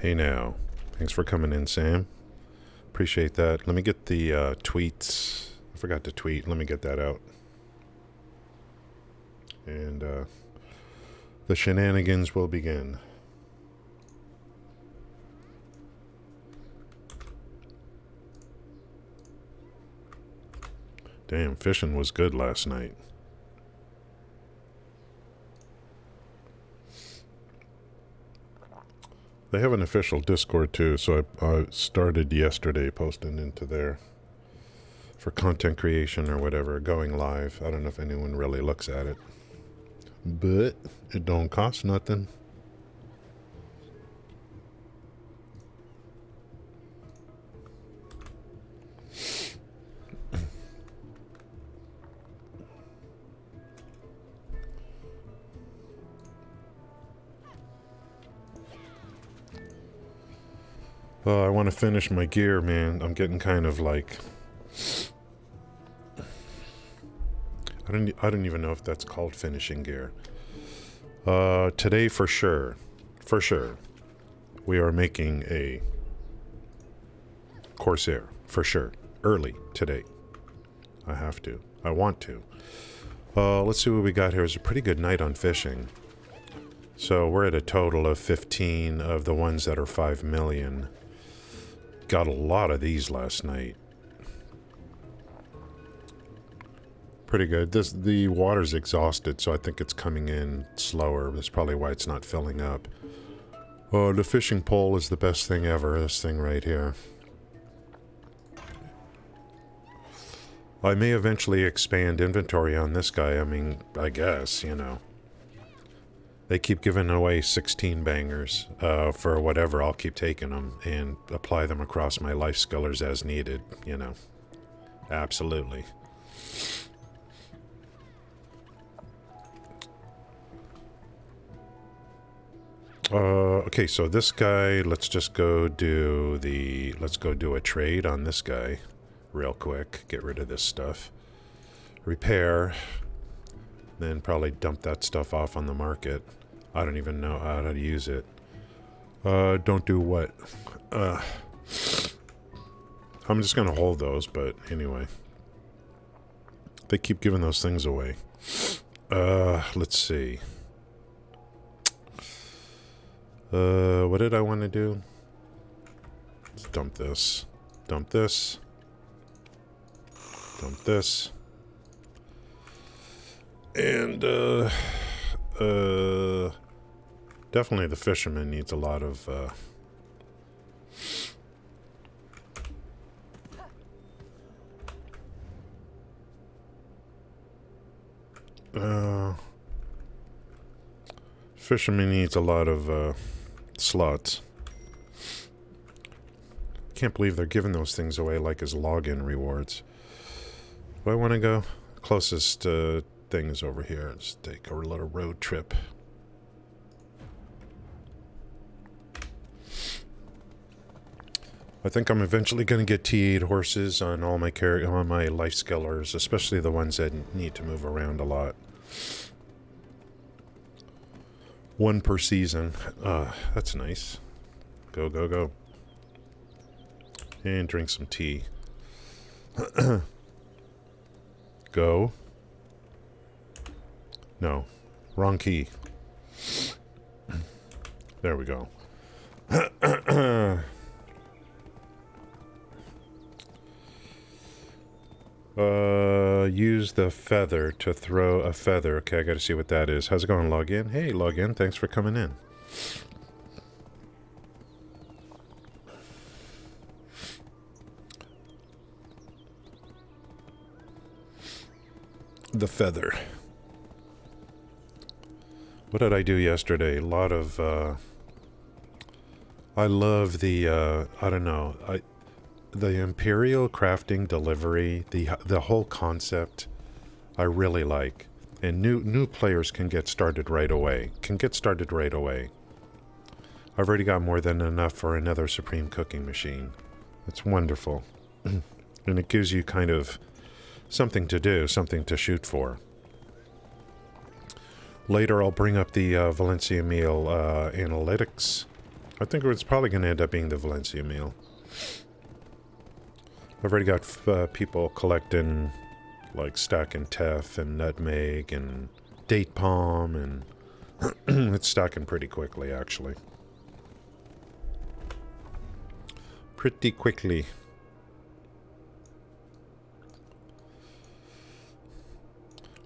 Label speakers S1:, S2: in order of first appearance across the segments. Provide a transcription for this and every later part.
S1: Hey now. Thanks for coming in, Sam. Appreciate that. Let me get the tweets. I forgot to tweet. Let me get that out. And the shenanigans will begin. Damn, fishing was good last night. They have an official Discord too, so I started yesterday posting into there for content creation or whatever, going live. I don't know if anyone really looks at it, but it don't cost nothing. I want to finish my gear, man. I'm getting kind of like... I don't even know if that's called finishing gear. Today for sure, we are making a Corsair, for sure. Early today. I have to. I want to. Let's see what we got here. It's a pretty good night on fishing. So we're at a total of 15 of the ones that are 5 million. Got a lot of these last night. Pretty good. The water's exhausted, so I think it's coming in slower. That's probably why it's not filling up. The fishing pole is the best thing ever, this thing right here. I may eventually expand inventory on this guy. I mean, I guess, you know. They keep giving away 16 bangers for whatever. I'll keep taking them and apply them across my life skillers as needed, you know. Absolutely. Okay, so this guy, let's go do a trade on this guy real quick. Get rid of this stuff. Repair. Then probably dump that stuff off on the market. I don't even know how to use it. Don't do what? I'm just gonna hold those, but anyway. They keep giving those things away. Let's see. What did I want to do? Let's dump this. Dump this. Dump this. And, definitely the fisherman needs a lot of, fisherman needs a lot of, slots. Can't believe they're giving those things away like as login rewards. Do I want to go? Closest, thing is over here. Let's take a little road trip. I think I'm eventually going to get T8 horses on all my on my life skillers, especially the ones that need to move around a lot. One per season. That's nice. Go, go, go. And drink some tea. Go. No. Wrong key. There we go. Use the feather to throw a feather. Okay, I gotta see what that is. How's it going, log in? Hey, log in. Thanks for coming in. The feather. What did I do yesterday? A lot of, I love the, I don't know, the Imperial crafting delivery, the whole concept, I really like. And new players can get started right away. I've already got more than enough for another Supreme Cooking Machine. It's wonderful. And it gives you kind of something to do, something to shoot for. Later I'll bring up the Valencia meal analytics. I think it's probably going to end up being the Valencia meal. I've already got people collecting, like, stacking teff and nutmeg and date palm, and it's stacking pretty quickly, actually. Pretty quickly.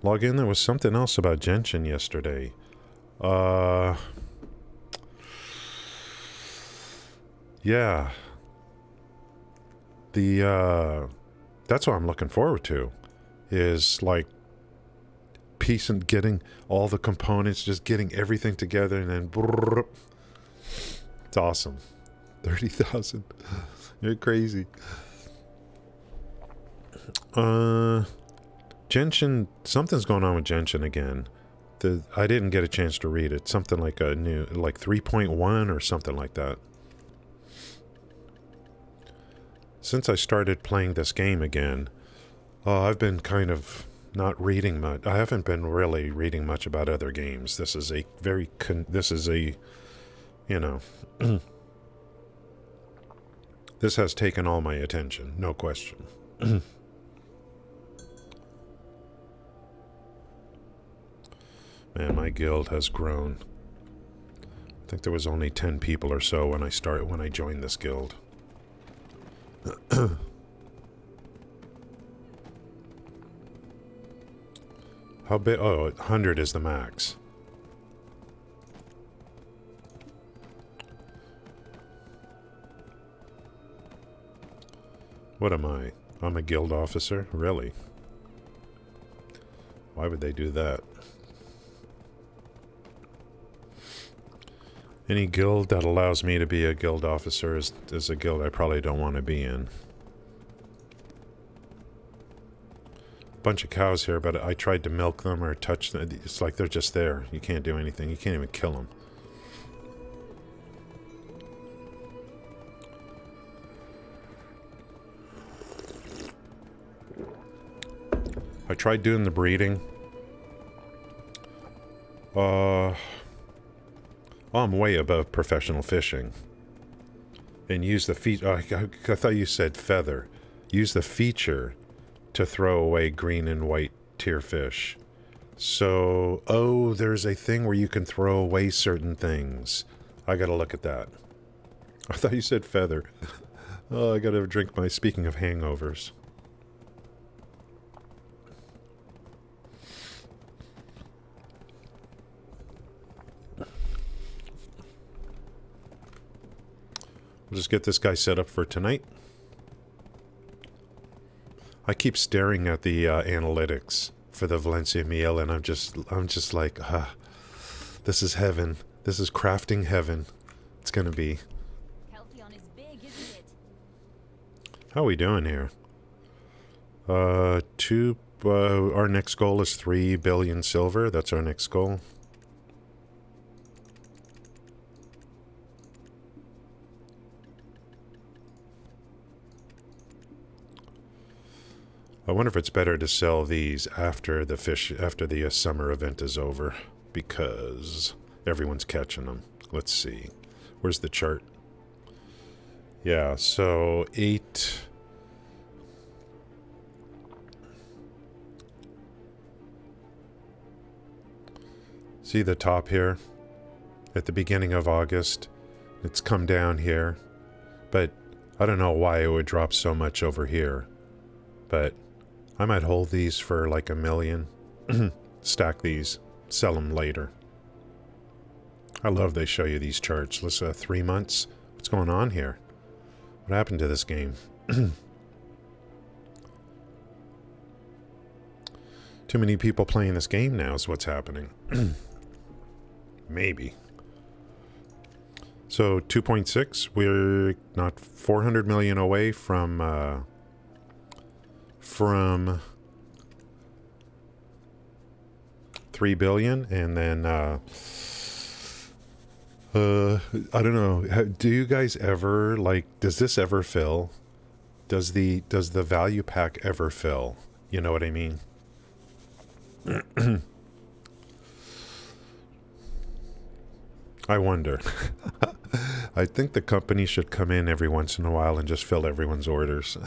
S1: Log in, there was something else about Genshin yesterday. Yeah. That's what I'm looking forward to, is like piecing, getting all the components, just getting everything together, and then brrr, it's awesome. 30,000. You're crazy. Genshin, something's going on with Genshin again. I didn't get a chance to read it. Something like a new, like 3.1 or something like that. Since I started playing this game again, I've been kind of not reading much. I haven't been really reading much about other games. This is a very, you know, this has taken all my attention, no question. Man, my guild has grown. I think there was only 10 people or so when I joined this guild. How big? Oh, 100 is the max. What am I? I'm a guild officer? Really? Why would they do that? Any guild that allows me to be a guild officer is a guild I probably don't want to be in. Bunch of cows here, but I tried to milk them or touch them. It's like they're just there. You can't do anything. You can't even kill them. I tried doing the breeding. I'm way above professional fishing. And use the feature. I thought you said feather. Use the feature to throw away green and white tier fish. So, there's a thing where you can throw away certain things. I gotta look at that. I thought you said feather. I gotta drink my, speaking of hangovers. We'll just get this guy set up for tonight. I keep staring at the analytics for the Valencia meal, and I'm just like, this is heaven. This is crafting heaven. It's gonna be. How are we doing here? Our next goal is 3 billion silver. That's our next goal. I wonder if it's better to sell these after the summer event is over, because everyone's catching them. Let's see. Where's the chart? Yeah, so 8. See the top here? At the beginning of August. It's come down here. But I don't know why it would drop so much over here. But I might hold these for like 1 million. Stack these. Sell them later. I love they show you these charts. Let's 3 months. What's going on here? What happened to this game? Too many people playing this game now is what's happening. Maybe. So 2.6, we're not 400 million away from 3 billion, and then I don't know. Do you guys ever, like, does this ever fill? Does the value pack ever fill? You know what I mean? I wonder. I think the company should come in every once in a while and just fill everyone's orders.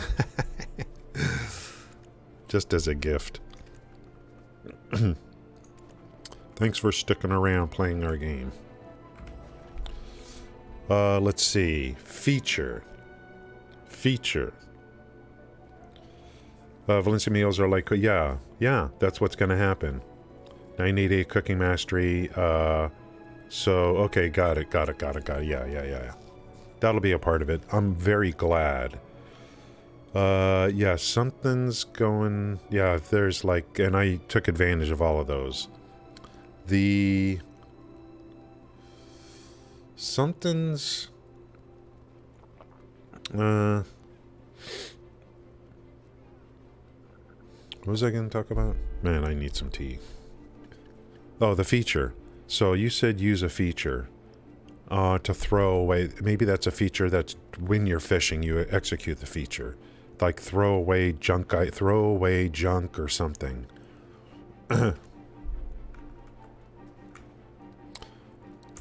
S1: Just as a gift. Thanks for sticking around playing our game. Let's see. Feature. Valencia meals are like, yeah, that's what's going to happen. 988 cooking mastery. So, okay, got it. Yeah. That'll be a part of it. I'm very glad. Yeah, something's going... Yeah, there's like... And I took advantage of all of those. Something's... What was I going to talk about? Man, I need some tea. Oh, the feature. So you said use a feature to throw away. Maybe that's a feature that's when you're fishing, you execute the feature. Like throw away junk or something. Let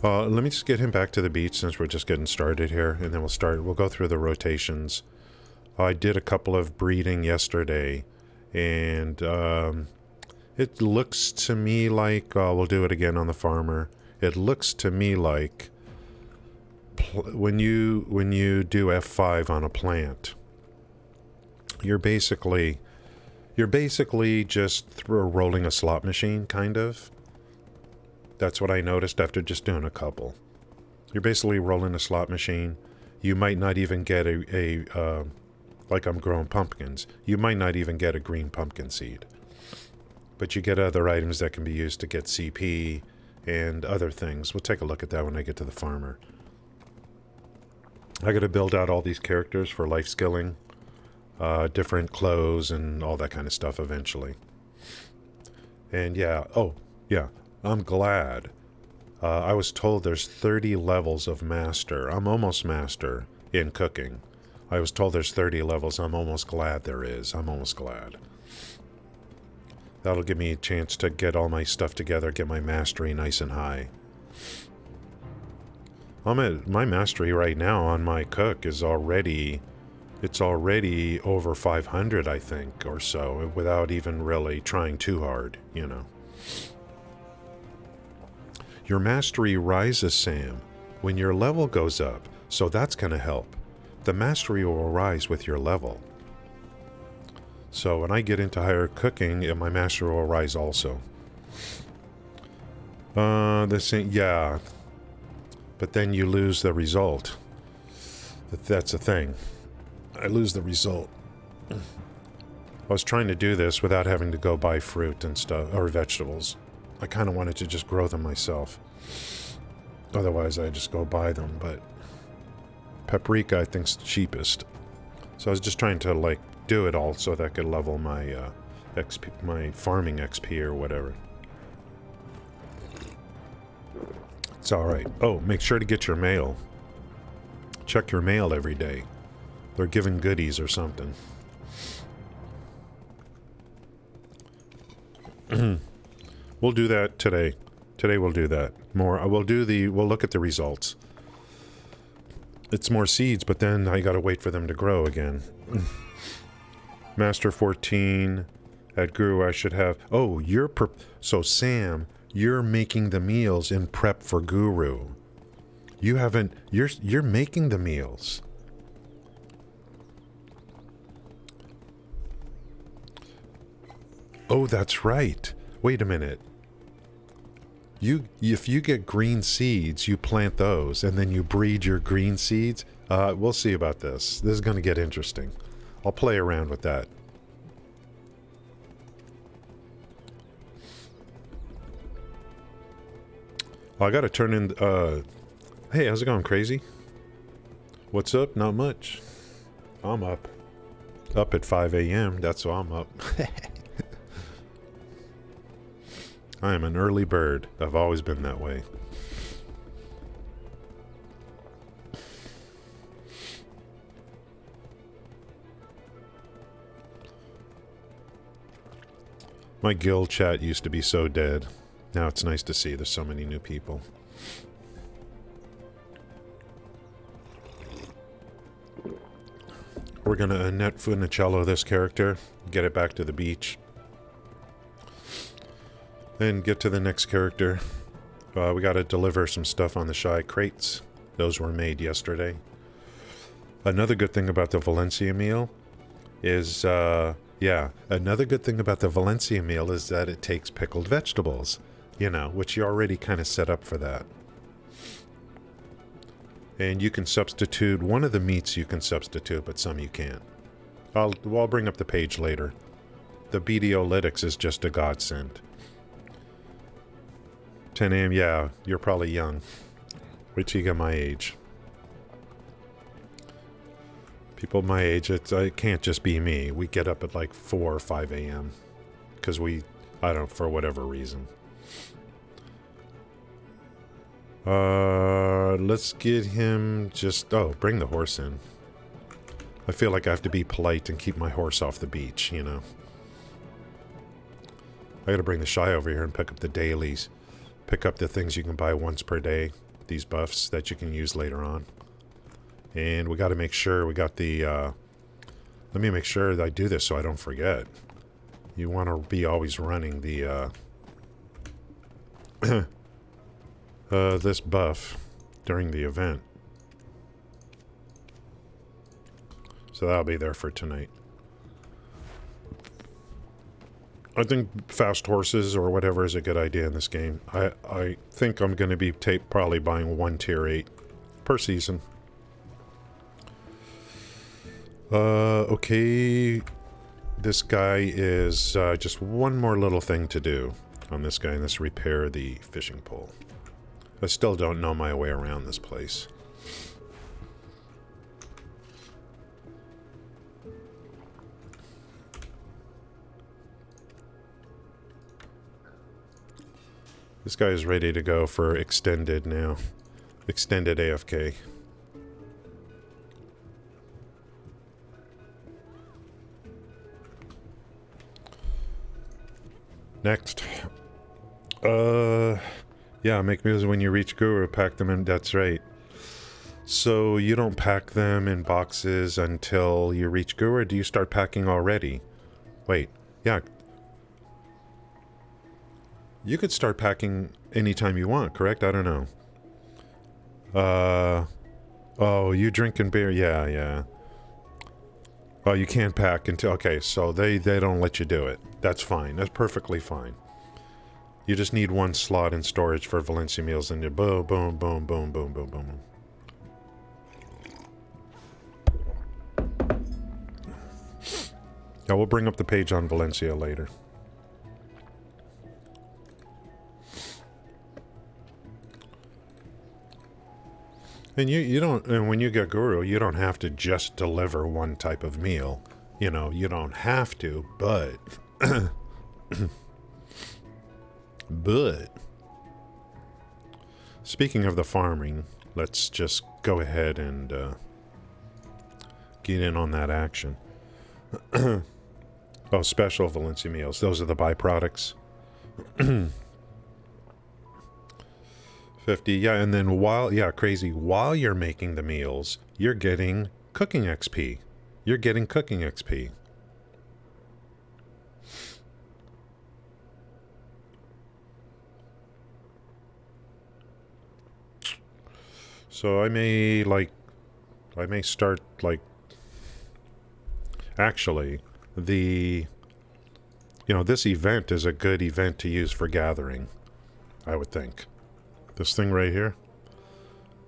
S1: me just get him back to the beach since we're just getting started here, and then we'll go through the rotations. I did a couple of breeding yesterday, and it looks to me like we'll do it again on the farmer. It looks to me like when you do F5 on a plant, you're basically just rolling a slot machine, kind of. That's what I noticed after just doing a couple. You're basically rolling a slot machine. You might not even get a like I'm growing pumpkins. You might not even get a green pumpkin seed. But you get other items that can be used to get CP and other things. We'll take a look at that when I get to the farmer. I got to build out all these characters for life skilling, different clothes and all that kind of stuff eventually. And yeah, I'm glad. I was told there's 30 levels of master. I'm almost master in cooking. I was told there's 30 levels. I'm almost glad there is. I'm almost glad. That'll give me a chance to get all my stuff together, get my mastery nice and high. My mastery right now on my cook is already... It's already over 500, I think, or so, without even really trying too hard, you know. Your mastery rises, Sam, when your level goes up, so that's going to help. The mastery will rise with your level. So when I get into higher cooking, my mastery will rise also. Yeah. But then you lose the result. That's the thing. I lose the result. I was trying to do this without having to go buy fruit and stuff, or vegetables. I kind of wanted to just grow them myself. Otherwise, I just go buy them, but paprika I think's the cheapest. So I was just trying to, like, do it all so that I could level my XP, my farming XP or whatever. It's alright. Oh, make sure to get your mail. Check your mail every day. They're giving goodies or something. We'll do that today. Today we'll do that. More. We'll look at the results. It's more seeds, but then I gotta wait for them to grow again. Master 14 at Guru I should have. Oh, so Sam, you're making the meals in prep for Guru. You haven't, you're making the meals. Oh, that's right. Wait a minute. If you get green seeds, you plant those, and then you breed your green seeds. We'll see about this. This is going to get interesting. I'll play around with that. I got to turn in... hey, how's it going, Crazy? What's up? Not much. I'm up. Up at 5 a.m. That's why I'm up. I am an early bird. I've always been that way. My guild chat used to be so dead. Now it's nice to see there's so many new people. We're gonna Annette Funicello this character, get it back to the beach. Then get to the next character. We gotta deliver some stuff on the Shai crates. Those were made yesterday. Another good thing about the Valencia meal is, another good thing about the Valencia meal is that it takes pickled vegetables. You know, which you already kind of set up for that. And you can substitute, one of the meats you can substitute, but some you can't. I'll bring up the page later. The BDO lytics is just a godsend. 10 a.m., yeah, you're probably young. Wait till you get my age. People my age, it can't just be me. We get up at like 4 or 5 a.m. Because I don't know, for whatever reason. Let's get him bring the horse in. I feel like I have to be polite and keep my horse off the beach, you know. I gotta bring the Shai over here and pick up the dailies. Pick up the things you can buy once per day. These buffs that you can use later on. And we gotta make sure we got the, let me make sure that I do this so I don't forget. You want to be always running the, this buff during the event. So that'll be there for tonight. I think fast horses or whatever is a good idea in this game. I think I'm going to be probably buying 1 tier 8 per season. Okay. This guy is just one more little thing to do on this guy, and let's repair the fishing pole. I still don't know my way around this place. This guy is ready to go for extended now. Extended AFK. Next. Yeah, make meals when you reach Guru, pack them in, that's right. So you don't pack them in boxes until you reach Guru, or do you start packing already? Wait, yeah. You could start packing anytime you want, correct? I don't know. Oh, you drinking beer? Yeah, yeah. Oh, you can't pack until... Okay, so they don't let you do it. That's fine. That's perfectly fine. You just need 1 slot in storage for Valencia meals, and you boom, boom, boom, boom, boom, boom, boom. I will bring up the page on Valencia later. And you don't, and when you get Guru, you don't have to just deliver one type of meal. You know, you don't have to, but but speaking of the farming, let's just go ahead and get in on that action. Oh, special Valencia meals. Those are the byproducts. 50, yeah, and then crazy, while you're making the meals, you're getting cooking XP. You're getting cooking XP. So I may start, like, actually, this event is a good event to use for gathering, I would think. This thing right here.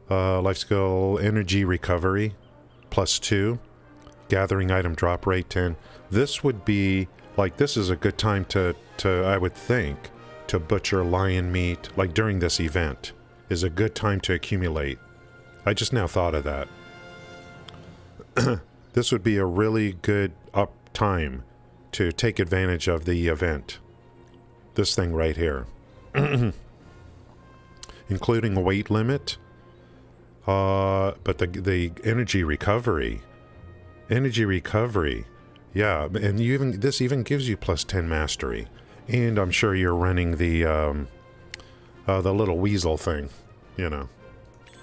S1: Life skill energy recovery, +2. Gathering item drop rate 10. This would be, like, this is a good time to I would think, to butcher lion meat, like during this event, is a good time to accumulate. I just now thought of that. This would be a really good time to take advantage of the event. This thing right here. Including a weight limit. But the energy recovery. Yeah, and this even gives you +10 mastery. And I'm sure you're running the little weasel thing. You know.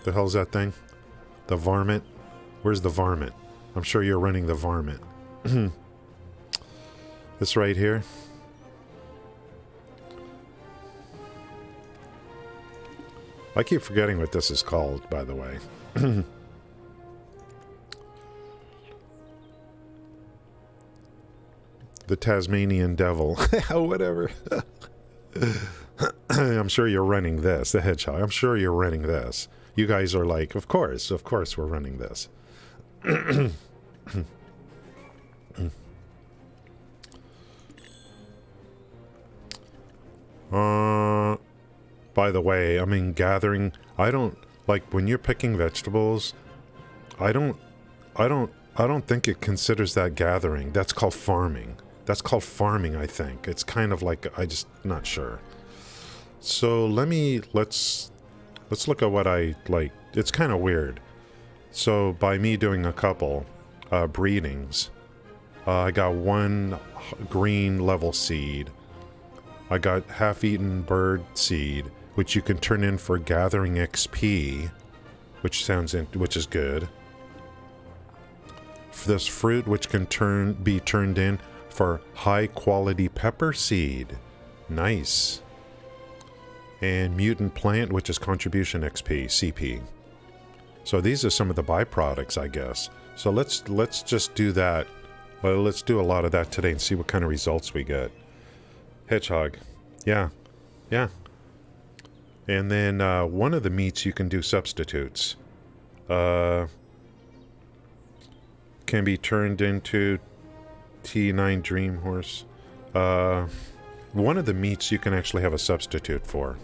S1: The hell's that thing? The varmint? Where's the varmint? I'm sure you're running the varmint. This right here. I keep forgetting what this is called, by the way. The Tasmanian Devil. Whatever. I'm sure you're running this. The Hedgehog. I'm sure you're running this. You guys are like, of course we're running this. By the way, I mean, gathering, I don't, like, when you're picking vegetables, I don't think it considers that gathering. That's called farming. I think. It's kind of like, I just not sure. So let's look at what I, like, it's kind of weird. So by me doing a couple breedings, I got 1 green level seed. I got half-eaten bird seed, which you can turn in for gathering XP, which is good. This fruit, which can be turned in for high-quality pepper seed. Nice. And mutant plant, which is contribution XP, CP. So these are some of the byproducts, I guess. So let's just do that. Well, let's do a lot of that today and see what kind of results we get. Hedgehog. Yeah. And then one of the meats you can do substitutes. Can be turned into T9 Dream Horse. One of the meats you can actually have a substitute for.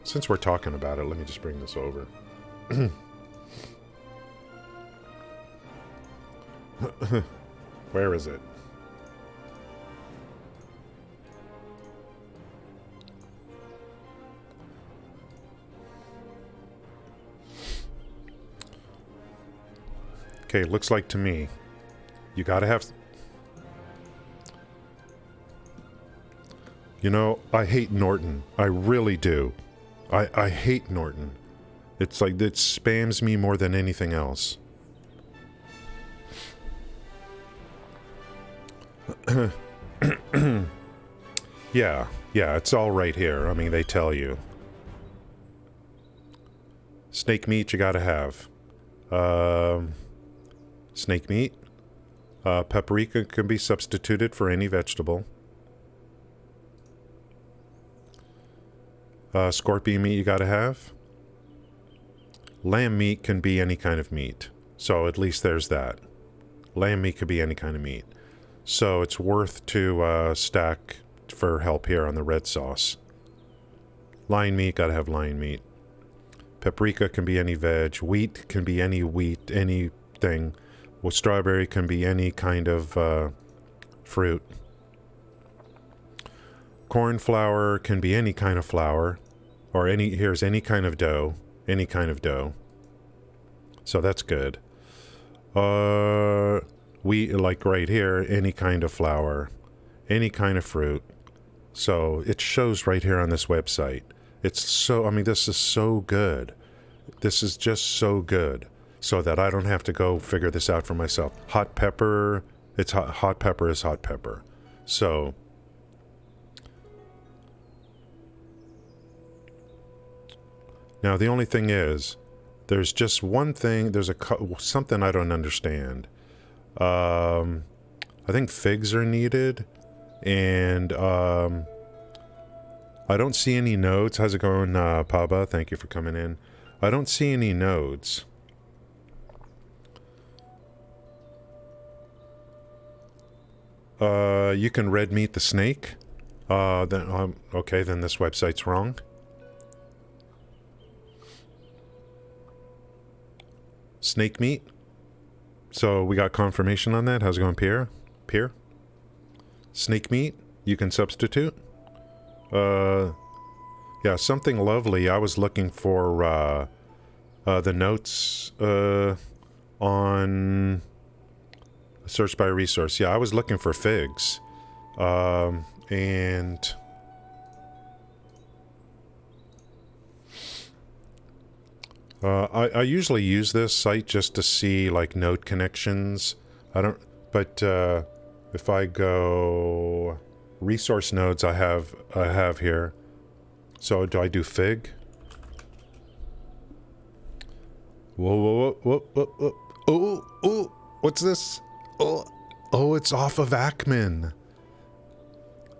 S1: Since we're talking about it, let me just bring this over. Where is it? Okay, looks like to me, you gotta have... You know, I hate Norton. I really do. I hate Norton. It's like, it spams me more than anything else. Yeah, it's all right here. I mean, they tell you. Snake meat you gotta have. Snake meat. Paprika can be substituted for any vegetable. Scorpion meat you gotta have. Lamb meat can be any kind of meat. So at least there's that. Lamb meat could be any kind of meat. So it's worth to stack for help here on the red sauce. Lion meat, gotta have lion meat. Paprika can be any veg. Wheat can be any wheat, anything. Well, strawberry can be any kind of fruit. Corn flour can be any kind of flour. Or here's any kind of dough. Any kind of dough. So that's good. Wheat, like right here, any kind of flour. Any kind of fruit. So it shows right here on this website. It's so, I mean, this is so good. This is just so good. So that I don't have to go figure this out for myself. Hot pepper, it's hot pepper is hot pepper. So, now the only thing is, there's just one thing, there's something I don't understand. I think figs are needed, and I don't see any nodes. How's it going, Paba? Thank you for coming in. I don't see any nodes. You can red meat the snake. Okay, then this website's wrong. Snake meat. So we got confirmation on that. How's it going, Pierre? Pierre? Snake meat, you can substitute. Yeah, something lovely. I was looking for the notes on search by resource. Yeah, I was looking for figs. And I usually use this site just to see like node connections. I don't, but if I go resource nodes, I have here. So do I do fig? Whoa, whoa, whoa, whoa, whoa, whoa. Oh, what's this? Oh, it's off of Ackman.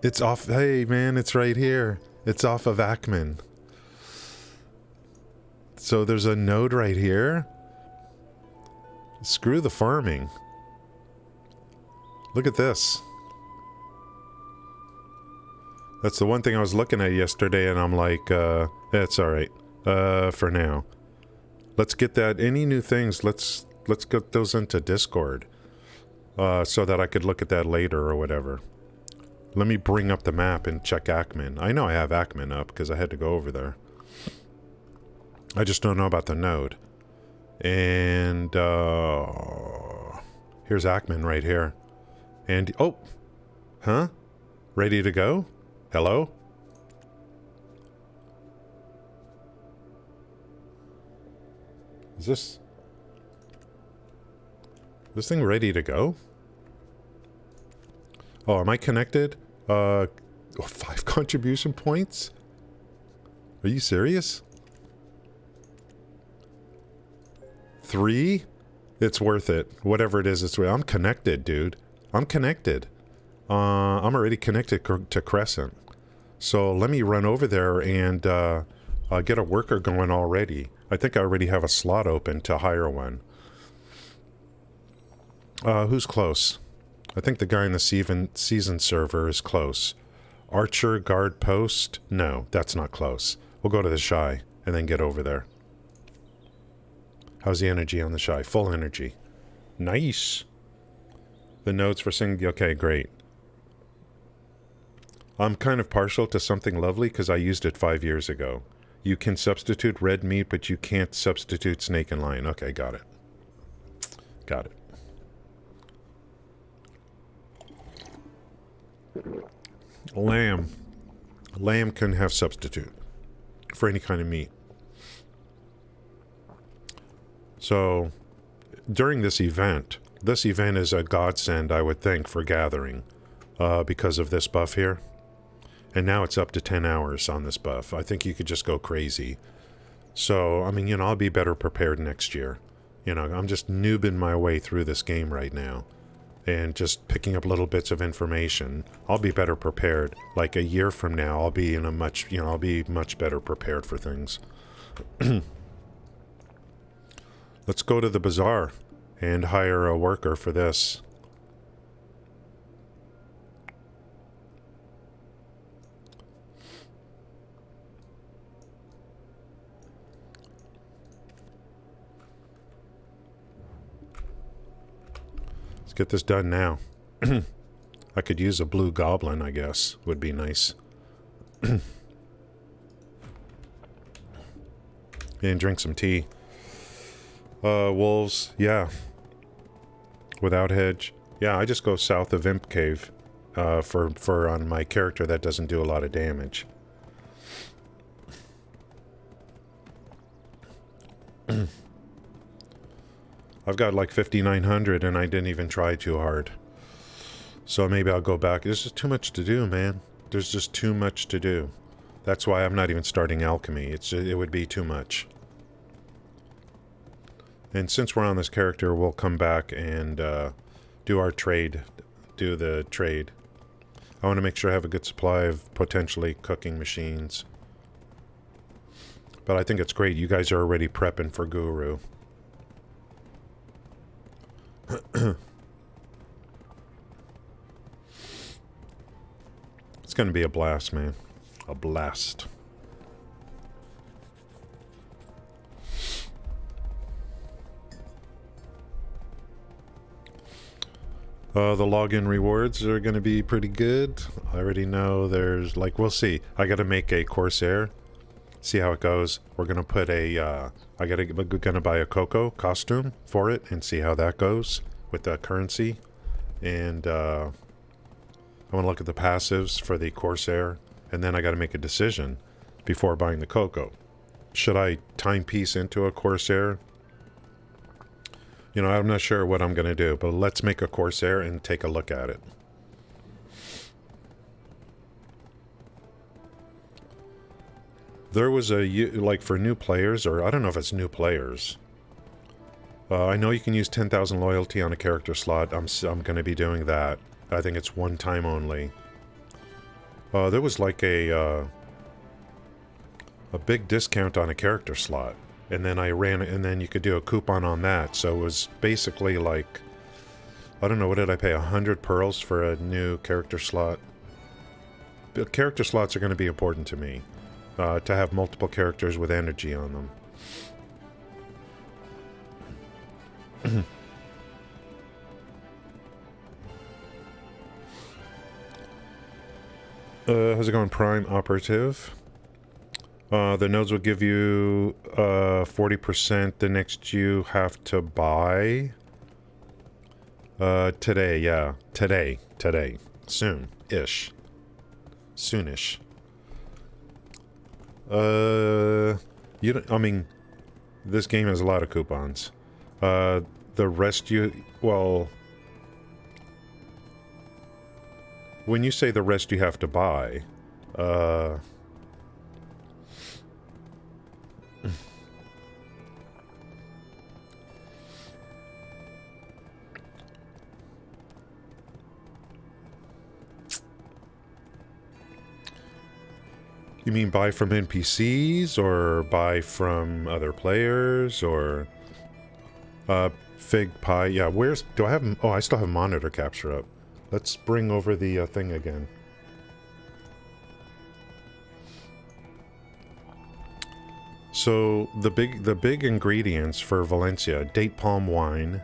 S1: It's off, hey man, it's right here. It's off of Ackman. So there's a node right here. Screw the farming. Look at this. That's the one thing I was looking at yesterday, and I'm like, it's alright. For now. Let's get that. Any new things, let's get those into Discord. So that I could look at that later or whatever. Let me bring up the map and check Ackman. I know I have Ackman up because I had to go over there. I just don't know about the node. And here's Ackman right here. And oh, huh? Ready to go? Hello? Is this thing ready to go? Oh, am I connected? 5 contribution points? Are you serious? 3? It's worth it. Whatever it is, it's worth it. I'm connected, dude. I'm connected. I'm already connected to Crescent. So let me run over there and get a worker going already. I think I already have a slot open to hire one. Who's close? I think the guy in the season server is close. Archer, guard post? No, that's not close. We'll go to the Shai and then get over there. How's the energy on the Shai? Full energy. Nice. The notes for singing. Okay, great. I'm kind of partial to something lovely because I used it 5 years ago. You can substitute red meat, but you can't substitute snake and lion. Okay, got it. Got it. Lamb. Lamb can have substitute for any kind of meat. So, during this event is a godsend, I would think, for gathering, because of this buff here. And now it's up to 10 hours on this buff. I think you could just go crazy. So, I mean, you know, I'll be better prepared next year. You know, I'm just noobing my way through this game right now. And just picking up little bits of information. I'll be better prepared. Like a year from now, I'll be in a much, you know, I'll be much better prepared for things. Let's go to the bazaar and hire a worker for this. Get this done now. I could use a blue goblin, I guess. Would be nice. And drink some tea. Wolves, yeah. Without hedge. Yeah, I just go south of Imp Cave. For on my character that doesn't do a lot of damage. I've got like 5,900 and I didn't even try too hard. So maybe I'll go back. There's just too much to do, man. There's just too much to do. That's why I'm not even starting alchemy. It would be too much. And since we're on this character, we'll come back and do our trade. Do the trade. I want to make sure I have a good supply of potentially cooking machines. But I think it's great. You guys are already prepping for Guru. It's going to be a blast, man. A blast. The login rewards are going to be pretty good. I already know there's, like, we'll see. I got to make a Corsair. See how it goes. We're going to put a, we're going to buy a Coco costume for it and see how that goes with the currency. And, I want to look at the passives for the Corsair. And then I got to make a decision before buying the Coco. Should I timepiece into a Corsair? You know, I'm not sure what I'm going to do, but let's make a Corsair and take a look at it. There was a, like for new players, or I don't know if it's new players. I know you can use 10,000 loyalty on a character slot. I'm going to be doing that. I think it's one time only. There was like a big discount on a character slot. And then I ran, and then you could do a coupon on that. So it was basically like, I don't know, what did I pay? 100 pearls for a new character slot? But character slots are going to be important to me. To have multiple characters with energy on them. How's it going, Prime Operative? The nodes will give you 40% the next you have to buy. Today, yeah. Today. Soon-ish. Soonish. You don't, I mean, this game has a lot of coupons. The rest well... When you say the rest you have to buy, you mean buy from NPCs, or buy from other players, or... Fig Pie, yeah, where's... Do I have... Oh, I still have monitor capture up. Let's bring over the thing again. So, the big ingredients for Valencia: date palm wine,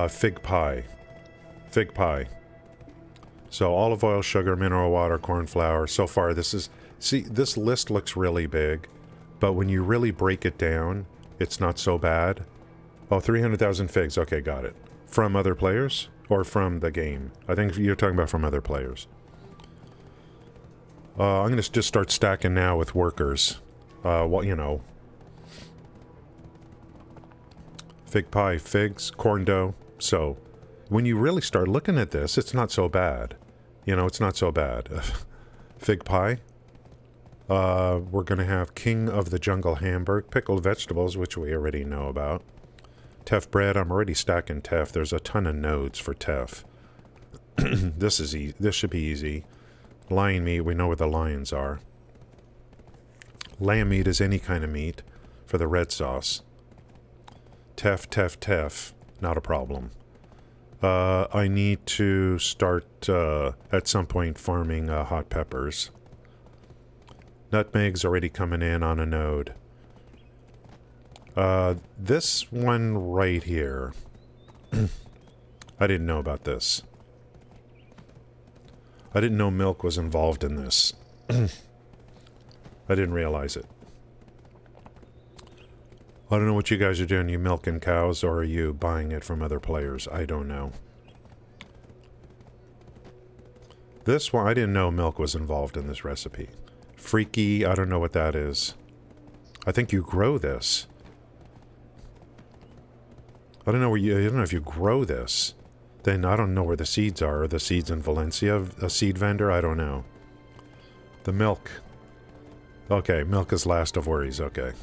S1: fig pie. Fig pie. So, olive oil, sugar, mineral water, corn flour. So far, this is... See, this list looks really big, but when you really break it down, it's not so bad. Oh, 300,000 figs. Okay, got it. From other players? Or from the game? I think you're talking about from other players. I'm going to just start stacking now with workers. Well, you know. Fig pie, figs, corn dough. So, when you really start looking at this, it's not so bad. You know, it's not so bad. Fig pie. We're going to have King of the Jungle Hamburg, pickled vegetables, which we already know about. Teff bread, I'm already stacking teff. There's a ton of nodes for teff. This is easy. This should be easy. Lion meat, we know where the lions are. Lamb meat is any kind of meat for the red sauce. Teff, not a problem. I need to start at some point farming hot peppers. Nutmeg's already coming in on a node. This one right here. I didn't know about this. I didn't know milk was involved in this. I didn't realize it. I don't know what you guys are doing. You milking cows, or are you buying it from other players? I don't know. This one, I didn't know milk was involved in this recipe. Freaky, I don't know what that is. I think you grow this. I don't know if you grow this. Then I don't know where the seeds are. Are the seeds in Valencia? A seed vendor? I don't know. The milk. Okay, milk is last of worries. Okay.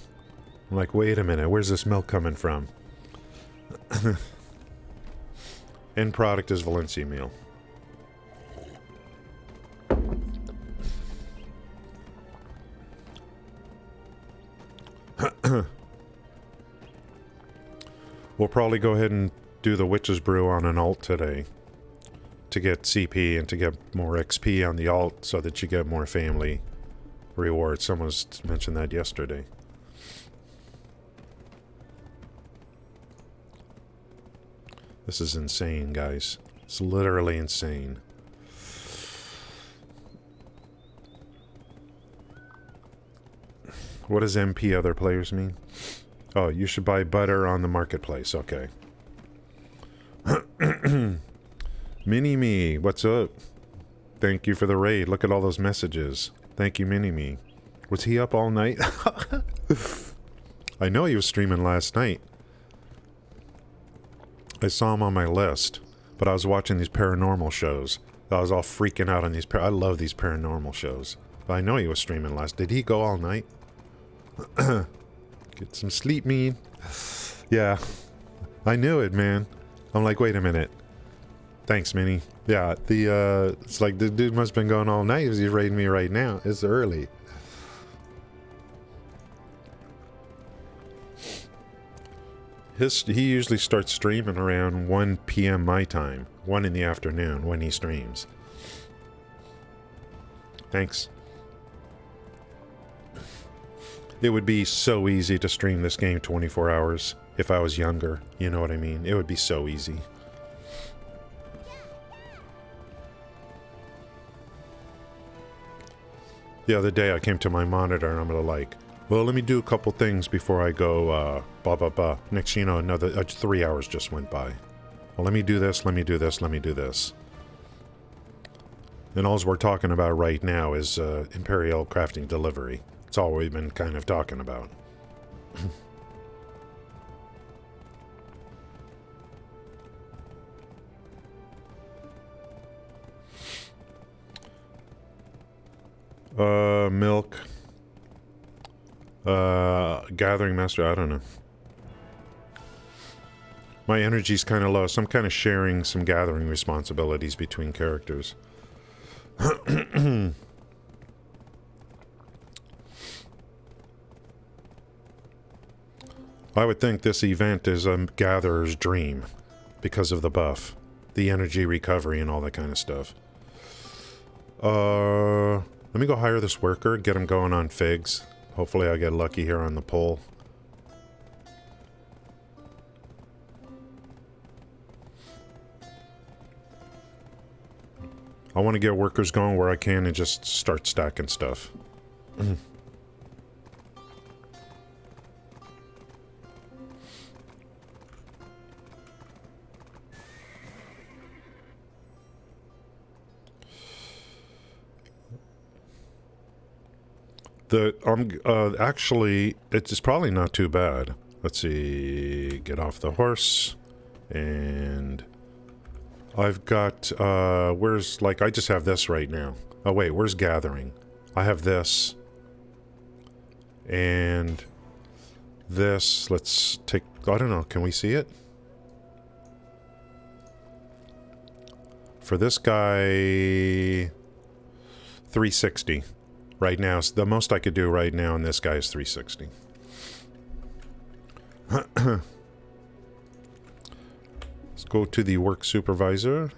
S1: I'm like, wait a minute. Where's this milk coming from? End product is Valencia meal. We'll probably go ahead and do the Witch's Brew on an alt today to get CP and to get more XP on the alt so that you get more family rewards. Someone mentioned that yesterday. This is insane, guys. It's literally insane. What does MP other players mean? Oh, you should buy butter on the marketplace. Okay. Mini-Me, what's up? Thank you for the raid. Look at all those messages. Thank you, Mini-Me. Was he up all night? I know he was streaming last night. I saw him on my list, but I was watching these paranormal shows. I was all freaking out on these. I love these paranormal shows. But I know he was streaming last. Did he go all night? Get some sleep, me. Yeah, I knew it, man. I'm like, wait a minute. Thanks, Minnie. Yeah, it's like the dude must have been going all night. He's raiding me right now. It's early. He usually starts streaming around 1 p.m. my time. 1 in the afternoon when he streams. Thanks. It would be so easy to stream this game 24 hours if I was younger. You know what I mean? It would be so easy. The other day I came to my monitor and I'm like, well, let me do a couple things before I go, blah, blah, blah. Next, you know, another 3 hours just went by. Well, let me do this, let me do this, let me do this. And all we're talking about right now is Imperial Crafting Delivery. It's all we've been kind of talking about. Milk. Gathering Master, I don't know. My energy's kind of low, so I'm kind of sharing some gathering responsibilities between characters. I would think this event is a gatherer's dream because of the buff, the energy recovery and all that kind of stuff. Let me go hire this worker, get him going on figs. Hopefully I get lucky here on the pole. I want to get workers going where I can and just start stacking stuff. Actually, it's probably not too bad. Let's see, get off the horse, and I've got, where's, like, I just have this right now. Oh wait, where's gathering? I have this, and this, let's take, I don't know, can we see it? For this guy, 360. Right now, the most I could do right now in this guy is 360. Let's go to the work supervisor.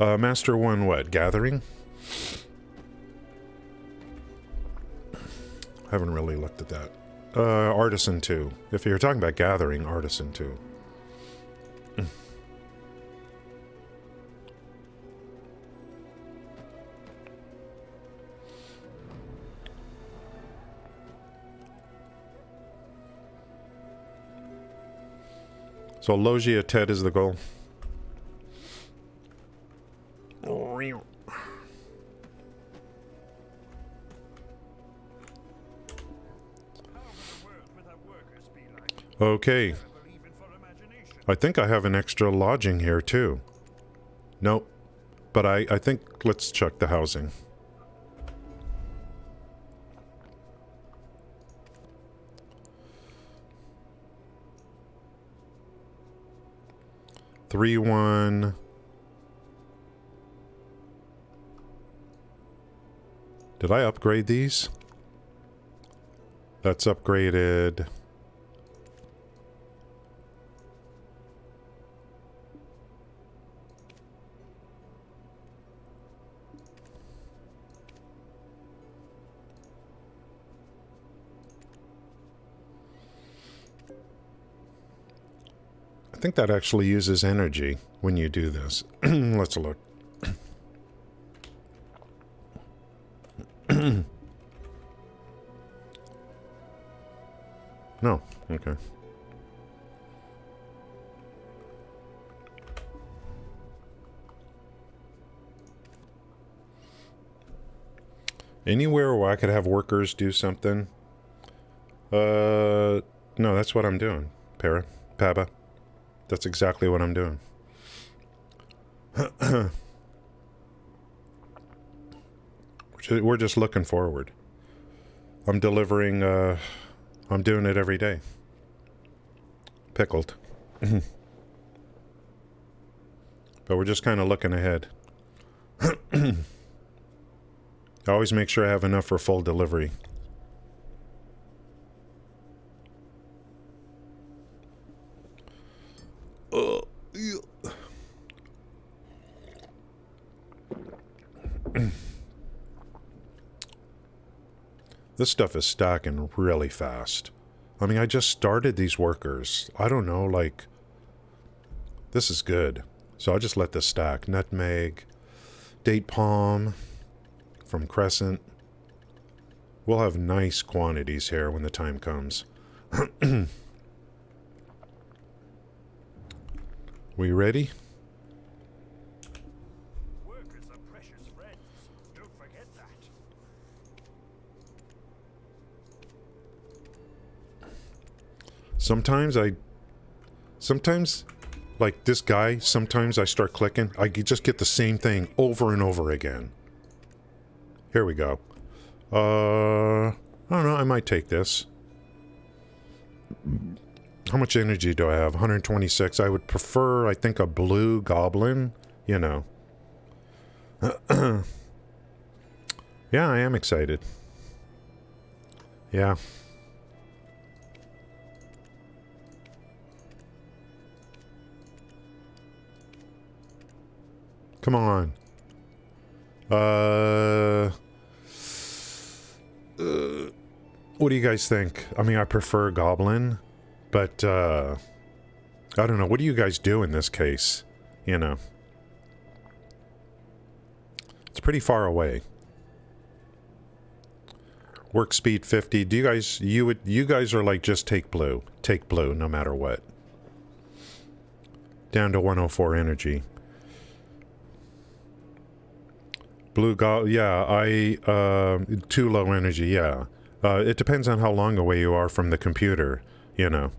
S1: Master 1 what? Gathering? Haven't really looked at that. Artisan 2. If you're talking about gathering, Artisan 2. So Logia Ted is the goal. Okay. I think I have an extra lodging here too. Nope. But I think let's check the housing. Three one. Did I upgrade these? That's upgraded. I think that actually uses energy when you do this. Let's look. No, okay. Anywhere where I could have workers do something? No, that's what I'm doing. Paba. That's exactly what I'm doing. We're just looking forward. I'm delivering, I'm doing it every day. Pickled. But we're just kind of looking ahead. I always make sure I have enough for full delivery. This stuff is stacking really fast. I mean, I just started these workers. I don't know, like... This is good. So I'll just let this stack. Nutmeg. Date palm. From Crescent. We'll have nice quantities here when the time comes. We ready?
S2: Workers are precious friends. Don't forget that.
S1: Sometimes, like this guy, sometimes I start clicking. I just get the same thing over and over again. Here we go. I don't know, I might take this. How much energy do I have? 126. I would prefer, I think, a blue goblin. You know. Yeah, I am excited. Yeah. Come on. What do you guys think? I mean, I prefer goblin, but, I don't know. What do you guys do in this case? You know. It's pretty far away. Work speed 50. Do you guys, you guys are like, just take blue. Take blue, no matter what. Down to 104 energy. Blue yeah, too low energy, yeah. It depends on how long away you are from the computer, you know.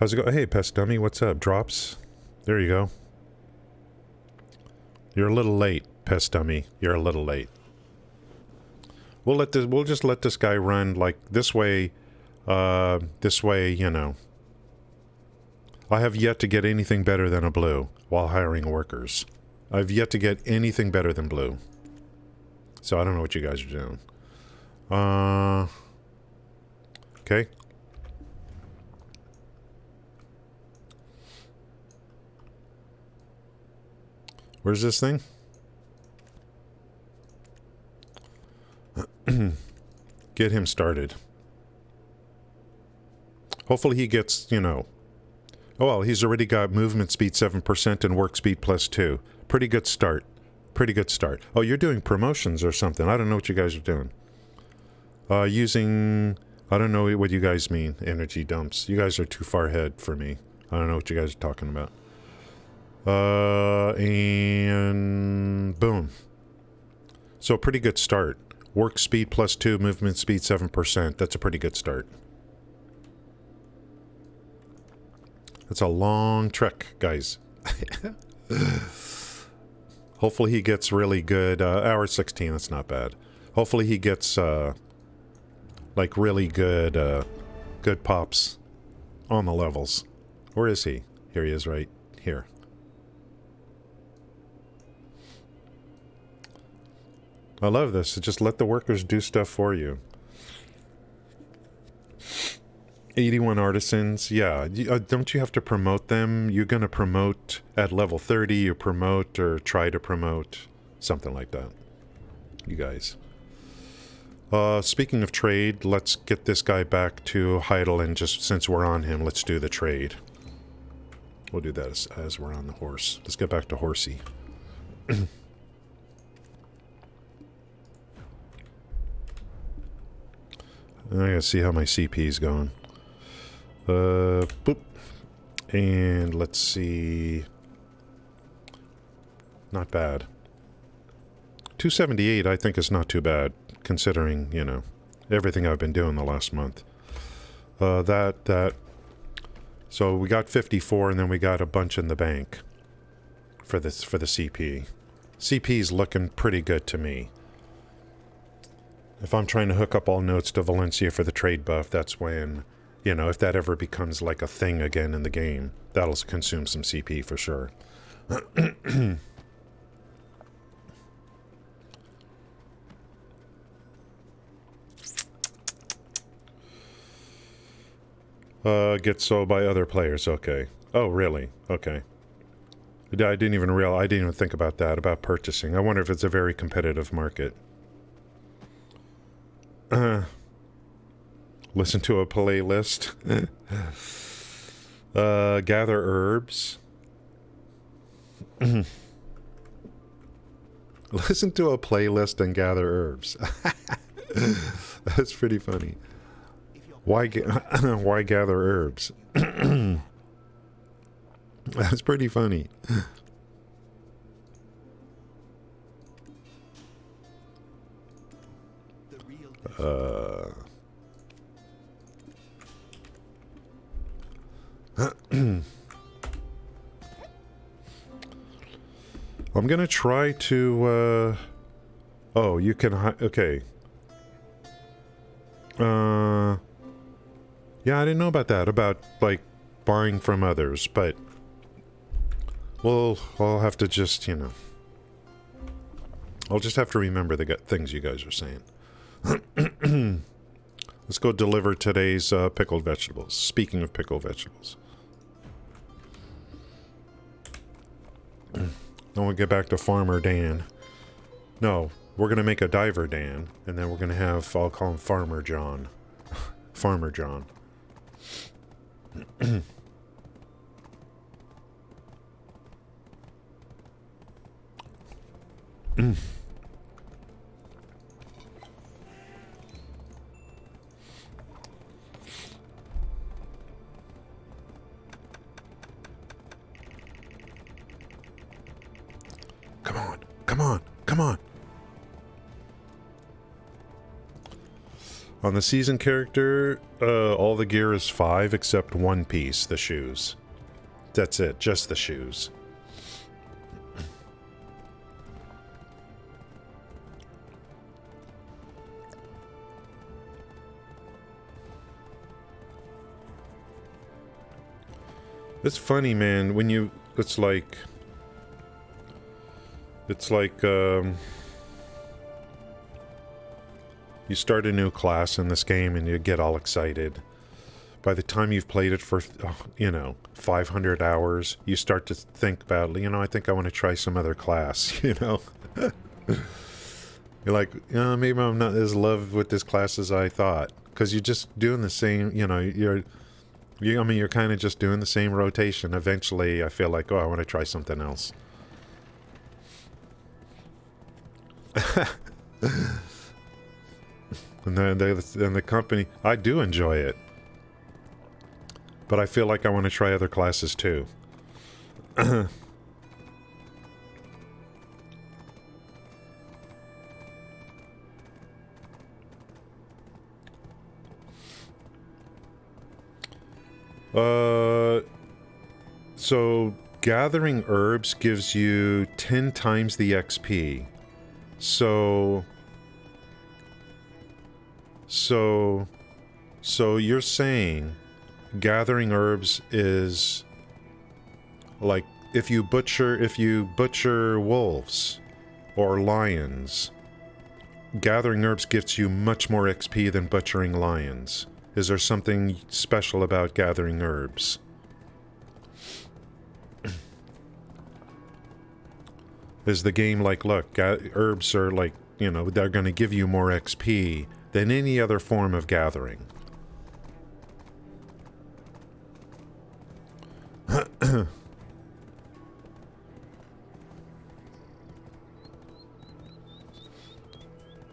S1: How's it go? Hey, Pest Dummy, what's up? Drops? There you go. You're a little late, Pest Dummy. You're a little late. We'll just let this guy run like this way, you know. I have yet to get anything better than a blue while hiring workers. I've yet to get anything better than blue. So I don't know what you guys are doing. Okay. Where's this thing? Get him started. Hopefully he gets, you know... Oh, well, he's already got movement speed 7% and work speed +2. Pretty good start. Pretty good start. Oh, you're doing promotions or something. I don't know what you guys are doing. Using... I don't know what you guys mean, energy dumps. You guys are too far ahead for me. I don't know what you guys are talking about. And... boom. So, pretty good start. Work speed +2, movement speed 7%. That's a pretty good start. That's a long trek, guys. Hopefully he gets really good... hour 16, that's not bad. Hopefully he gets, like, really good, good pops on the levels. Where is he? Here he is, right here. I love this. Just let the workers do stuff for you. 81 artisans. Yeah. Don't you have to promote them? You're going to promote at level 30. You promote or try to promote. Something like that. You guys. Speaking of trade, let's get this guy back to Heidel, and just since we're on him, let's do the trade. We'll do that as we're on the horse. Let's get back to Horsey. I gotta see how my CP's going. Boop. And let's see. Not bad. 278 I think is not too bad, considering, you know, everything I've been doing the last month. So we got 54, and then we got a bunch in the bank for the CP. CP's looking pretty good to me. If I'm trying to hook up all notes to Valencia for the trade buff, that's when, you know, if that ever becomes like a thing again in the game, that'll consume some CP for sure. Get sold by other players, okay. Oh, really? Okay. I didn't even think about that, about purchasing. I wonder if it's a very competitive market. Listen to a playlist. Gather herbs. Listen to a playlist and gather herbs. That's pretty funny. Why gather herbs? That's pretty funny. I'm gonna try to, oh, you can, okay. Yeah, I didn't know about that, about, like, buying from others, but, well, I'll have to just, you know, I'll just have to remember the things you guys are saying. Let's go deliver today's pickled vegetables. Speaking of pickled vegetables. Then we'll get back to Farmer Dan. No, we're going to make a Diver Dan, and then we're going to have, I'll call him Farmer John. Farmer John. Come on, come on, come on. On the season character, all the gear is 5 except one piece, the shoes. That's it, just the shoes. It's funny, man, when you, it's like, you start a new class in this game and you get all excited. by the time you've played it for, 500 hours, you start to think about, I think I want to try some other class, You're like, maybe I'm not as in love with this class as I thought. Because you're just doing the same, you're kind of just doing the same rotation. Eventually, I feel like, I want to try something else. And the company, I do enjoy it. But I feel like I want to try other classes too. So gathering herbs gives you 10 times the XP. So you're saying gathering herbs is like if you butcher wolves or lions, gathering herbs gives you much more XP than butchering lions. Is there something special about gathering herbs? Is the game like, look, herbs are like, they're going to give you more XP than any other form of gathering?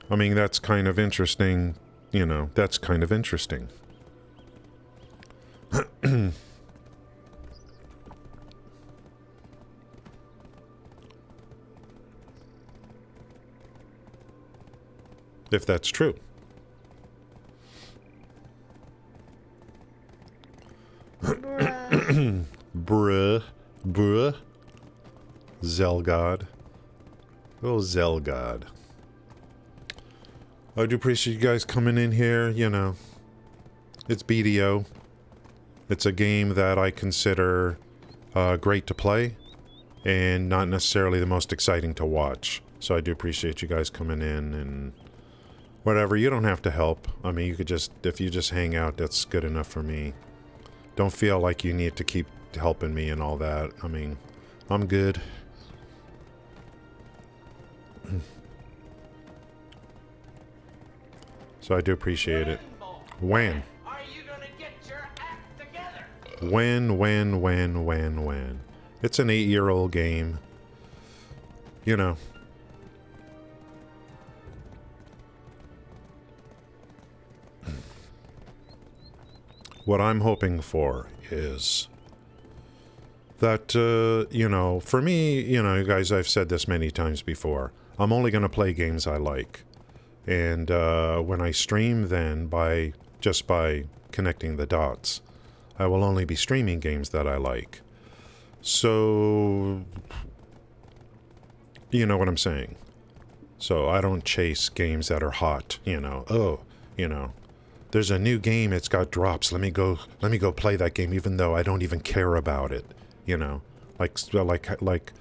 S1: I mean, that's kind of interesting, that's kind of interesting. If that's true. Bruh. Zelgod. Oh, Zelgod. I do appreciate you guys coming in here, It's BDO. It's a game that I consider great to play, and not necessarily the most exciting to watch. So I do appreciate you guys coming in and whatever. You don't have to help. I mean, you could just, if you just hang out, that's good enough for me. Don't feel like you need to keep helping me and all that. I mean, I'm good. So I do appreciate it. When?
S2: Are you gonna get your act together?
S1: When? It's an 8-year-old game. What I'm hoping for is that, for me, you guys, I've said this many times before. I'm only going to play games I like. And when I stream then, just by connecting the dots, I will only be streaming games that I like. So, you know what I'm saying? So I don't chase games that are hot, there's a new game, it's got drops, let me go play that game even though I don't even care about it, like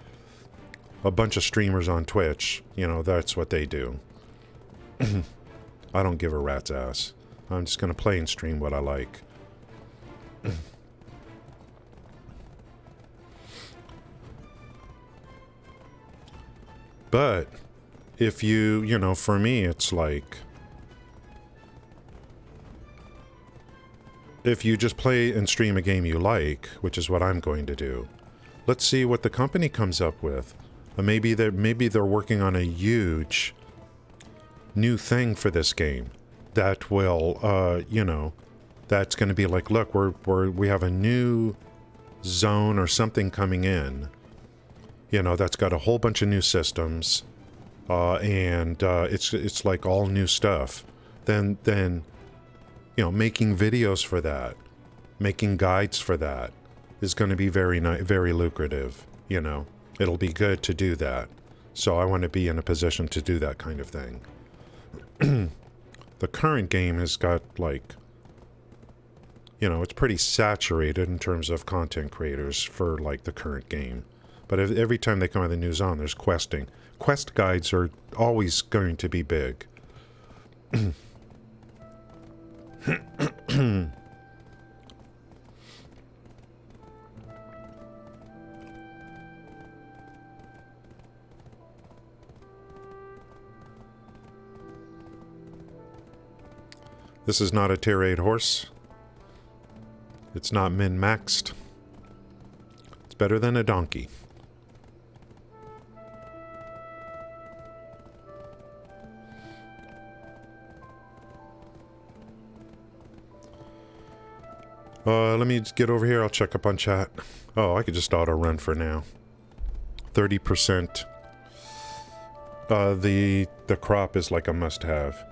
S1: a bunch of streamers on Twitch, that's what they do. I don't give a rat's ass. I'm just gonna play and stream what I like. But if for me, it's like, if you just play and stream a game you like, which is what I'm going to do, let's see what the company comes up with. Maybe they're working on a huge new thing for this game that will, that's going to be like, look, we have a new zone or something coming in, that's got a whole bunch of new systems, and it's like all new stuff. Then making videos for that, making guides for that is going to be very lucrative. It'll be good to do that. So I want to be in a position to do that kind of thing. The current game has got it's pretty saturated in terms of content creators for the current game. But every time they come out with a new zone, there's questing. Quest guides are always going to be big. This is not a tier 8 horse. It's not min-maxed. It's better than a donkey. Let me just get over here. I'll check up on chat. Oh, I could just auto-run for now. 30%. The crop is like a must-have.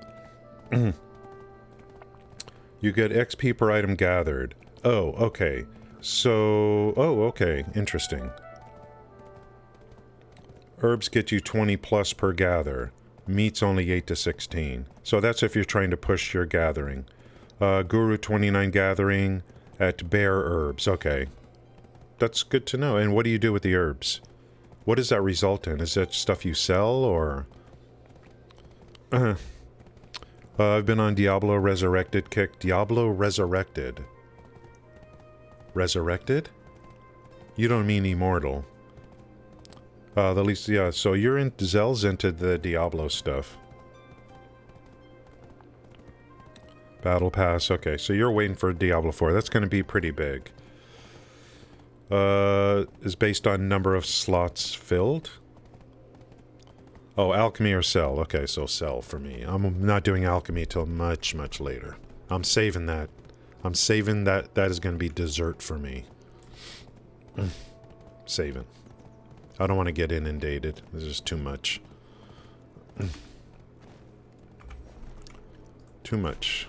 S1: You get XP per item gathered. Oh, okay. So... Oh, okay. Interesting. Herbs get you 20 plus per gather. Meat's only 8 to 16. So that's if you're trying to push your gathering. Guru 29 gathering at bare herbs. Okay. That's good to know. And what do you do with the herbs? What does that result in? Is that stuff you sell, or... I've been on Diablo Resurrected kick. Diablo Resurrected. Resurrected? You don't mean immortal. The least, yeah, so you're in... Zell's into the Diablo stuff. Battle Pass, okay, so you're waiting for Diablo 4. That's going to be pretty big. Is based on number of slots filled? Oh, alchemy or sell. Okay, so sell for me. I'm not doing alchemy till much, much later. I'm saving that. I'm saving that. That is going to be dessert for me. Saving. I don't want to get inundated. This is too much. Too much.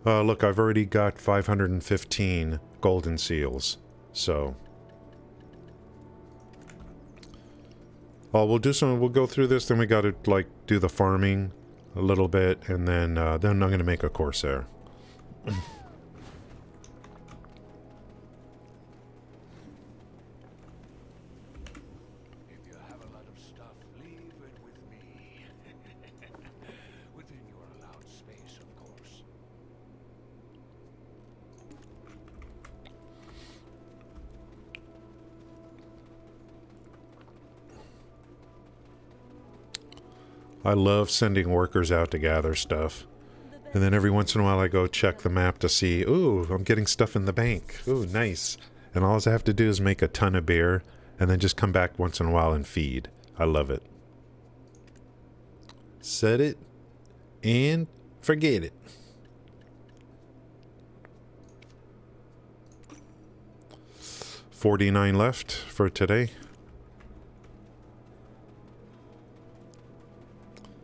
S1: Look, I've already got 515 golden seals, so... Oh, we'll go through this, then we gotta, like, do the farming a little bit, and then I'm gonna make a Corsair. I love sending workers out to gather stuff. And then every once in a while I go check the map to see, ooh, I'm getting stuff in the bank. Ooh, nice. And all I have to do is make a ton of beer, and then just come back once in a while and feed. I love it. Set it and forget it. $49 left for today.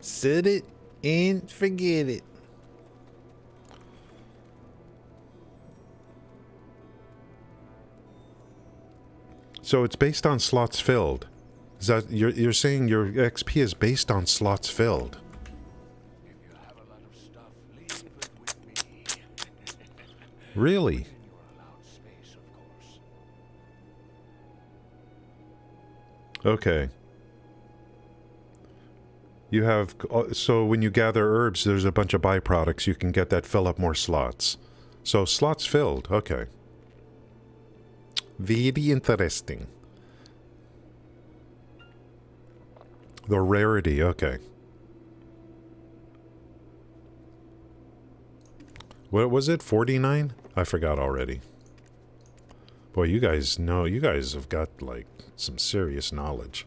S1: Set it and forget it. So it's based on slots filled. Is that you're saying your XP is based on slots filled?
S2: If you have a lot of stuff, leave it with me.
S1: Really?
S2: In your allowed space, of course.
S1: Okay. You have, so when you gather herbs, there's a bunch of byproducts you can get that fill up more slots. So slots filled, okay. Very interesting. The rarity, okay. What was it, 49? I forgot already. Boy, you guys know, you guys have got, like, some serious knowledge.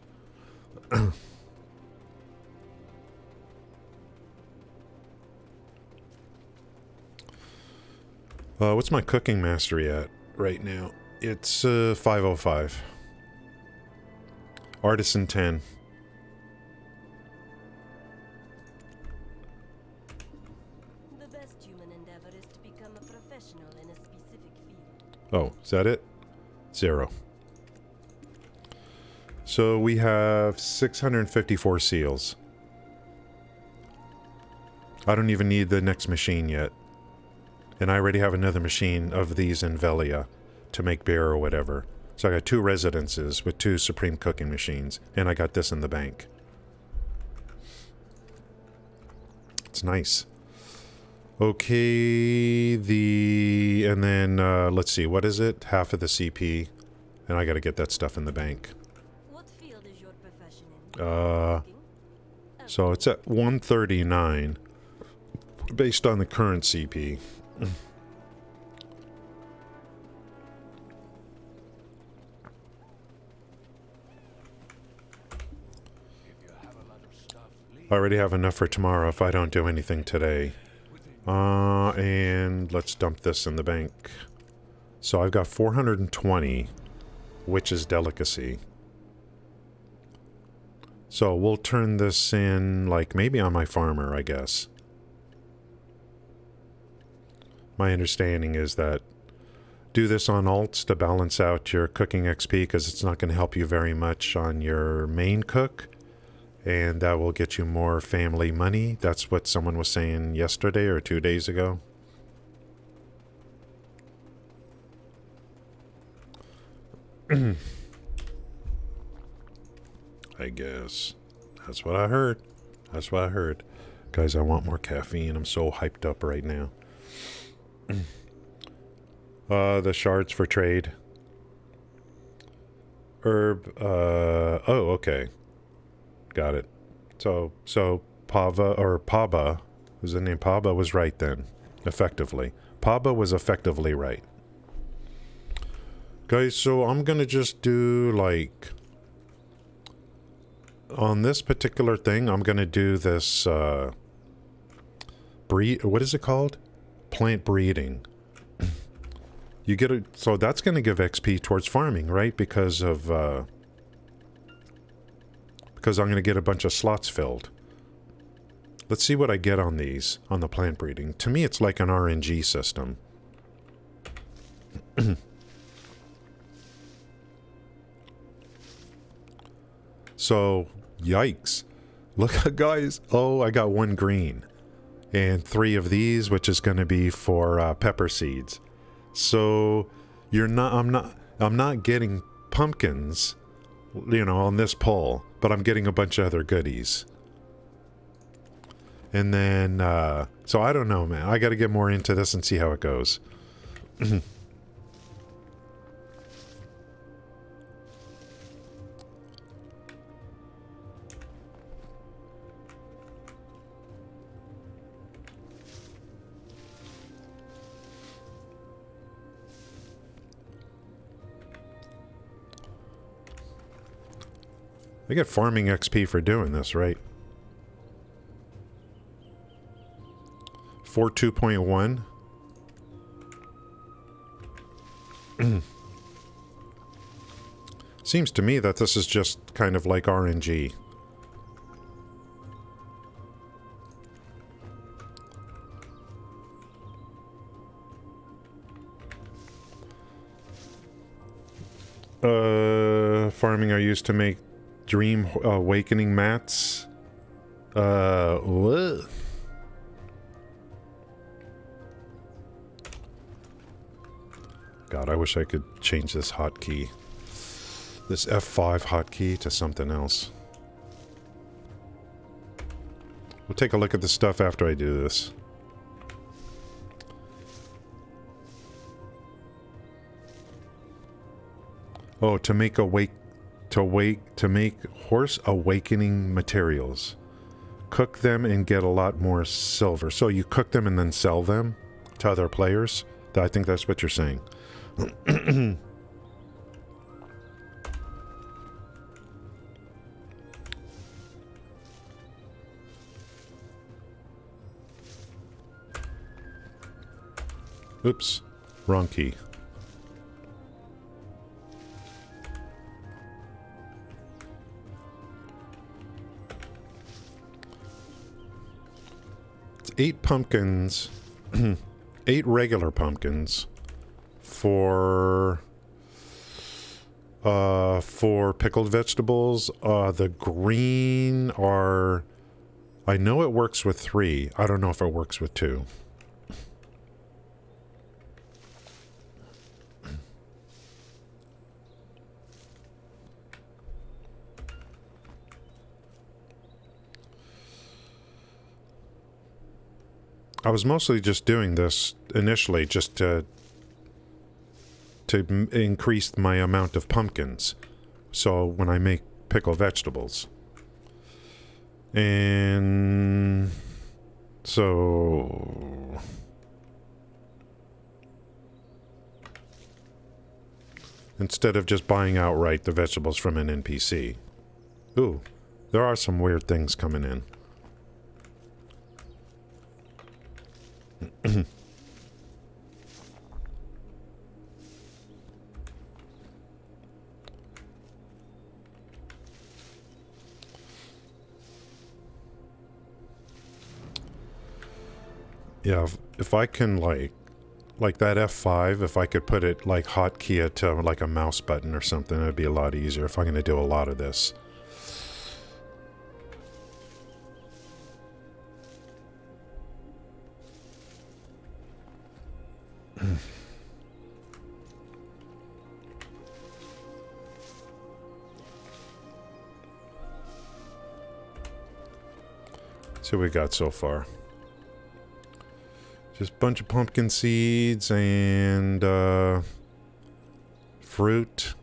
S1: What's my cooking mastery at right now? It's 505. Artisan 10.
S3: The best human endeavor is to become a professional in a specific field.
S1: Oh, is that it? 0. So we have 654 seals. I don't even need the next machine yet. And I already have another machine of these in Velia to make beer or whatever. So I got 2 residences with 2 supreme cooking machines. And I got this in the bank. It's nice. Okay, and then, let's see, what is it? Half of the CP. And I gotta get that stuff in the bank.
S3: What field is your profession in?
S1: So it's at 139. based on the current CP. I already have enough for tomorrow if I don't do anything today. And let's dump this in the bank. So I've got 420, which is delicacy. So we'll turn this in, like, maybe on my farmer, I guess. My understanding is that do this on alts to balance out your cooking XP, because it's not going to help you very much on your main cook. And that will get you more family money. That's what someone was saying yesterday or 2 days ago. I guess. That's what I heard. That's what I heard. Guys, I want more caffeine. I'm so hyped up right now. The shards for trade. Herb, oh, okay. Got it. So Pava, or Paba, was the name? Paba was right then. Effectively. Paba was effectively right. Guys, so I'm gonna just do, like, on this particular thing, I'm gonna do this, what is it called? Plant breeding. You get it, so that's gonna give XP towards farming, right? Because of, because I'm going to get a bunch of slots filled. Let's see what I get on these, on the plant breeding. To me, it's like an RNG system. So, yikes. Look, guys. Oh, I got 1 green. And 3 of these, which is going to be for pepper seeds. So, I'm not getting pumpkins, you know, on this pull, but I'm getting a bunch of other goodies. And then, so I don't know, man. I got to get more into this and see how it goes. I get farming XP for doing this, right? 42.1. Seems to me that this is just kind of like RNG. Farming I used to make dream awakening mats. What? God, I wish I could change this hotkey. This F5 hotkey to something else. We'll take a look at the stuff after I do this. Oh, to make to make horse awakening materials. Cook them and get a lot more silver. So you cook them and then sell them to other players? I think that's what you're saying. Oops. Wrong key. It's 8 pumpkins. 8 regular pumpkins for pickled vegetables. The green are, I know it works with 3. I don't know if it works with 2. I was mostly just doing this initially just to increase my amount of pumpkins. So when I make pickled vegetables. And So... instead of just buying outright the vegetables from an NPC. Ooh, there are some weird things coming in. Yeah, if I can like that F5, if I could put it like hotkey it to like a mouse button or something, it'd be a lot easier if I'm going to do a lot of this. See what we got so far. Just a bunch of pumpkin seeds and fruit.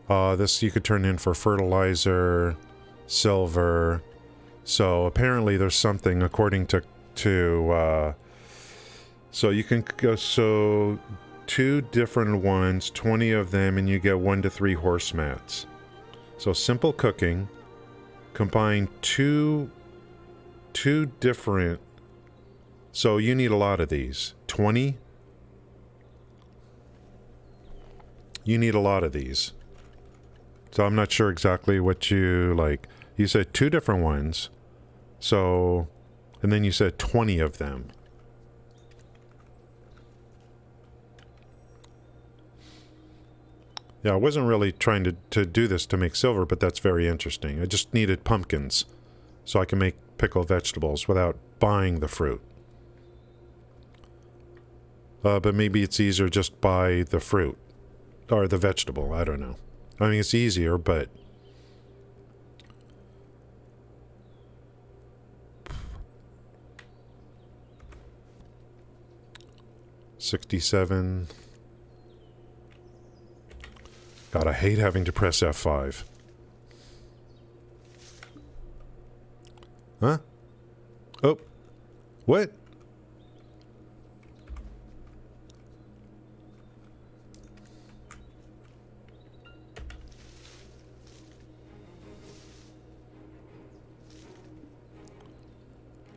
S1: This you could turn in for fertilizer, silver. So apparently there's something according to so you can go, so 2 different ones, 20 of them, and you get 1 to 3 horse mats. So simple cooking, combine two different, so you need a lot of these. 20? You need a lot of these. So I'm not sure exactly what you, like, you said 2 different ones. So, and then you said 20 of them. Yeah, I wasn't really trying to do this to make silver, but that's very interesting. I just needed pumpkins so I can make pickled vegetables without buying the fruit. But maybe it's easier just buy the fruit or the vegetable. I don't know. I mean, it's easier, but... $67. God, I hate having to press F5. Huh? Oh. What?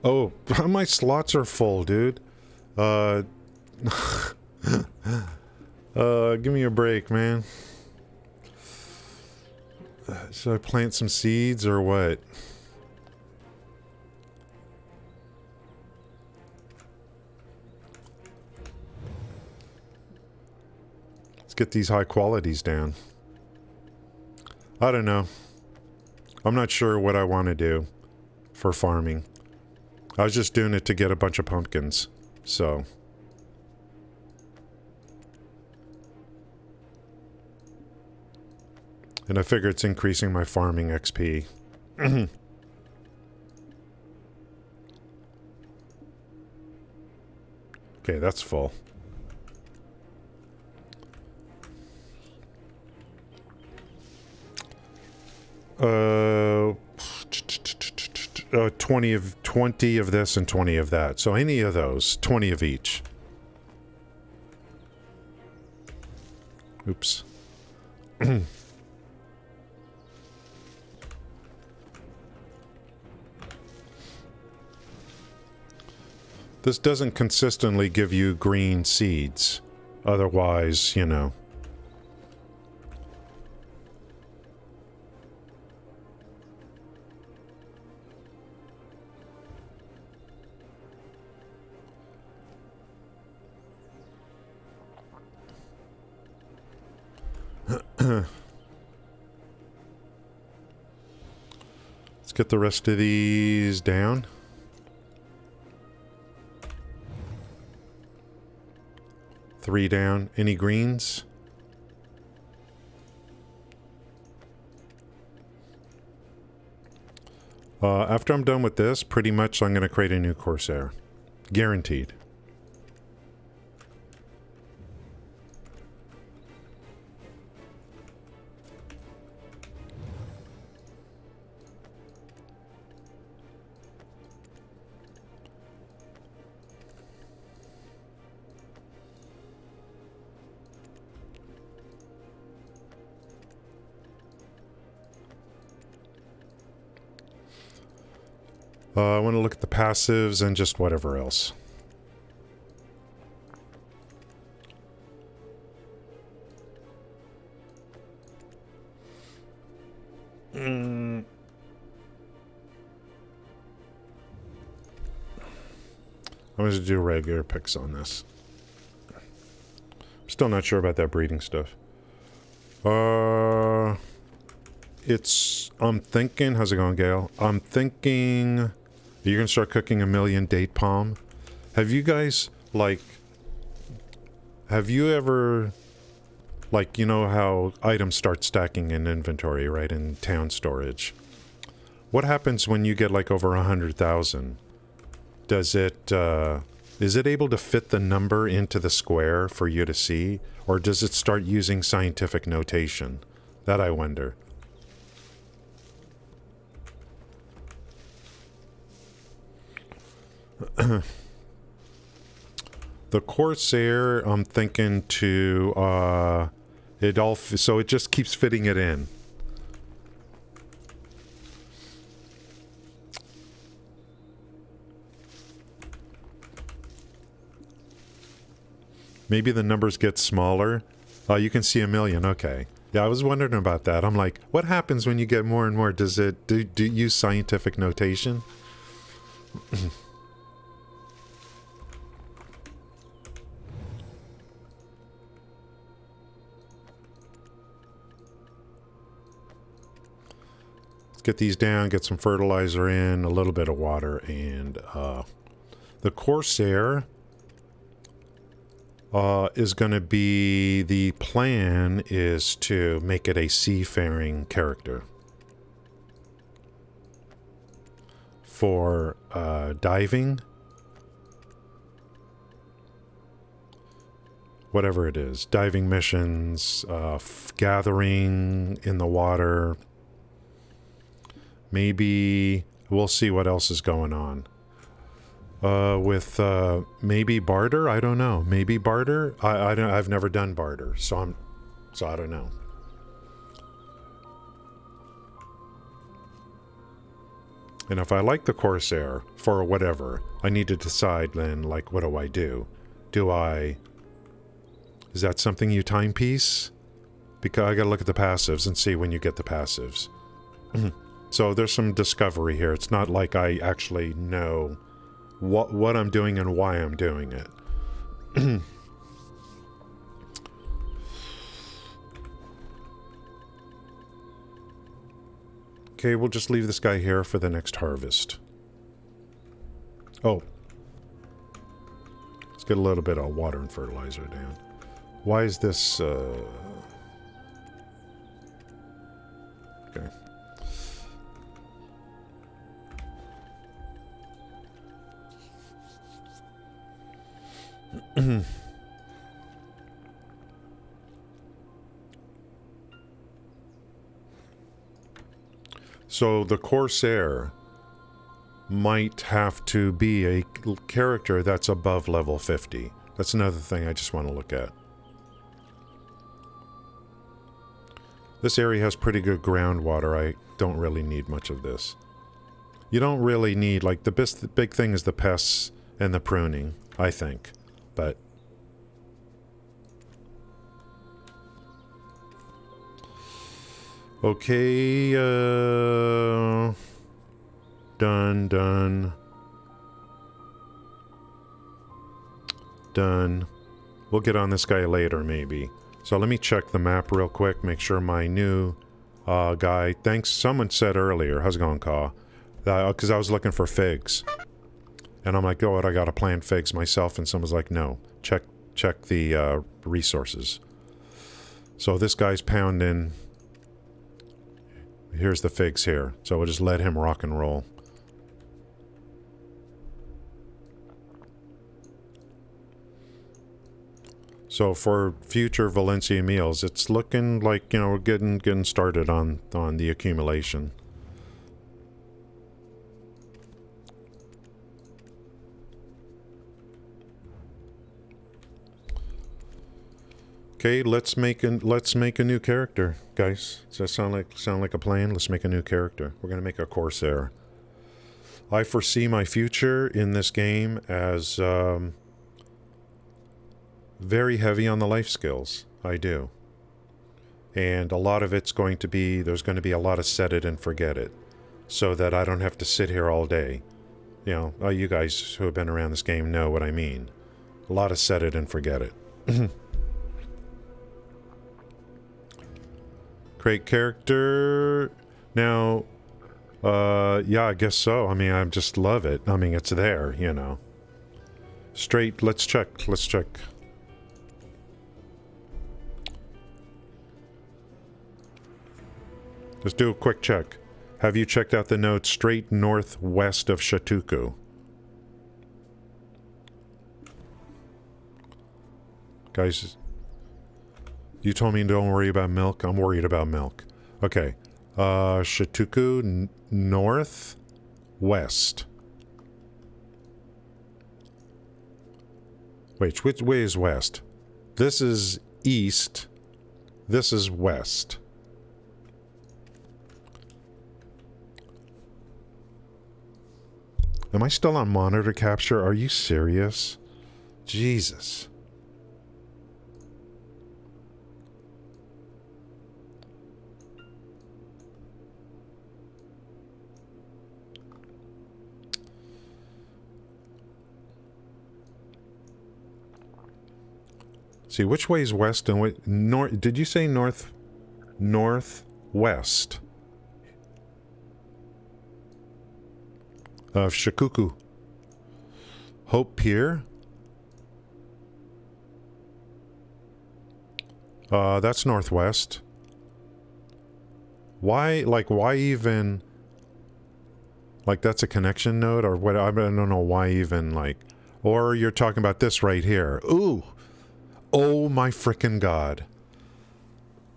S1: Oh, my slots are full, dude. Give me a break, man. Should I plant some seeds or what? Let's get these high qualities down. I don't know. I'm not sure what I want to do for farming. I was just doing it to get a bunch of pumpkins, so... and I figure it's increasing my farming XP. Okay, that's full. 20 of this and 20 of that. So any of those, 20 of each. Oops. This doesn't consistently give you green seeds. Otherwise, you know. Let's get the rest of these down. Three down. Any greens? After I'm done with this, pretty much I'm going to create a new Corsair. Guaranteed. I want to look at the passives and just whatever else. I'm going to do regular picks on this. I'm still not sure about that breeding stuff. I'm thinking, how's it going, Gail? I'm thinking you're going to start cooking 1,000,000 date palm. Have you guys, like, have you ever, like, you know how items start stacking in inventory, right, in town storage? What happens when you get, like, over 100,000? Does it, is it able to fit the number into the square for you to see? Or does it start using scientific notation? That I wonder. The Corsair, I'm thinking to, so it just keeps fitting it in. Maybe the numbers get smaller. You can see 1,000,000, okay. Yeah, I was wondering about that. I'm like, what happens when you get more and more? Does it, do you use scientific notation? Let's get these down, get some fertilizer in, a little bit of water, and the Corsair is going to be, the plan is to make it a seafaring character. For diving, whatever it is, diving missions, gathering in the water, maybe we'll see what else is going on. With maybe barter, I don't know. Maybe barter. I've never done barter, so I don't know. And if I like the Corsair for whatever, I need to decide then, like, what do I do? Is that something you timepiece? Because I gotta look at the passives and see when you get the passives. So there's some discovery here. It's not like I actually know what I'm doing and why I'm doing it. Okay, we'll just leave this guy here for the next harvest. Oh. Let's get a little bit of water and fertilizer down. Why is this, okay. So the Corsair might have to be a character that's above level 50. That's another thing I just want to look at. This area has pretty good groundwater. I don't really need much of this. You don't really need, like, the big thing is the pests and the pruning, I think. But okay, done. We'll get on this guy later, maybe. So let me check the map real quick, make sure my new guy, thanks, someone said earlier, how's it going, Caw? Because I was looking for figs. And I'm like, oh, I gotta plant figs myself, and someone's like, no, check the resources. So this guy's pounding. Here's the figs here. So we'll just let him rock and roll. So for future Valencia meals, it's looking like, you know, we're getting started on the accumulation. Okay, let's make a new character, guys. Does that sound like a plan? Let's make a new character. We're gonna make a Corsair. I foresee my future in this game as very heavy on the life skills. I do. And a lot of it's going to be, there's going to be a lot of set it and forget it. So that I don't have to sit here all day. You know, you guys who have been around this game know what I mean. A lot of set it and forget it. Create character. Now, yeah, I guess so. I mean, I just love it. I mean, it's there, you know. Straight, let's check. Let's check. Let's do a quick check. Have you checked out the note straight northwest of Shatuku? Guys, you told me don't worry about milk. I'm worried about milk. Okay. Shatuku northwest. Wait, which way is west? This is east. This is west. Am I still on monitor capture? Are you serious? Jesus. See, which way is west and what north? Did you say north? Northwest of Shikuku. Hope Pier. That's northwest. Why, like, why even, like, that's a connection node or what? I don't know why even, like, or you're talking about this right here. Ooh. Oh my frickin' God.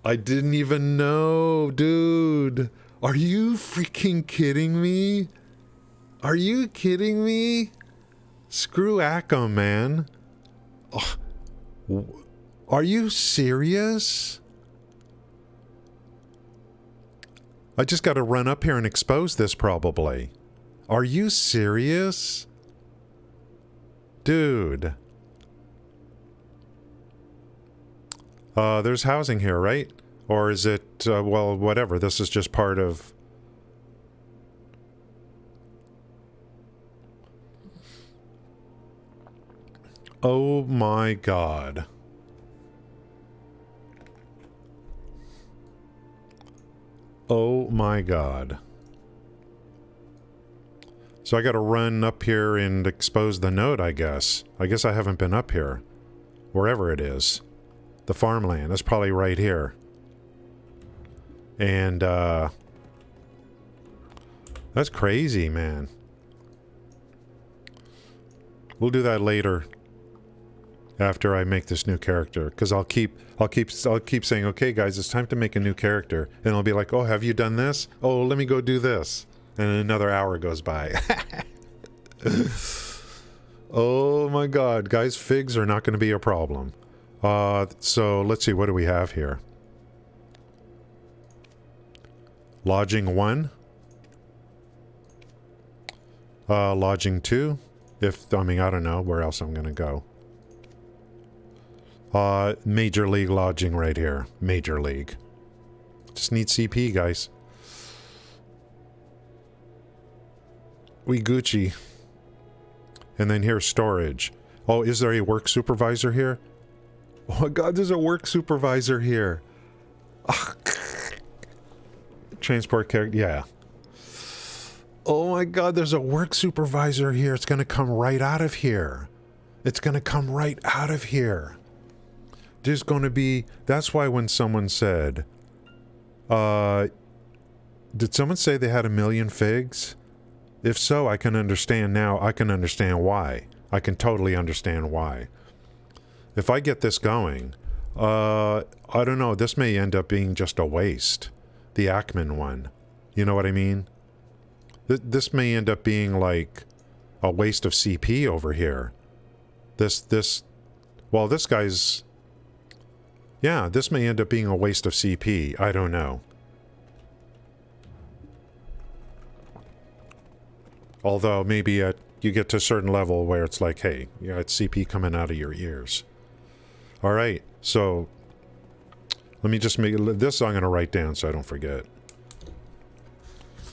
S1: I didn't even know, dude. Are you freaking kidding me? Are you kidding me? Screw Acom, man. Oh, are you serious? I just got to run up here and expose this probably. Are you serious? Dude. There's housing here, right? Or is it, well, whatever. This is just part of... Oh my God. Oh my God. So I gotta run up here and expose the node, I guess. I guess I haven't been up here. Wherever it is. The farmland. That's probably right here. And, that's crazy, man. We'll do that later. After I make this new character. Because I'll keep saying, okay guys, it's time to make a new character. And I'll be like, oh, have you done this? Oh, let me go do this. And another hour goes by. Oh my God, guys, figs are not going to be a problem. So let's see, what do we have here? Lodging 1. Lodging 2. I mean, I don't know where else I'm gonna go. Major League Lodging right here. Major League. Just need CP, guys. We Gucci. And then here's storage. Oh, is there a work supervisor here? Oh my God, there's a work supervisor here. Oh, transport character, yeah. Oh my God, there's a work supervisor here. It's gonna come right out of here. It's gonna come right out of here. There's gonna be, that's why when someone said, did someone say they had 1 million figs? If so, I can understand now. I can understand why. I can totally understand why. If I get this going, I don't know, this may end up being just a waste. The Ackman one. You know what I mean? This may end up being like a waste of CP over here. Well, this guy's... Yeah, this may end up being a waste of CP. I don't know. Although maybe you get to a certain level where it's like, hey, you got CP coming out of your ears. All right, so let me just make this. I'm going to write down so I don't forget.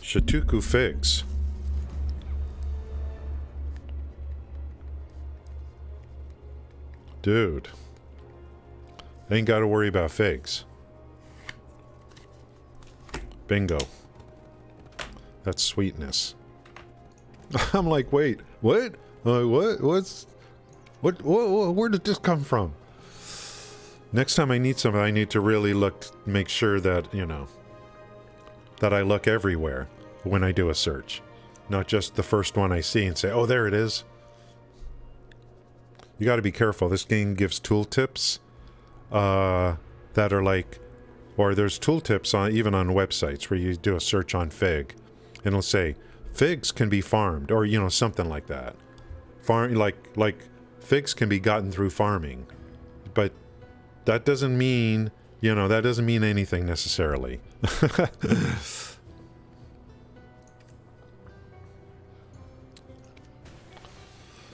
S1: Shituku figs. Dude. Ain't got to worry about figs. Bingo. That's sweetness. I'm like, wait, what? What? Where did this come from? Next time I need something, I need to really make sure that, you know, that I look everywhere when I do a search. Not just the first one I see and say, oh, there it is. You got to be careful. This game gives tooltips that are like, or there's tooltips even on websites where you do a search on fig, and it'll say figs can be farmed, or you know, something like that. Like figs can be gotten through farming, but that doesn't mean, you know, that doesn't mean anything necessarily.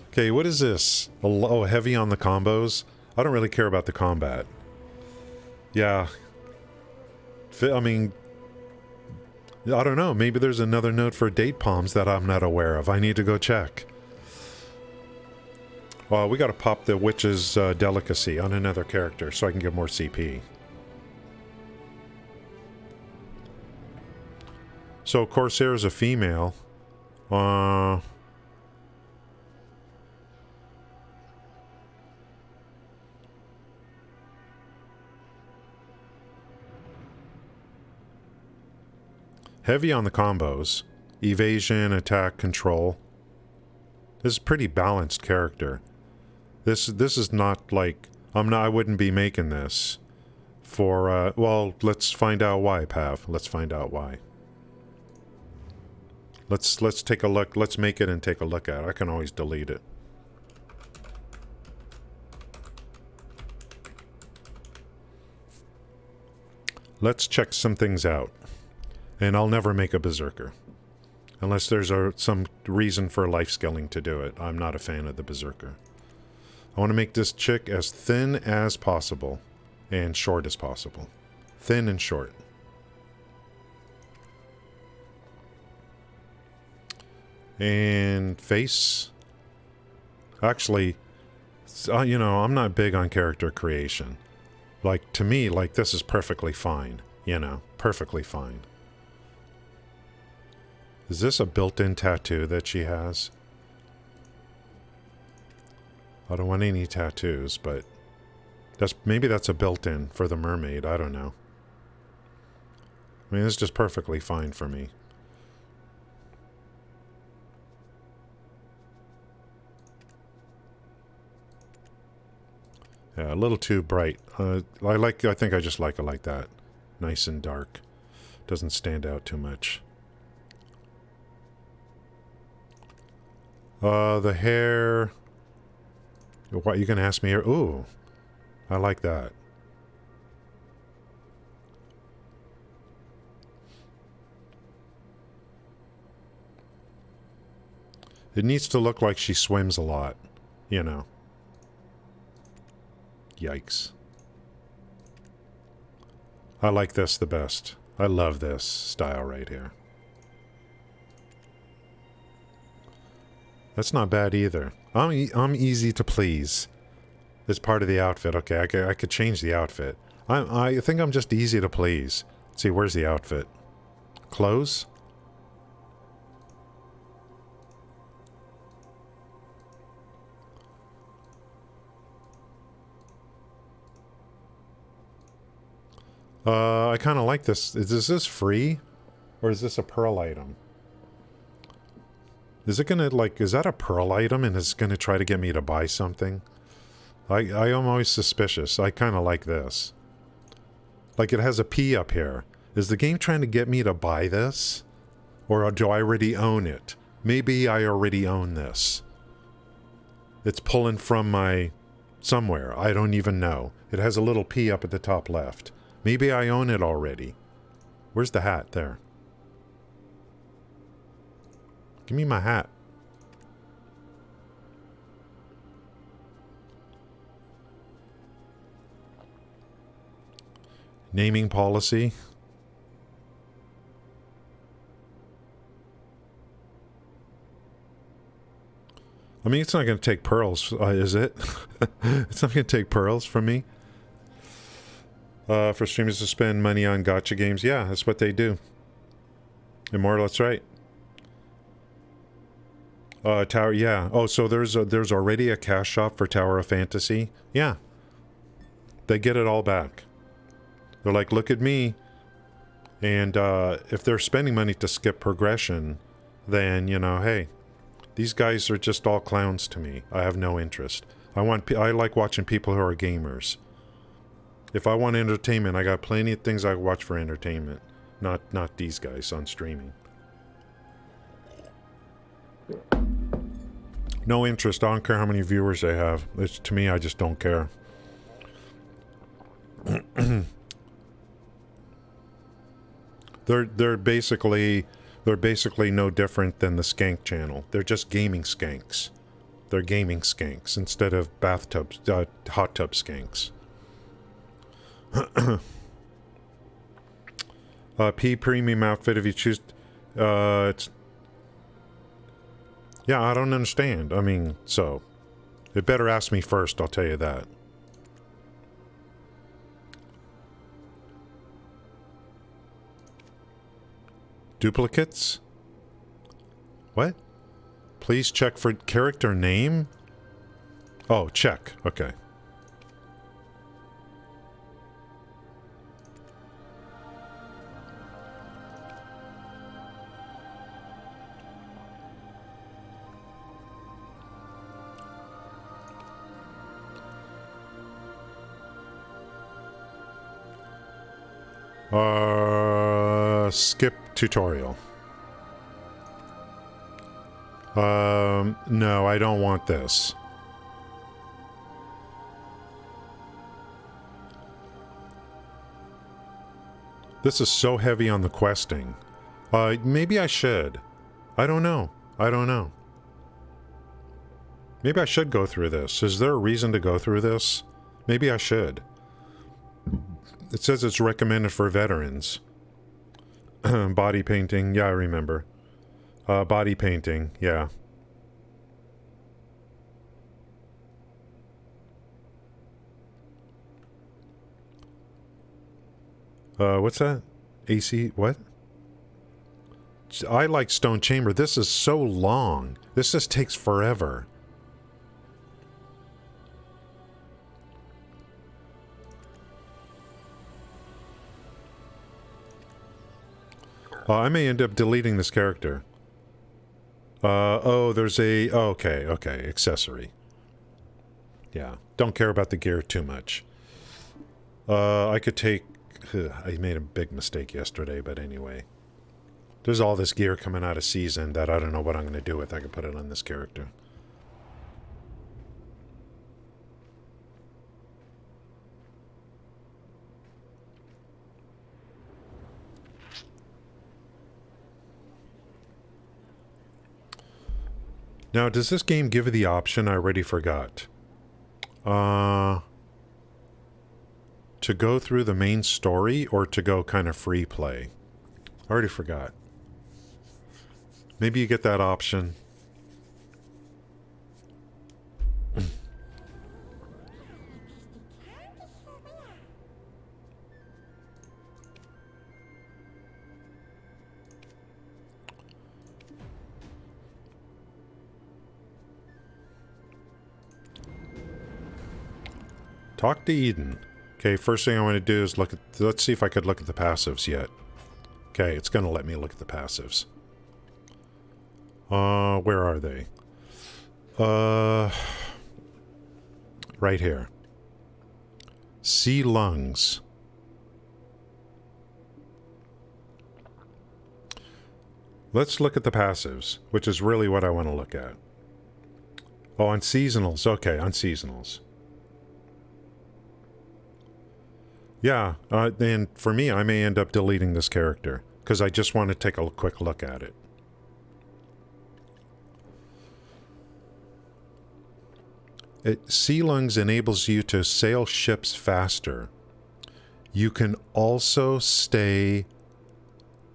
S1: Okay, what is this? Oh, heavy on the combos? I don't really care about the combat. Yeah. I mean, I don't know. Maybe there's another note for date palms that I'm not aware of. I need to go check. Well, we gotta pop the witch's delicacy on another character so I can get more CP. So, Corsair is a female. Heavy on the combos. Evasion, attack, control. This is a pretty balanced character. This is not like... I wouldn't be making this for, well, let's find out why, Pav. Let's find out why. Let's take a look. Let's make it and take a look at it. I can always delete it. Let's check some things out. And I'll never make a berserker. Unless there's some reason for life skilling to do it. I'm not a fan of the berserker. I want to make this chick as thin as possible. And short as possible. Thin and short. And face. Actually, you know, I'm not big on character creation. Like, to me, like, this is perfectly fine. You know, perfectly fine. Is this a built-in tattoo that she has? I don't want any tattoos, but maybe that's a built-in for the mermaid. I don't know. I mean, it's just perfectly fine for me. Yeah, a little too bright. I think I just like it like that. Nice and dark. Doesn't stand out too much. The hair... What, you can ask me here? Ooh, I like that. It needs to look like she swims a lot, you know. Yikes. I like this the best. I love this style right here. That's not bad either. I'm easy to please. It's part of the outfit. Okay, I could change the outfit. I think I'm just easy to please. Let's see, where's the outfit? Clothes? I kind of like this. Is this free? Or is this a pearl item? Is it gonna, like, is that a pearl item and it's gonna try to get me to buy something? I am always suspicious. I kind of like this. Like, it has a P up here. Is the game trying to get me to buy this? Or do I already own it? Maybe I already own this. It's pulling from my... somewhere. I don't even know. It has a little P up at the top left. Maybe I own it already. Where's the hat? There. Give me my hat. Naming policy. I mean, it's not going to take pearls, is it? It's not going to take pearls from me. For streamers to spend money on gacha games. Yeah, that's what they do. Immortal, that's right. Tower, yeah. Oh, so there's already a cash shop for Tower of Fantasy? Yeah. They get it all back. They're like, look at me. And if they're spending money to skip progression, then, you know, hey, these guys are just all clowns to me. I have no interest. I like watching people who are gamers. If I want entertainment, I got plenty of things I watch for entertainment. Not these guys on streaming. No interest. I don't care how many viewers they have. To me, I just don't care. They're basically no different than the skank channel. They're just gaming skanks. They're gaming skanks instead of hot tub skanks. P premium outfit if you choose. It's. Yeah, I don't understand. I mean, so it better ask me first. I'll tell you that. Duplicates? What? Please check for character name? Oh, check. Okay. Skip tutorial. No, I don't want this. This is so heavy on the questing. Maybe I should. I don't know. I don't know. Maybe I should go through this. Is there a reason to go through this? Maybe I should. It says it's recommended for veterans. Body painting. Yeah, I remember. Body painting. Yeah. What's that? AC, what? I like Stone Chamber. This is so long. This just takes forever. I may end up deleting this character. Oh, there's a... Oh, okay, accessory. Yeah, don't care about the gear too much. I could take... I made a big mistake yesterday, but anyway. There's all this gear coming out of season that I don't know what I'm going to do with. I could put it on this character. Now, does this game give you the option? I already forgot. To go through the main story or to go kind of free play? I already forgot. Maybe you get that option. Talk to Eden. Okay, first thing I want to do is look at... Let's see if I could look at the passives yet. Okay, it's going to let me look at the passives. Where are they? Right here. Sea lungs. Let's look at the passives, which is really what I want to look at. Oh, on seasonals. Okay, on seasonals. Yeah, and for me, I may end up deleting this character, because I just want to take a quick look at it. Sea Lungs enables you to sail ships faster. You can also stay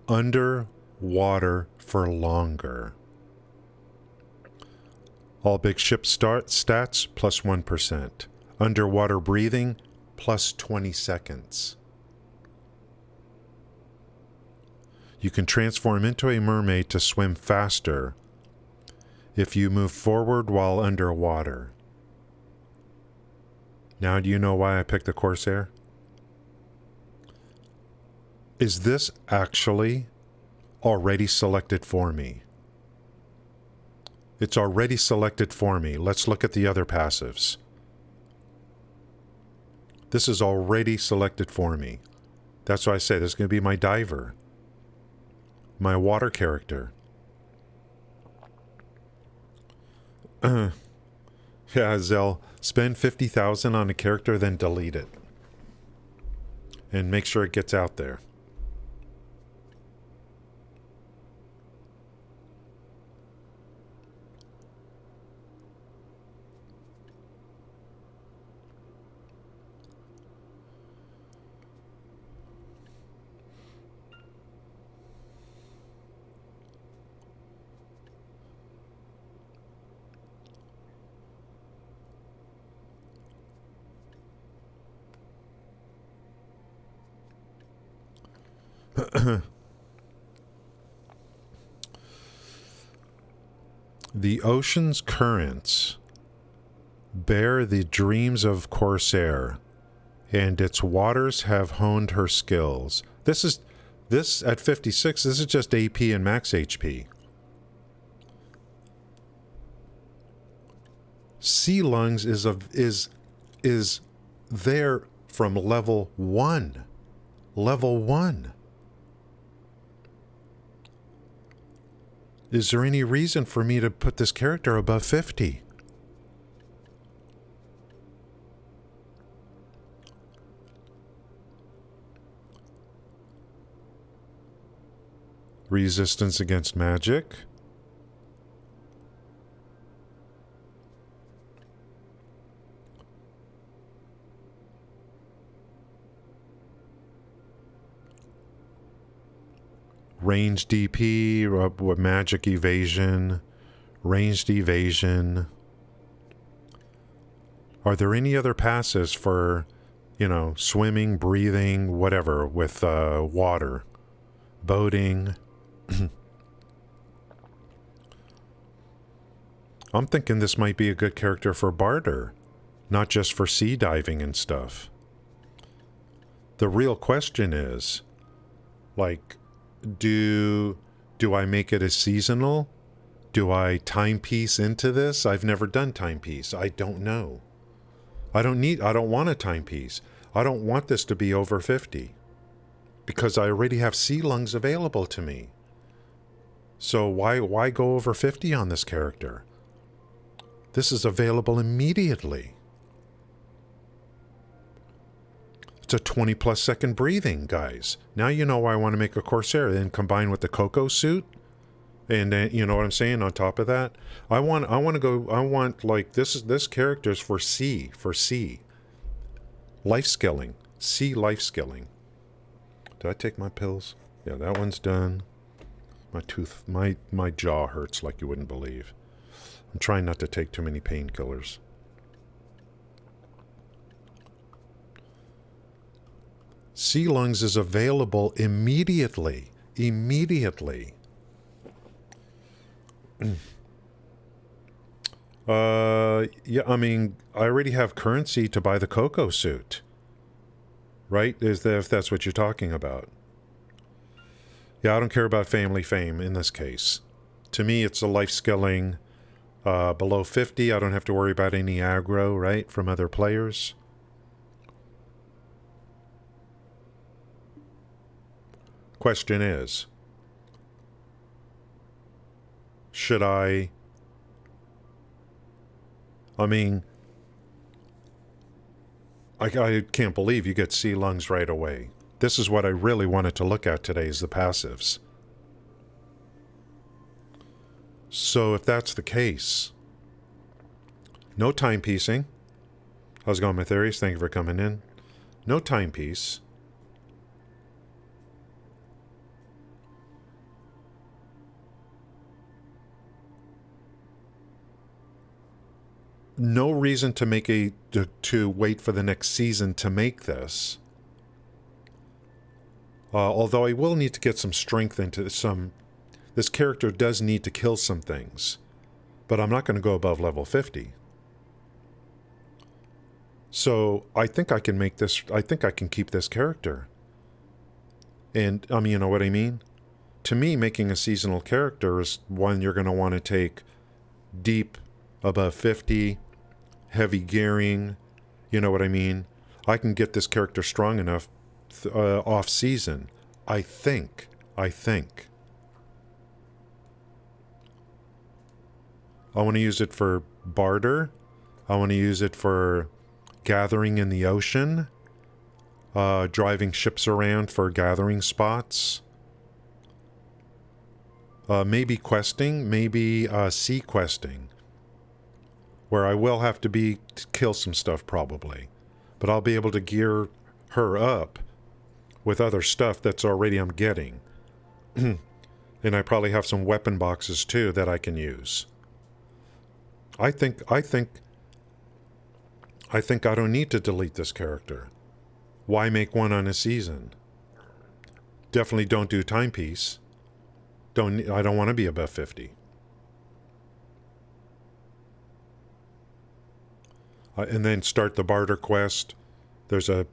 S1: underwater for longer. All big ship stats plus 1%. Underwater breathing plus 20 seconds. You can transform into a mermaid to swim faster if you move forward while underwater. Now do you know why I picked the Corsair? Is this actually already selected for me? It's already selected for me. Let's look at the other passives. This is already selected for me. That's why I say this is going to be my diver. My water character. Yeah, Zell, spend 50,000 on a character, then delete it. And make sure it gets out there. The ocean's currents bear the dreams of Corsair, and its waters have honed her skills. This at 56, this is just AP and max HP. Sea Lungs is there from level 1. Level 1. Is there any reason for me to put this character above 50? Resistance against magic. Ranged DP, magic evasion, ranged evasion. Are there any other passives for, swimming, breathing, whatever, with water? Boating. I'm thinking this might be a good character for barter, not just for sea diving and stuff. The real question is, do I make it a seasonal? Do I timepiece into this? I've never done timepiece. I don't know. I don't want a timepiece. I don't want this to be over 50. Because I already have Sea Lungs available to me. So why go over 50 on this character? This is available immediately. It's a 20 plus second breathing, guys. Now you know why I want to make a Corsair and combine with the Coco suit. And then, you know what I'm saying? On top of that, I want this character's for sea. Life skilling. Sea life skilling. Did I take my pills? Yeah, that one's done. My jaw hurts like you wouldn't believe. I'm trying not to take too many painkillers. Sea Lungs is available immediately. Immediately. Yeah, I mean, I already have currency to buy the Coco suit. Right? If that's what you're talking about. Yeah, I don't care about family fame in this case. To me, it's a life skilling. Below 50, I don't have to worry about any aggro, right, from other players. Question is, should I mean, I can't believe you get Sea Lungs right away. This is what I really wanted to look at today, is the passives. So if that's the case, No timepiecing. How's it going, my theories? Thank you for coming in. No timepiece. No reason to make to wait for the next season to make this. Although I will need to get some strength into some. This character does need to kill some things, but I'm not going to go above level 50. So I think I can make this. I think I can keep this character. And you know what I mean? To me, making a seasonal character is one you're going to want to take deep above 50. Heavy gearing, you know what I mean? I can get this character strong enough off season. I think. I want to use it for barter. I want to use it for gathering in the ocean. Driving ships around for gathering spots. Maybe questing. Maybe sea questing. Where I will have to kill some stuff probably. But I'll be able to gear her up with other stuff that's already I'm getting. And I probably have some weapon boxes too that I can use. I think I don't need to delete this character. Why make one on a season? Definitely don't do timepiece. I don't want to be above 50. And then start the barter quest. There's a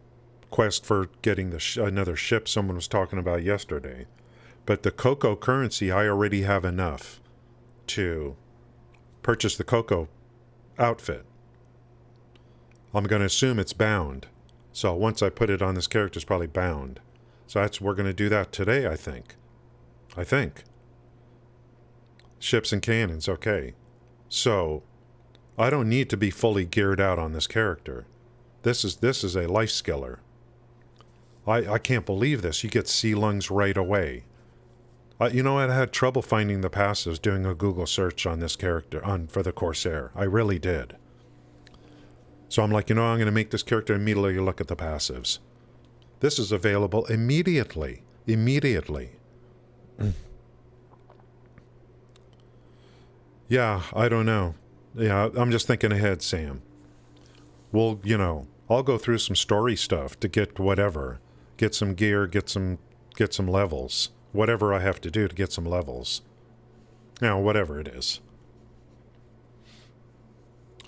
S1: quest for getting another ship someone was talking about yesterday. But the cocoa currency, I already have enough to purchase the cocoa outfit. I'm going to assume it's bound. So once I put it on this character, it's probably bound. So we're going to do that today, I think. Ships and cannons, okay. So I don't need to be fully geared out on this character. This is a life skiller. I can't believe this. You get sea lungs right away. You know, I had trouble finding the passives doing a Google search on this character for the Corsair. I really did. So I'm like, I'm going to make this character immediately look at the passives. This is available immediately. Yeah, I don't know. Yeah, I'm just thinking ahead, Sam. Well, I'll go through some story stuff to get whatever. Get some gear, get some levels. Whatever I have to do to get some levels. Whatever it is.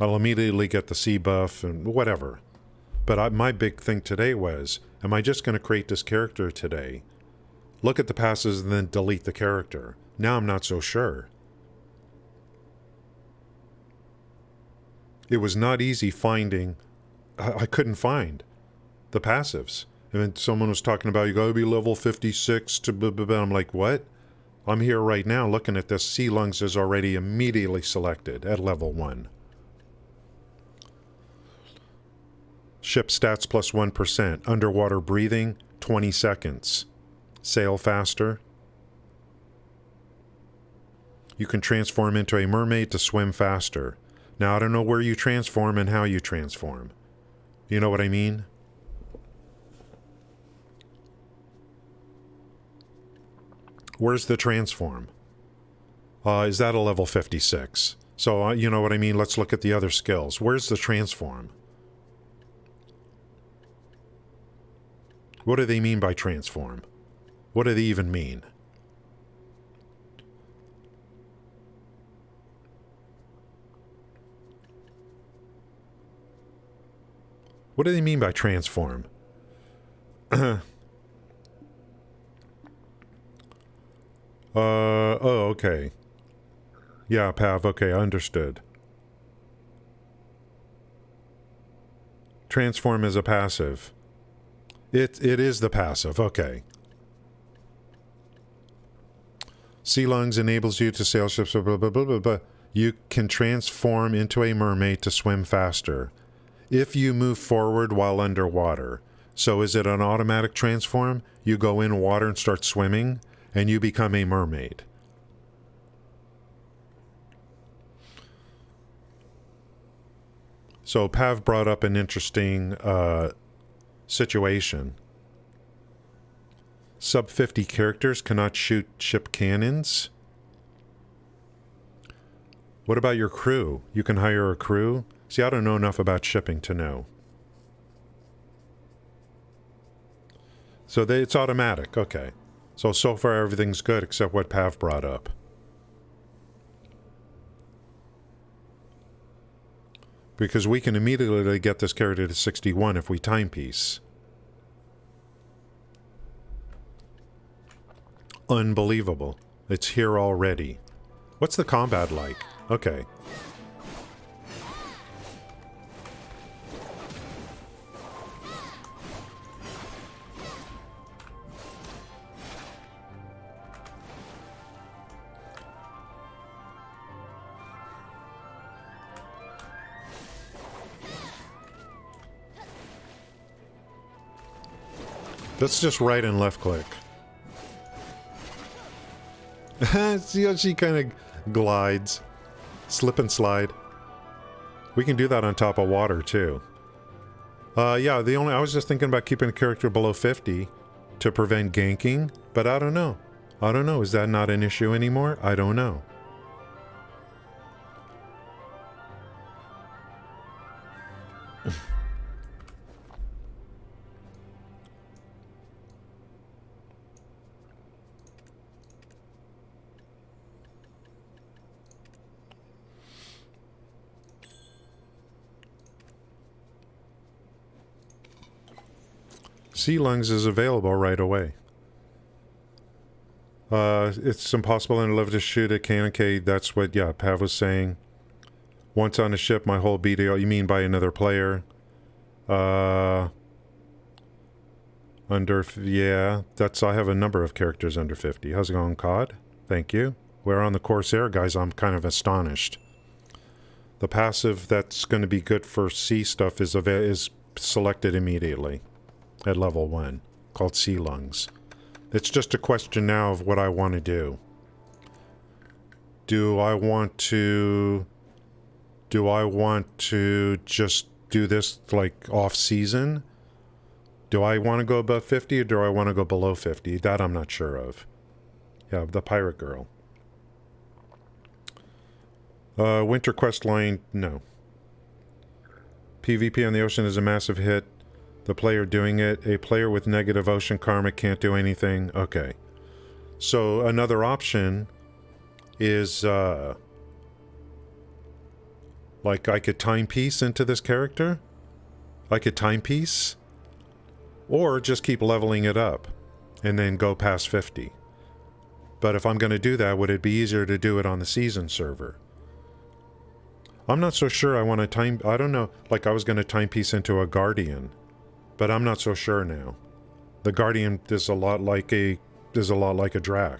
S1: I'll immediately get the sea buff and whatever. But my big thing today was, am I just going to create this character today, look at the passes, and then delete the character? Now I'm not so sure. It was not easy finding. I couldn't find the passives. And then someone was talking about, you got to be level 56 to blah, blah, blah. I'm like, what? I'm here right now looking at this. Sea lungs is already immediately selected at level 1. Ship stats plus 1%. Underwater breathing, 20 seconds. Sail faster. You can transform into a mermaid to swim faster. Now, I don't know where you transform and how you transform. You know what I mean? Where's the transform? Is that a level 56? So, you know what I mean? Let's look at the other skills. Where's the transform? What do they mean by transform? What do they even mean? What do they mean by transform? Oh, okay. Yeah, Pav, okay, understood. Transform is a passive. It is the passive, okay. Sea lungs enables you to sail ships, blah, blah, blah, blah, blah. You can transform into a mermaid to swim faster if you move forward while underwater. So is it an automatic transform? You go in water and start swimming, and you become a mermaid. So Pav brought up an interesting situation. Sub 50 characters cannot shoot ship cannons. What about your crew? You can hire a crew? See, I don't know enough about shipping to know. So it's automatic. Okay. So far everything's good except what Pav brought up. Because we can immediately get this character to 61 if we timepiece. Unbelievable. It's here already. What's the combat like? Okay. Let's just right and left click. See how she kind of glides. Slip and slide. We can do that on top of water too. Yeah, I was just thinking about keeping a character below 50 to prevent ganking, but I don't know. I don't know. Is that not an issue anymore? I don't know. Sea Lungs is available right away. It's impossible in love to shoot a cannon. Okay, that's what, yeah, Pav was saying. Once on a ship, my whole BDO, you mean by another player? Yeah, I have a number of characters under 50. How's it going, COD? Thank you. We're on the Corsair, guys. I'm kind of astonished. The passive that's going to be good for sea stuff is selected immediately at level 1, called Sea Lungs. It's just a question now of what I want to do. Do I want to just do this like off season? Do I want to go above 50 or do I want to go below 50? That I'm not sure of. Yeah, the pirate girl. Winter quest line, no. PvP on the ocean is a massive hit. The player doing it. A player with negative ocean karma can't do anything. Okay. So another option is like I could timepiece into this character. I could timepiece. Or just keep leveling it up and then go past 50. But if I'm going to do that, would it be easier to do it on the season server? I'm not so sure I want to I don't know. Like I was going to timepiece into a Guardian. But I'm not so sure now. The Guardian is a lot like a Drak.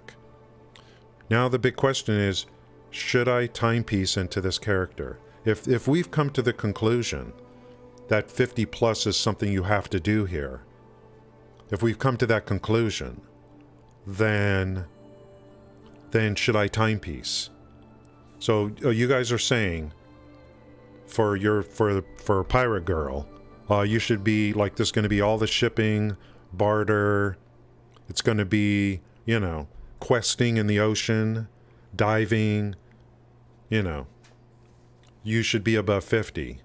S1: Now the big question is, should I timepiece into this character? If we've come to the conclusion that 50 plus is something you have to do here, if we've come to that conclusion, then should I timepiece? So you guys are saying for Pirate Girl, you should be, like, there's going to be all the shipping, barter, it's going to be, you know, questing in the ocean, diving, you know. You should be above 50.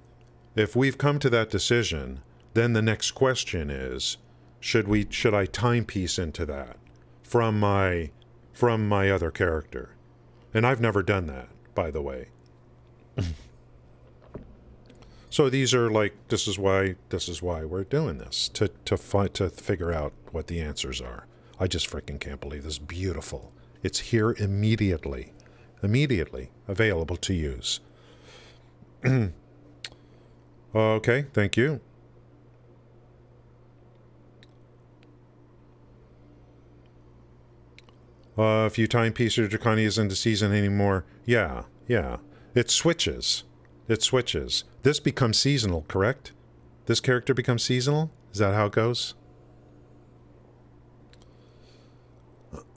S1: If we've come to that decision, then the next question is, should I timepiece into that from my other character? And I've never done that, by the way. So these are like, this is why we're doing this, to figure out what the answers are. I just freaking can't believe this. Beautiful. It's here immediately available to use. Okay, thank you. If you timepiece your Drakania isn't the season anymore, yeah. It switches. This becomes seasonal, correct? This character becomes seasonal? Is that how it goes?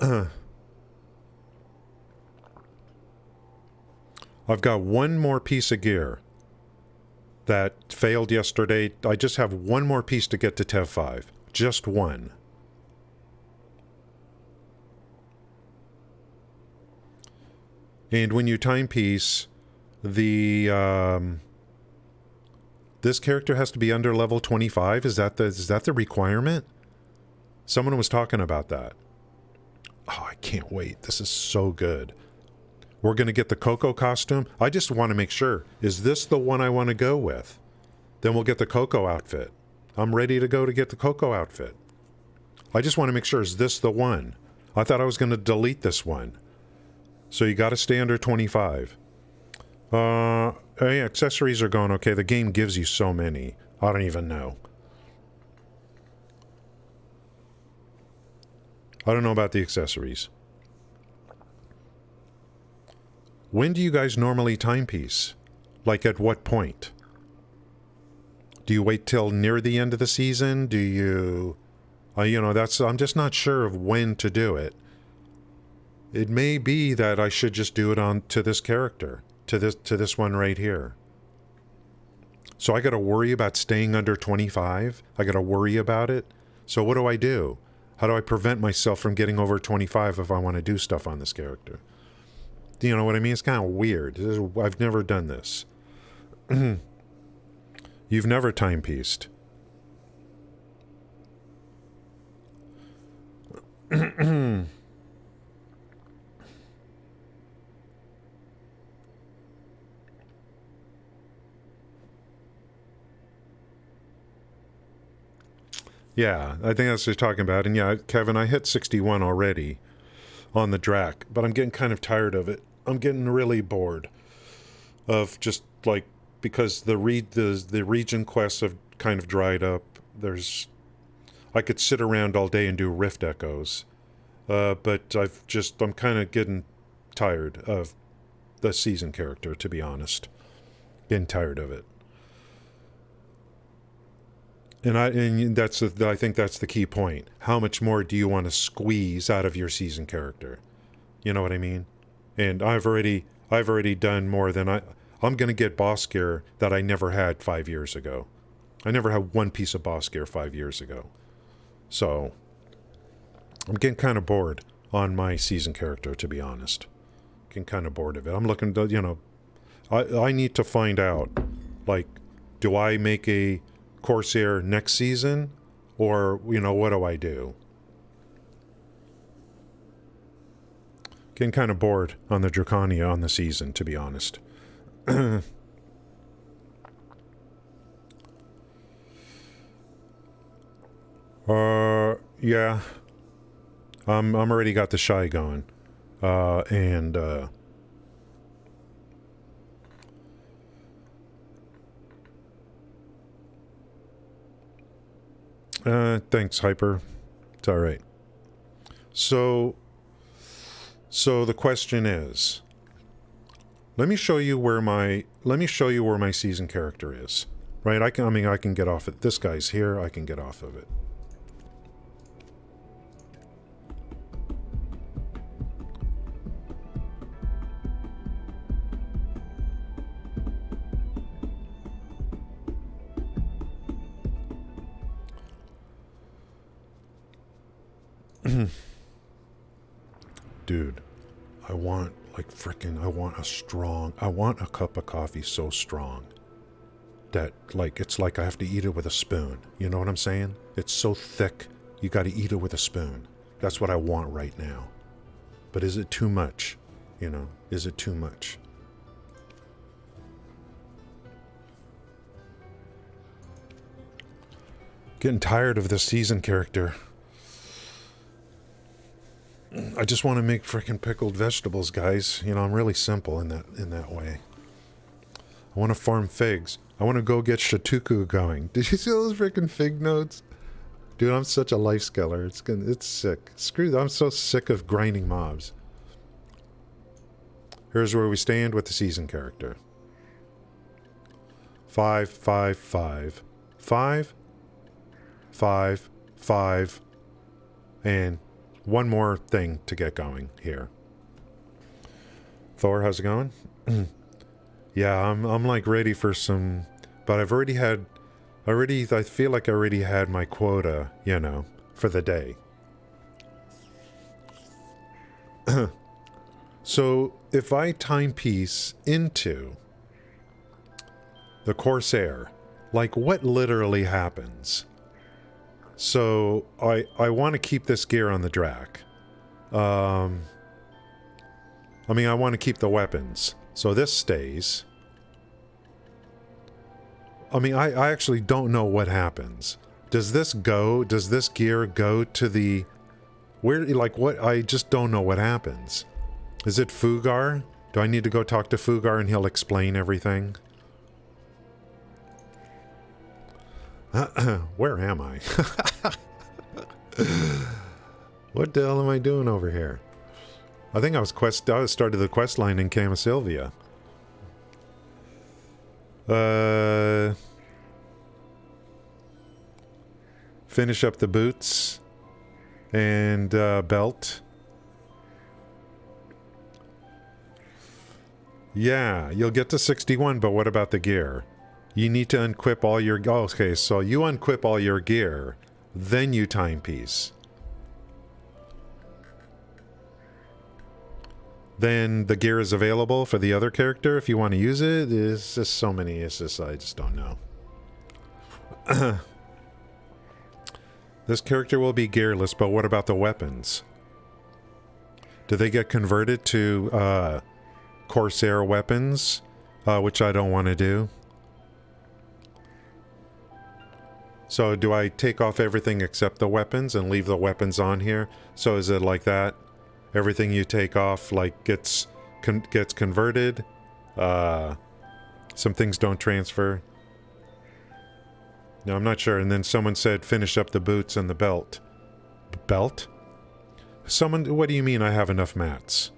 S1: I've got one more piece of gear that failed yesterday. I just have one more piece to get to Tev 5. Just one. And when you timepiece, this character has to be under level 25. Is that the requirement? Someone was talking about that. Oh, I can't wait. This is so good. We're going to get the Coco costume. I just want to make sure. Is this the one I want to go with? Then we'll get the Coco outfit. I'm ready to go to get the Coco outfit. I just want to make sure. Is this the one? I thought I was going to delete this one. So you got to stay under 25. Yeah, accessories are gone. Okay, the game gives you so many. I don't even know. I don't know about the accessories. When do you guys normally timepiece? Like at what point? Do you wait till near the end of the season? Do you... I'm just not sure of when to do it. It may be that I should just do it on to this character, to this one right here. So I got to worry about staying under 25. I got to worry about it. So what do? How do I prevent myself from getting over 25 if I want to do stuff on this character? Do you know what I mean? It's kind of weird. I've never done this. You've never timepieced. Yeah, I think that's what you're talking about. And yeah, Kevin, I hit 61 already on the Drak, but I'm getting kind of tired of it. I'm getting really bored of just like, because the region quests have kind of dried up. I could sit around all day and do rift echoes, but I'm kind of getting tired of the season character, to be honest. Getting tired of it. And I think that's the key point. How much more do you want to squeeze out of your season character? You know what I mean? And I've already done more than I'm going to get boss gear that I never had 5 years ago. I never had one piece of boss gear 5 years ago. So I'm getting kind of bored on my season character, to be honest. Getting kind of bored of it. I'm looking to, I need to find out, like, do I make a Corsair next season, or what do I do? Getting kind of bored on the Drakania on the season, to be honest. Yeah. I'm already got the Shai going. Thanks, Hyper. It's all right. So the question is, let me show you where my season character is. Right? I can get off it. This guy's here. I can get off of it. Dude, I want a cup of coffee so strong that, like, it's like I have to eat it with a spoon. You know what I'm saying? It's so thick, you got to eat it with a spoon. That's what I want right now. But is it too much? Is it too much? Getting tired of this season character. I just want to make frickin' pickled vegetables, guys. I'm really simple in that way. I want to farm figs. I want to go get Shatuku going. Did you see those frickin' fig nodes? Dude, I'm such a life scaler. It's sick. Screw that. I'm so sick of grinding mobs. Here's where we stand with the season character. 5, 5, 5. 5, 5, 5, and one more thing to get going here. Thor, how's it going? Yeah, I'm like ready for some but I've already had, I feel like I already had my quota, you know, for the day. So if I timepiece into the Corsair, like what literally happens? So I want to keep this gear on the Drak. I mean, I want to keep the weapons. So this stays. I mean, I actually don't know what happens. Does this gear go to the... Where, like, what? I just don't know what happens. Is it Fugar? Do I need to go talk to Fugar and he'll explain everything? Where am I? What the hell am I doing over here? I think I started the quest line in Camasylvia. Finish up the boots and belt. Yeah, you'll get to 61, but what about the gear? You need to unequip all your... Oh, okay, so you unequip all your gear, then you timepiece. Then the gear is available for the other character if you want to use it. It's just so many, it's just, I just don't know. This character will be gearless, but what about the weapons? Do they get converted to Corsair weapons, which I don't want to do? So do I take off everything except the weapons and leave the weapons on here? So is it like that? Everything you take off, like, gets converted? Some things don't transfer? No, I'm not sure. And then someone said finish up the boots and the belt. Belt? Someone, what do you mean I have enough mats?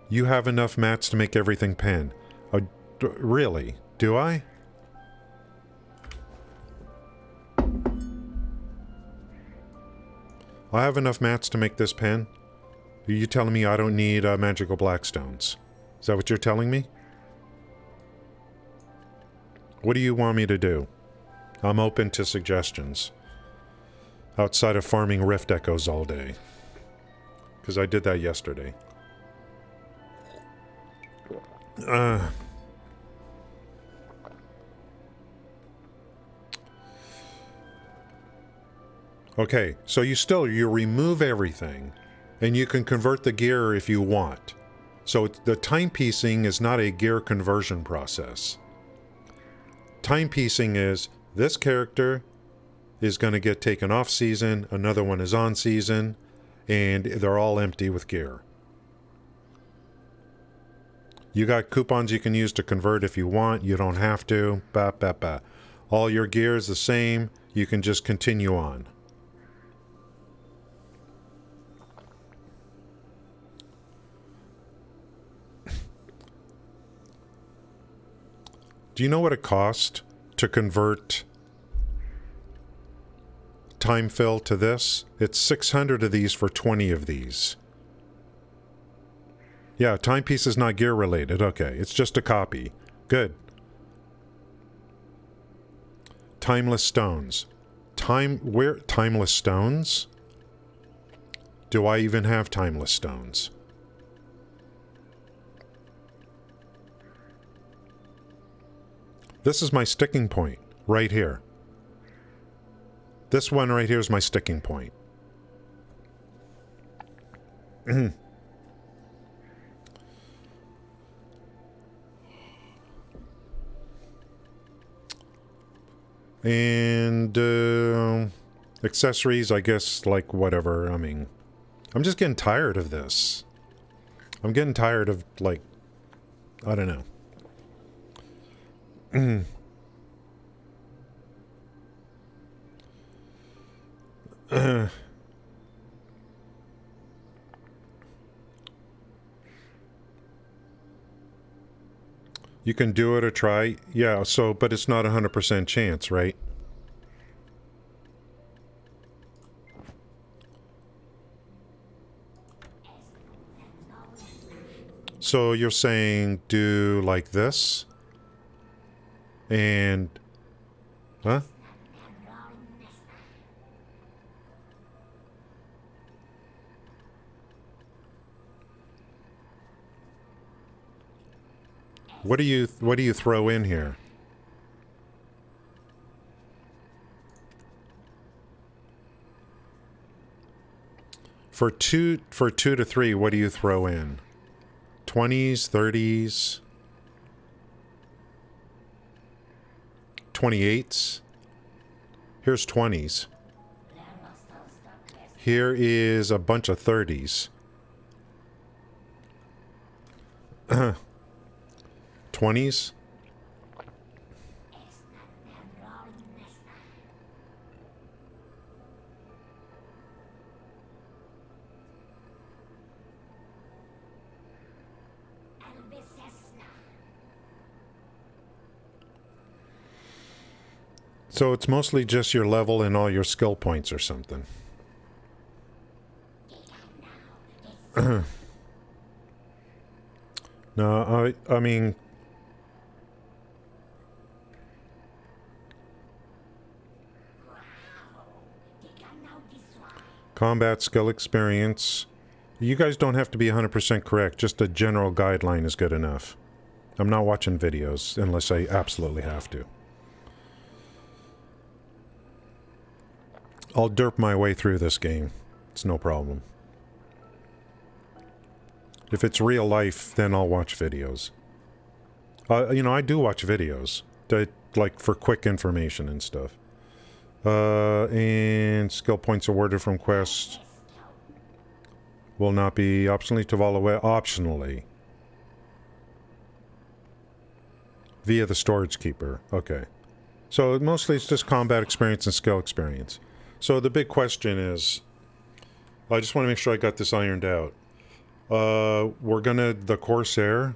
S1: You have enough mats to make everything pen. Really? Do I? I have enough mats to make this pen? Are you telling me I don't need magical blackstones? Is that what you're telling me? What do you want me to do? I'm open to suggestions. Outside of farming rift echoes all day. Because I did that yesterday. Okay, so you remove everything, and you can convert the gear if you want. So the timepiecing is not a gear conversion process. Timepiecing is, this character is going to get taken off season, another one is on season, and they're all empty with gear. You got coupons you can use to convert if you want, you don't have to. Ba, ba, ba. All your gear is the same, you can just continue on. Do you know what it cost to convert time fill to this? It's 600 of these for 20 of these. Yeah, timepiece is not gear related. Okay, it's just a copy. Good. Timeless stones. Timeless stones? Do I even have timeless stones? This is my sticking point, right here. This one right here is my sticking point. And accessories, I guess, like, whatever. I mean, I'm just getting tired of this. I'm getting tired of, like, I don't know. You can do it or try. Yeah, so, but it's not 100% chance, right? So you're saying do like this? And... Huh? What do you throw in here? For two to three, what do you throw in? 20s, 30s, 28s. Here's 20s. Here is a bunch of 30s. 20s. So it's mostly just your level and all your skill points or something. No, I mean... Combat skill experience. You guys don't have to be 100% correct. Just a general guideline is good enough. I'm not watching videos unless I absolutely have to. I'll derp my way through this game. It's no problem. If it's real life, then I'll watch videos. You know, I do watch videos. Like, for quick information and stuff. And skill points awarded from quests will not be optionally to follow optionally. Via the storage keeper. Okay. So mostly it's just combat experience and skill experience. So the big question is, I just want to make sure I got this ironed out. The Corsair,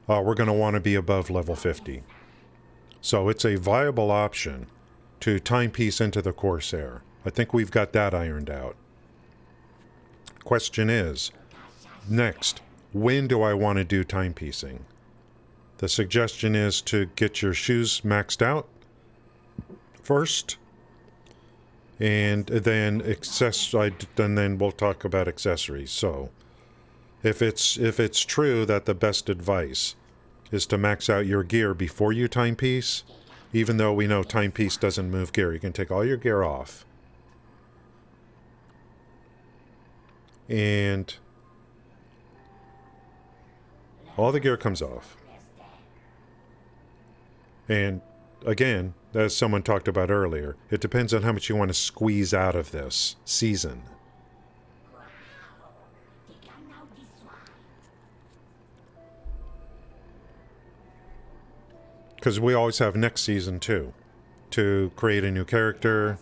S1: we're gonna want to be above level 50. So it's a viable option to timepiece into the Corsair. I think we've got that ironed out. Question is, next, when do I want to do timepiecing? The suggestion is to get your shoes maxed out first, and then then we'll talk about accessories. So, if it's true that the best advice is to max out your gear before you timepiece, even though we know timepiece doesn't move gear, you can take all your gear off. And all the gear comes off. And again, as someone talked about earlier, it depends on how much you want to squeeze out of this season. Because we always have next season too, to create a new character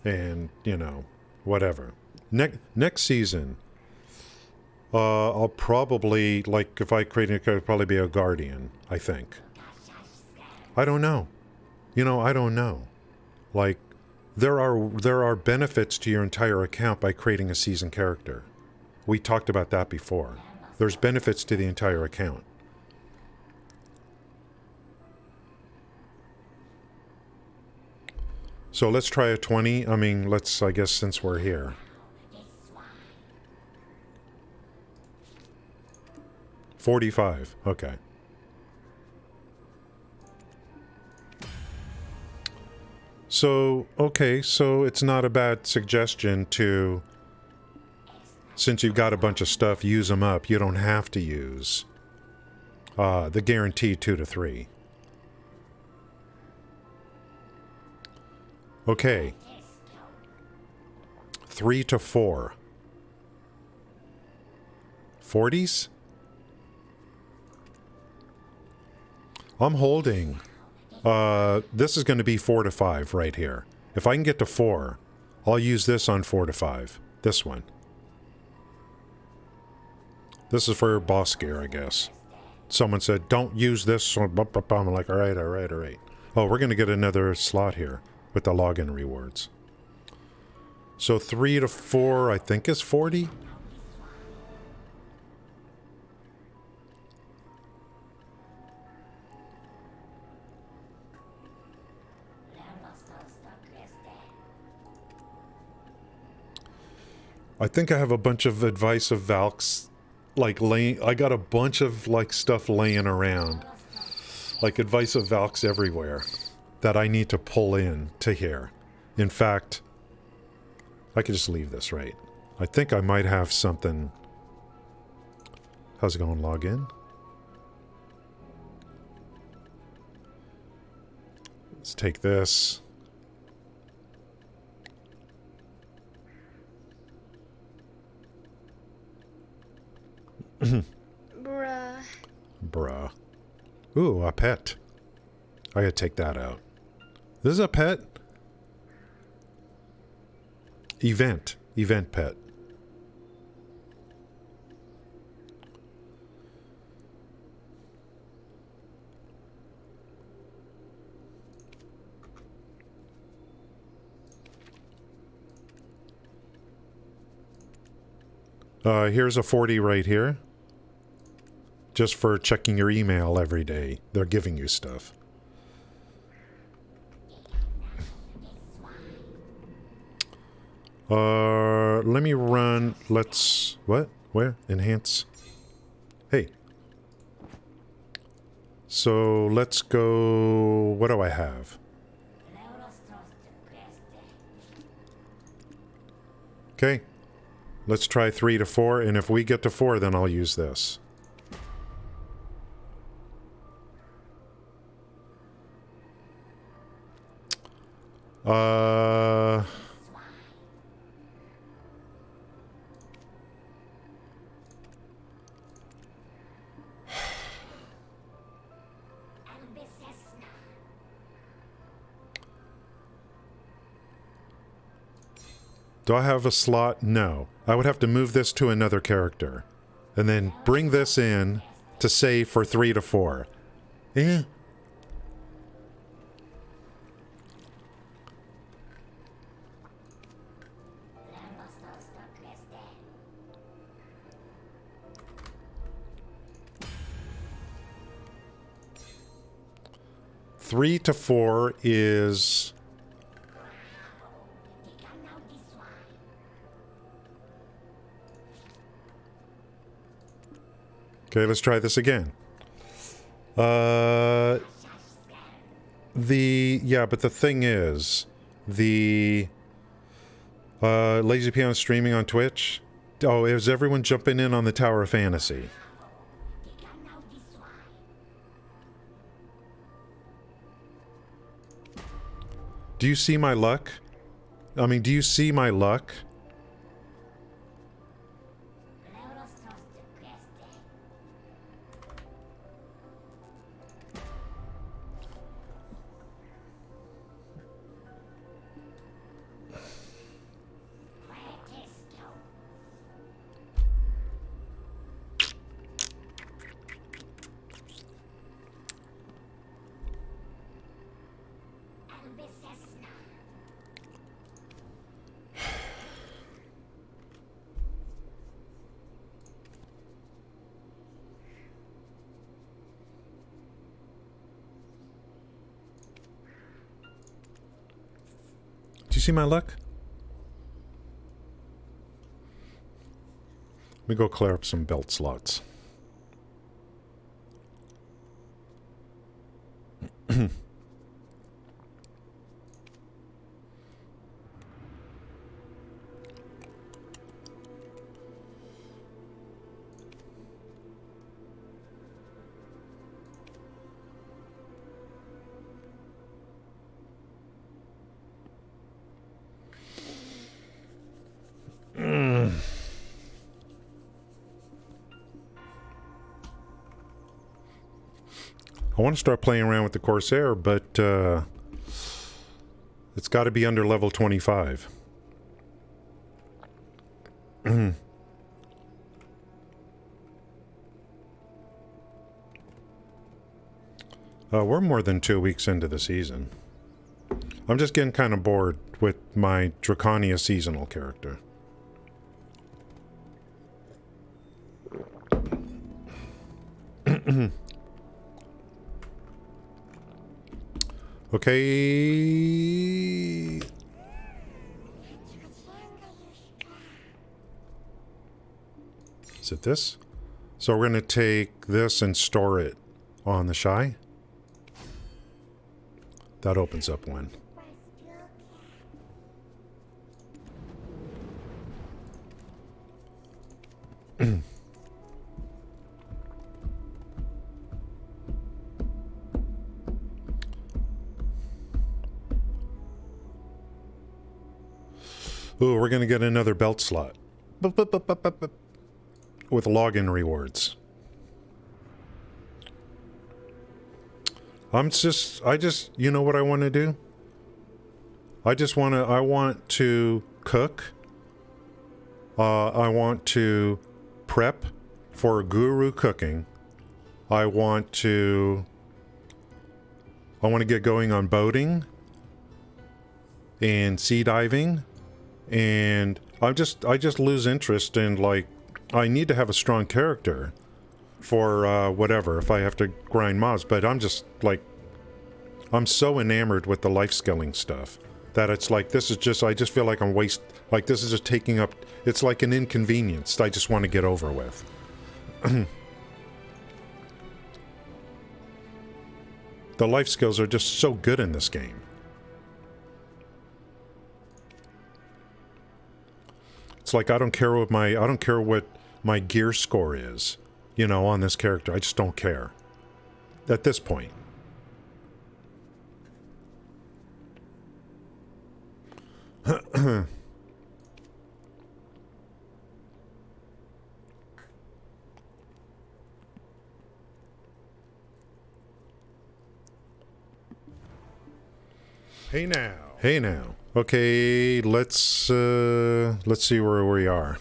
S1: and, you know, whatever. Next season, I'll probably, like, if I create a new character, it'll probably be a guardian, I think. I don't know. You know, I don't know. Like, there are benefits to your entire account by creating a season character. We talked about that before. There's benefits to the entire account. So let's try a 20. I mean, I guess since we're here. $45. Okay. So, okay, so it's not a bad suggestion to, since you've got a bunch of stuff, use them up. You don't have to use the guaranteed 2 to 3. Okay. 3 to 4. 40s? I'm holding. This is going to be 4 to 5 right here. If I can get to 4, I'll use this on 4 to 5. This one. This is for boss gear, I guess. Someone said, don't use this. I'm like, all right. Oh, we're going to get another slot here with the login rewards. So 3 to 4, I think, is 40. I think I have a bunch of advice of Valks, like, laying... I got a bunch of, like, stuff laying around. Like, advice of Valks everywhere. That I need to pull in to here. In fact, I could just leave this, right? I think I might have something... How's it going? Log in? Let's take this.
S4: Bruh.
S1: Bruh. Ooh, a pet. I gotta take that out. This is a pet? Event. Event pet. Here's a 40 right here. Just for checking your email every day. They're giving you stuff. Let me run... Let's... What? Where? Enhance. Hey. So, let's go... What do I have? Okay. Let's try 3 to 4, and if we get to 4, then I'll use this. Do I have a slot? No. I would have to move this to another character. And then bring this in to save for 3 to 4. Eh. Three to 4 is... Okay, let's try this again. Yeah, but the thing is, the Lazy Piano streaming on Twitch. Oh, is everyone jumping in on the Tower of Fantasy? Do you see my luck? I mean, do you see my luck? Do you see my luck? Let me go clear up some belt slots. I want to start playing around with the Corsair, but it's got to be under level 25. We're more than 2 weeks into the season. I'm just getting kind of bored with my Drakania seasonal character. Okay. Is it this? So we're going to take this and store it on the Shai. That opens up one. Ooh, we're going to get another belt slot. With login rewards. You know what I want to do? I want to cook. I want to prep for guru cooking. I want to get going on boating and sea diving. And I just lose interest in, like, I need to have a strong character for whatever, if I have to grind mobs, but I'm just like, I'm so enamored with the life skilling stuff that it's like, this is just, I just feel like this is just taking up, it's like an inconvenience I just want to get over with. The life skills are just so good in this game. It's like I don't care what my gear score is, you know, on this character. I just don't care. At this point. Hey now. Hey now. Okay, let's see where we are.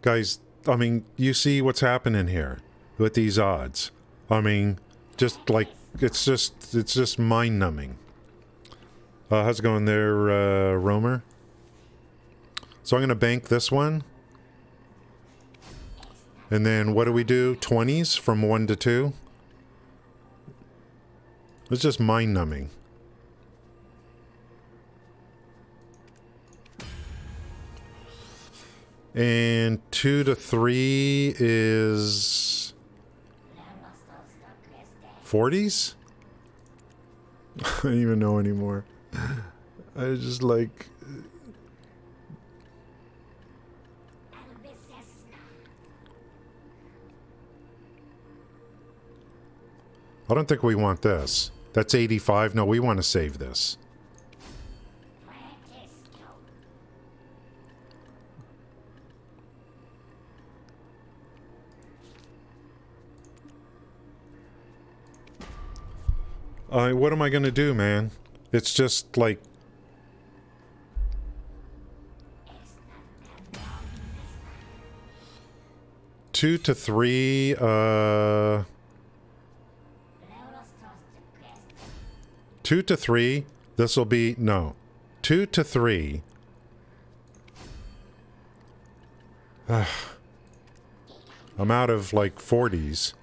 S1: Guys, I mean, you see what's happening here with these odds. I mean, just like, it's just mind-numbing. How's it going there, Romer? So I'm going to bank this one. And then what do we do? 20s from 1 to 2? It's just mind-numbing. And 2 to 3 is 40s? I don't even know anymore. I just like... I don't think we want this. That's 85. No, we want to save this. What am I going to do, man? It's just like... Two to 3, 2 to 3, this will be, no. 2 to 3. I'm out of, like, 40s.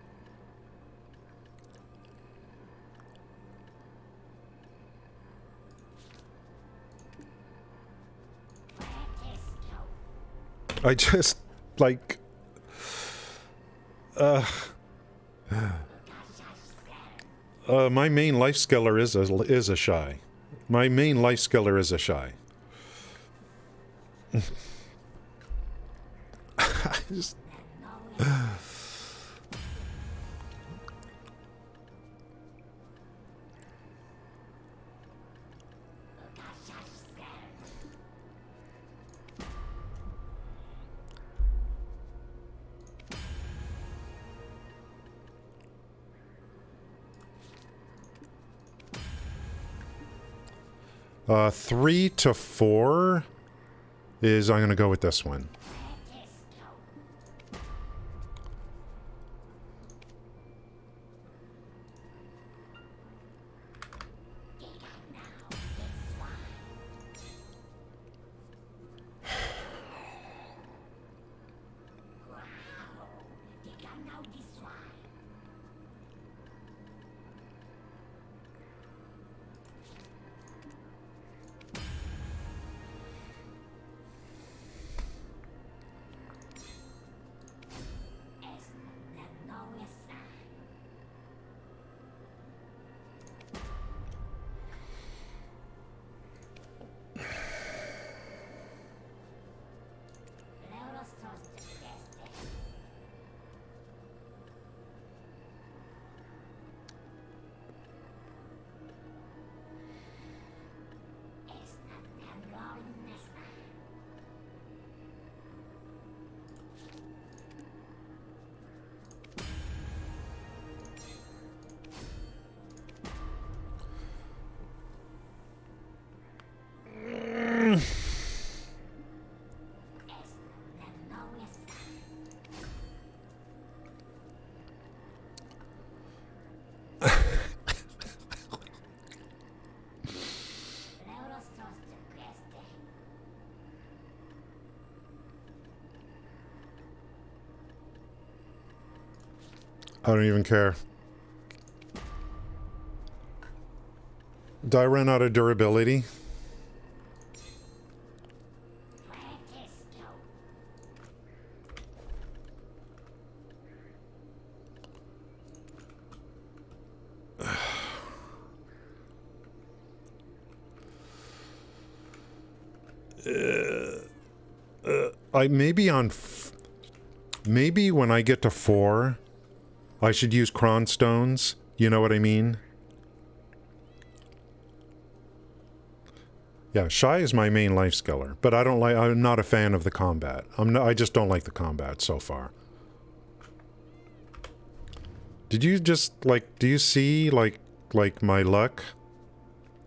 S1: I just, like... my main life skiller is a Shai. My main life skiller is a Shai. I just... Uh, 3 to 4 is, I'm going to go with this one. I don't even care. Did I run out of durability? Maybe when I get to 4, I should use Cron Stones. You know what I mean? Yeah, Shai is my main life scaler, but I'm not a fan of the combat. I just don't like the combat so far. Did you just, like, do you see, like my luck?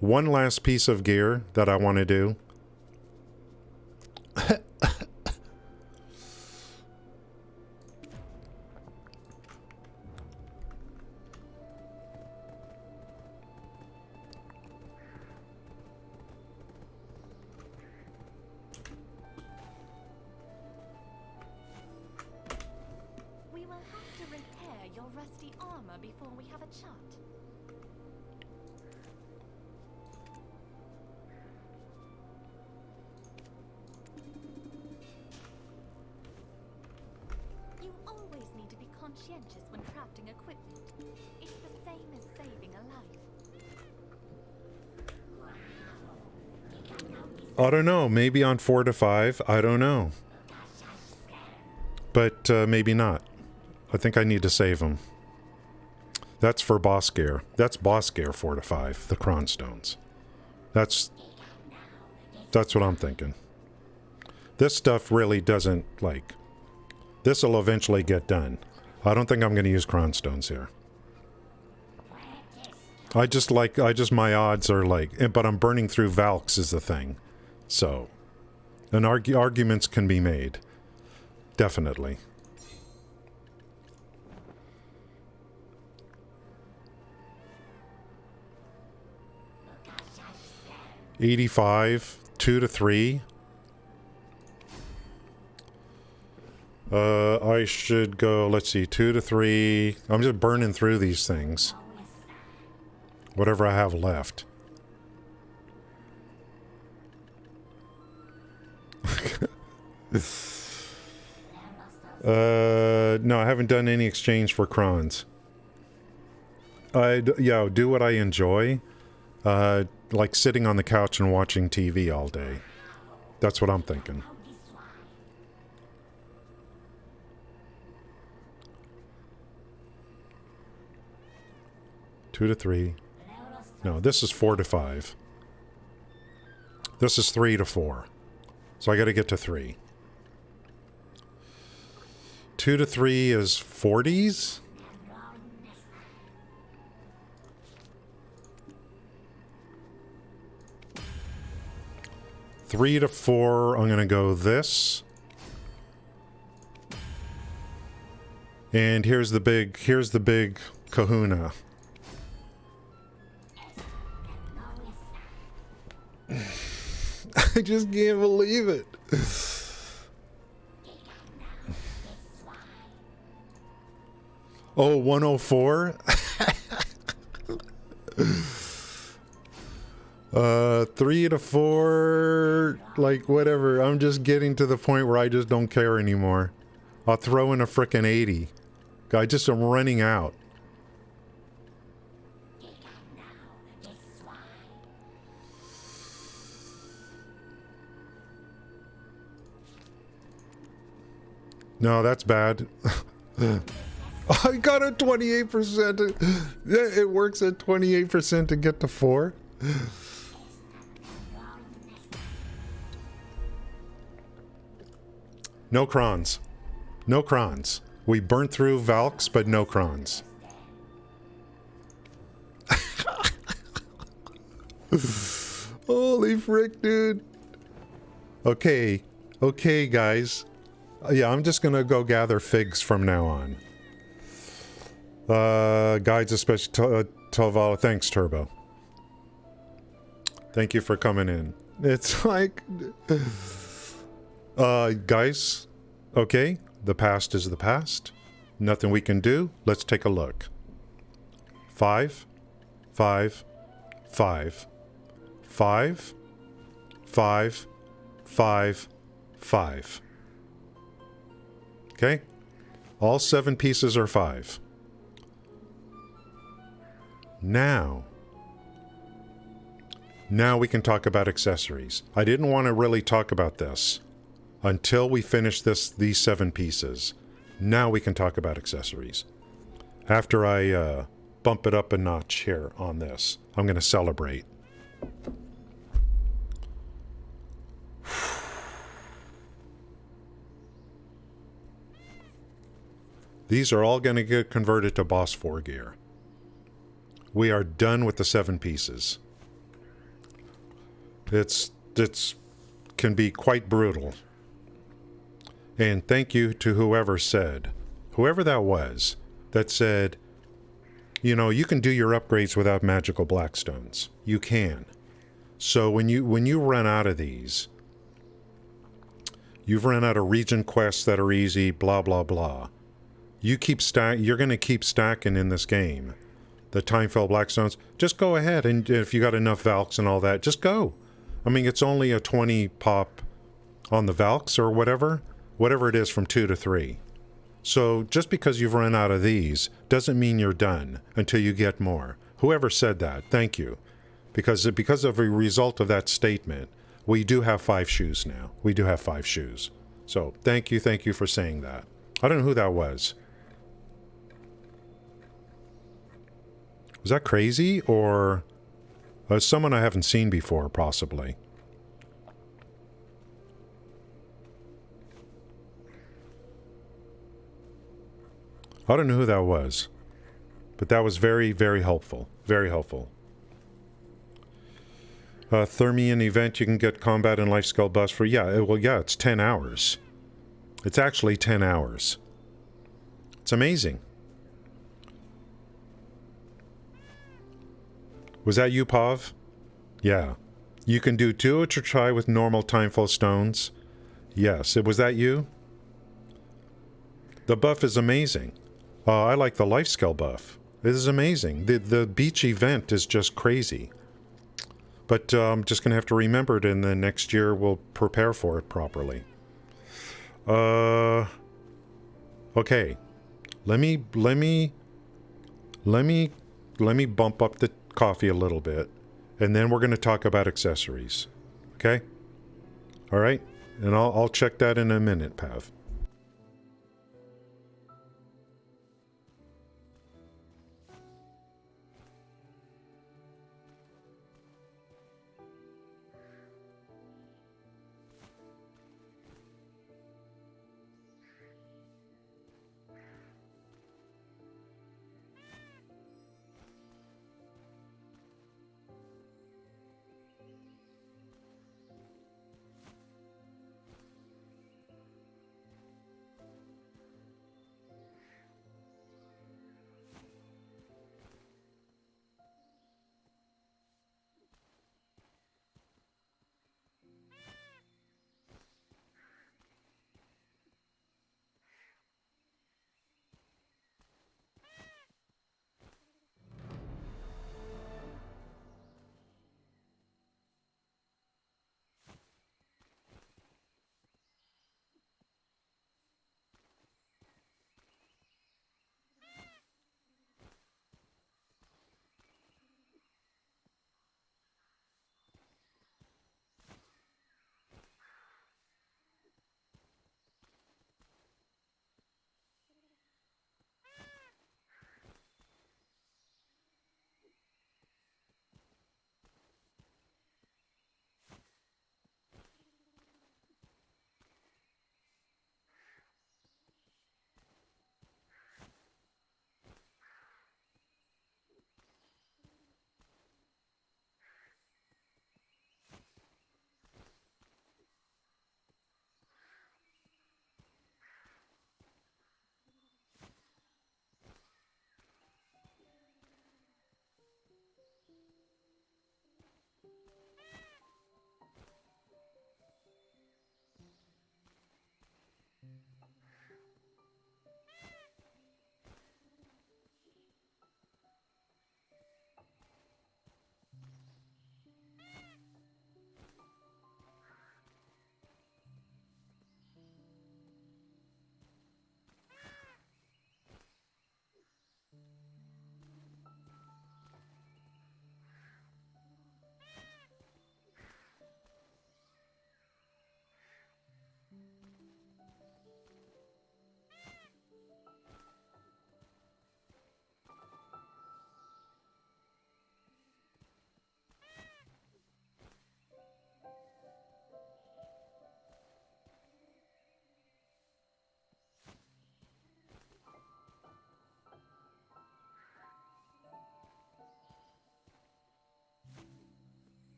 S1: One last piece of gear that I want to do.
S4: We will have to repair your rusty armor before we have a chat. You always need to be conscientious when crafting equipment. It's the same as saving a life.
S1: I don't know. Maybe on 4 to 5. I don't know. But maybe not. I think I need to save them. That's for boss gear. That's boss gear 4 to 5. The Cron Stones. That's what I'm thinking. This stuff really doesn't, like... This will eventually get done. I don't think I'm going to use Cron Stones here. My odds are like... But I'm burning through Valks is the thing. So... And arguments can be made. Definitely. $85, 2 to 3. I should go, let's see, 2 to 3. I'm just burning through these things. Whatever I have left. No, I haven't done any exchange for crons. Yeah, do what I enjoy. Like sitting on the couch and watching TV all day. That's what I'm thinking. Two to 3. No, this is 4 to 5. This is 3 to 4. So I gotta get to 3. 2 to 3 is 40s? Three to 4, I'm gonna go this. And here's the big kahuna. I just can't believe it. Oh, 104? 3 to 4, like whatever. I'm just getting to the point where I just don't care anymore. I'll throw in a frickin' 80. I just am running out. No, that's bad. I got a 28%. Yeah, it works at 28% to get to 4. No crons. No crons. We burnt through Valks, but no crons. Holy frick, dude. Okay. Okay, guys. Yeah, I'm just gonna go gather figs from now on. Guides especially Telvala. Thanks, Turbo. Thank you for coming in. It's like... guys, okay, the past is the past. Nothing we can do? Let's take a look. 5, 5, 5, 5, 5, 5, 5. Okay? All 7 pieces are 5. Now we can talk about accessories. I didn't want to really talk about this until we finish these 7 pieces. Now we can talk about accessories. After I bump it up a notch here on this, I'm going to celebrate. These are all going to get converted to Boss 4 gear. We are done with the 7 pieces. It's can be quite brutal. And thank you to whoever that was, that said, you know, you can do your upgrades without magical blackstones. You can. So when you run out of these, you've run out of region quests that are easy, blah blah blah. You're going to keep stacking in this game. The Timefell Blackstones, just go ahead, and if you got enough Valks and all that, just go. I mean, it's only a 20 pop on the Valks or whatever it is from 2 to 3. So just because you've run out of these doesn't mean you're done until you get more. Whoever said that, thank you. Because of a result of that statement, we do have 5 shoes now. We do have 5 shoes. So thank you for saying that. I don't know who that was. Was that crazy, or someone I haven't seen before, possibly? I don't know who that was, but that was very, very helpful. Very helpful. Thermian event, you can get combat and life skill buffs for, yeah, it's 10 hours. It's actually 10 hours. It's amazing. Was that you, Pav? Yeah. You can do 2 Ultra Chai with normal Timefall stones. Yes. Was that you? The buff is amazing. I like the life skill buff. This is amazing. The beach event is just crazy. But I'm just going to have to remember it, and then next year we'll prepare for it properly. Okay. Let me bump up the coffee a little bit, and then we're going to talk about accessories. Okay? All right? And I'll check that in a minute, Pav.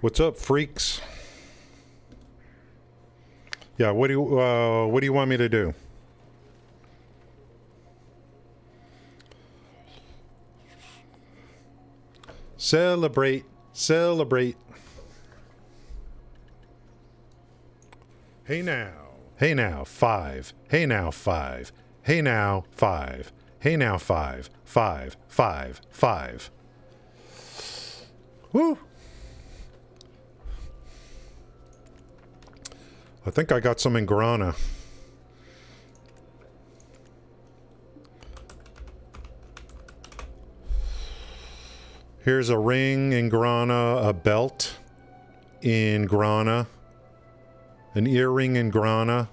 S1: What's up, freaks? Yeah, what do you want me to do? Celebrate, celebrate. Hey now, 5. Hey now, 5. Hey now, 5. Hey now, 5. 5, 5, 5. Woo! I think I got some in Grana. Here's a ring in Grana, a belt in Grana, an earring in Grana.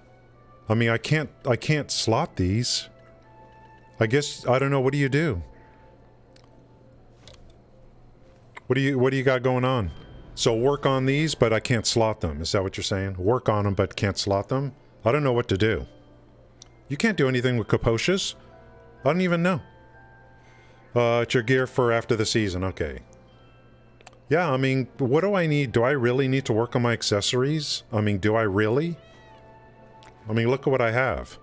S1: I mean, I can't slot these. I guess, I don't know, what do you do? What do you got going on? So work on these, but I can't slot them. Is that what you're saying? Work on them, but can't slot them? I don't know what to do. You can't do anything with Kaposhas? I don't even know. It's your gear for after the season. Okay. Yeah, I mean, what do I need? Do I really need to work on my accessories? I mean, do I really? I mean, look at what I have.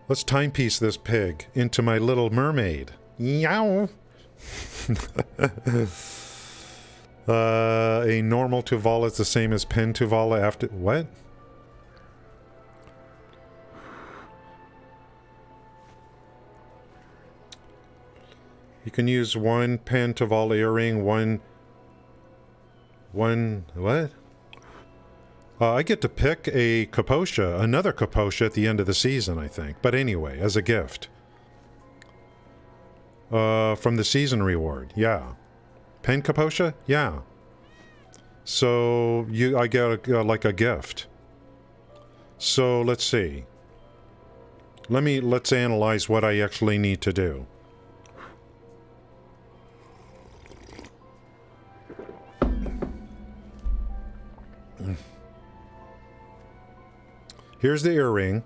S1: Let's timepiece this pig into my little mermaid. Yow! A normal Tuvala is the same as pen Tuvala after... What? You can use one pen Tuvala earring, one... What? I get to pick a Kaposha, another Kaposha at the end of the season, I think. But anyway, as a gift. From the season reward, yeah. Pen Kaposha? Yeah. So, I get like a gift. So, let's see. Let's analyze what I actually need to do. Here's the earring.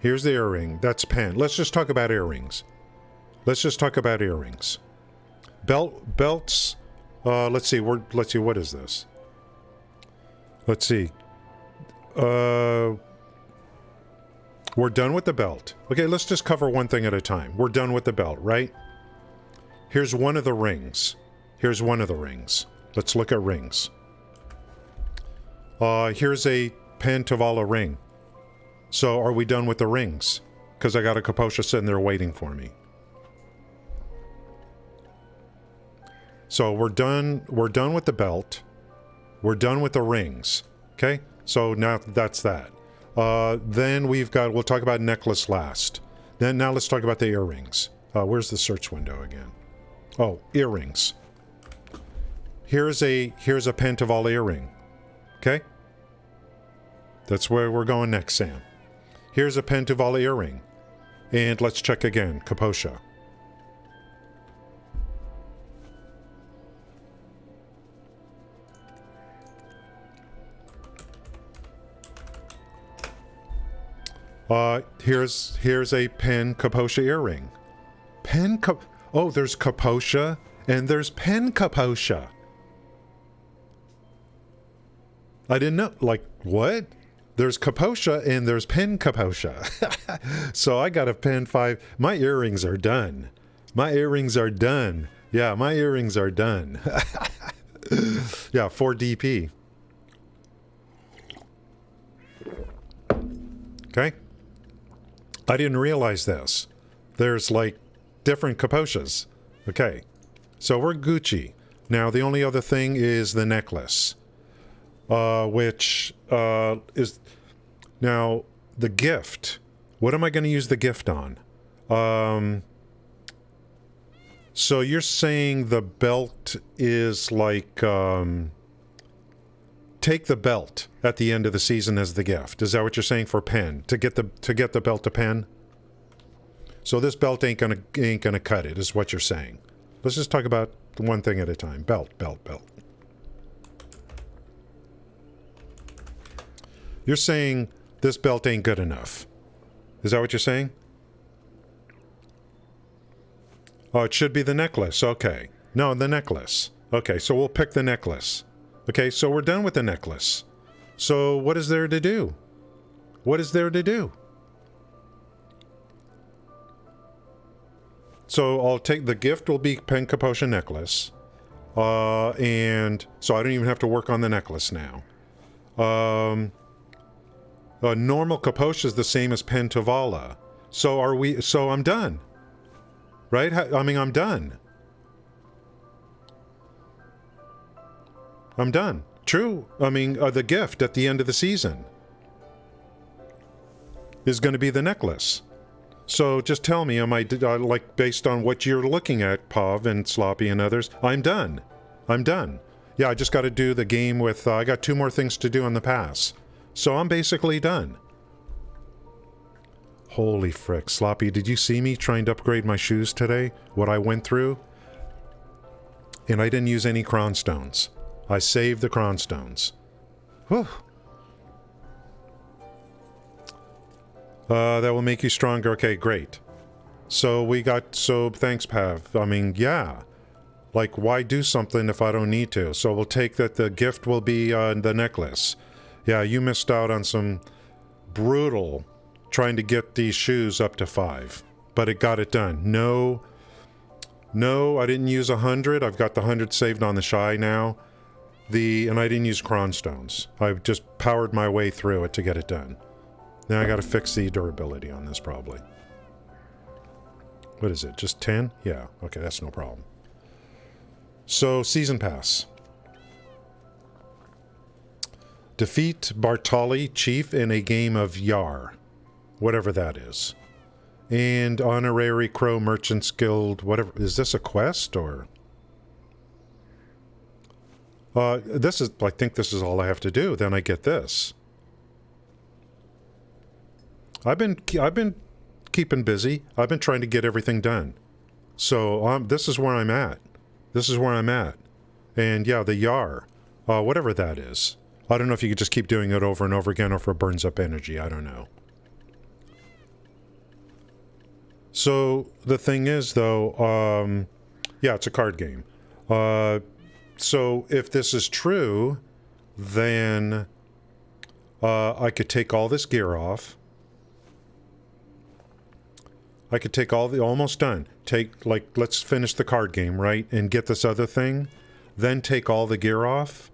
S1: Here's the earring. That's pen. Let's just talk about earrings. Let's just talk about earrings. Belts. Let's see. What is this? Let's see. We're done with the belt. Okay, let's just cover one thing at a time. We're done with the belt, right? Here's one of the rings. Here's one of the rings. Let's look at rings. Here's a pen Tuvala ring. So are we done with the rings? Because I got a Kaposha sitting there waiting for me. So we're done with the belt. We're done with the rings. Okay? So now that's that. Then we'll talk about necklace last. Now let's talk about the earrings. Where's the search window again? Oh, earrings. Here's a pen Tuvala earring. Okay? That's where we're going next, Sam. Here's a pen Tuvala earring. And let's check again. Kaposha. Here's a pen Kaposha earring. Oh, there's Kaposha and there's pen Kaposha. I didn't know. Like, what? There's Kaposha and there's pen Kaposha. So I got a pen 5. My earrings are done. My earrings are done. Yeah, my earrings are done. Yeah, 4 DP. Okay. I didn't realize this. There's like different Kaposhas. Okay. So we're Gucci. Now the only other thing is the necklace. Which is now the gift. What am I going to use the gift on? So you're saying the belt is like take the belt at the end of the season as the gift. Is that what you're saying for pen? To get the belt to pen? So this belt ain't gonna cut it, is what you're saying. Let's just talk about one thing at a time. Belt. You're saying this belt ain't good enough. Is that what you're saying? Oh, it should be the necklace. Okay. No, the necklace. Okay, so we'll pick the necklace. Okay, so we're done with the necklace. So what is there to do? What is there to do? So I'll take the gift will be Penka Potion necklace. And so I don't even have to work on the necklace now. Normal Kaposh is the same as Pentovala. So are we, so I'm done. Right? I mean, I'm done. I'm done. True. I mean, the gift at the end of the season is going to be the necklace. So just tell me, am I, like, based on what you're looking at, Pav and Sloppy and others, I'm done. I'm done. Yeah, I just got to do the game with, I got 2 more things to do on the pass. So I'm basically done. Holy frick. Sloppy, did you see me trying to upgrade my shoes today? What I went through? And I didn't use any cronstones. I saved the cronstones. Whew. That will make you stronger. Okay, great. So we got, so thanks, Pav. I mean, yeah. Like, why do something if I don't need to? So we'll take that the gift will be the necklace. Yeah, you missed out on some brutal trying to get these shoes up to 5. But it got it done. No, I didn't use 100. I've got the 100 saved on the Shai now. And I didn't use cronstones. I just powered my way through it to get it done. Now I gotta fix the durability on this probably. What is it, just 10? Yeah, okay, that's no problem. So, Season Pass. Defeat Bartali Chief in a game of Yar. Whatever that is. And Honorary Crow Merchants Guild, whatever. Is this a quest, or? This is, I think this is all I have to do. Then I get this. I've been keeping busy. I've been trying to get everything done. So, this is where I'm at. This is where I'm at. And yeah, the Yar. Whatever that is. I don't know if you could just keep doing it over and over again or if it burns up energy. I don't know. So, the thing is, though, yeah, it's a card game. So, if this is true, then I could take all this gear off. I could take all the, almost done. Take, like, let's finish the card game, right? And get this other thing. Then take all the gear off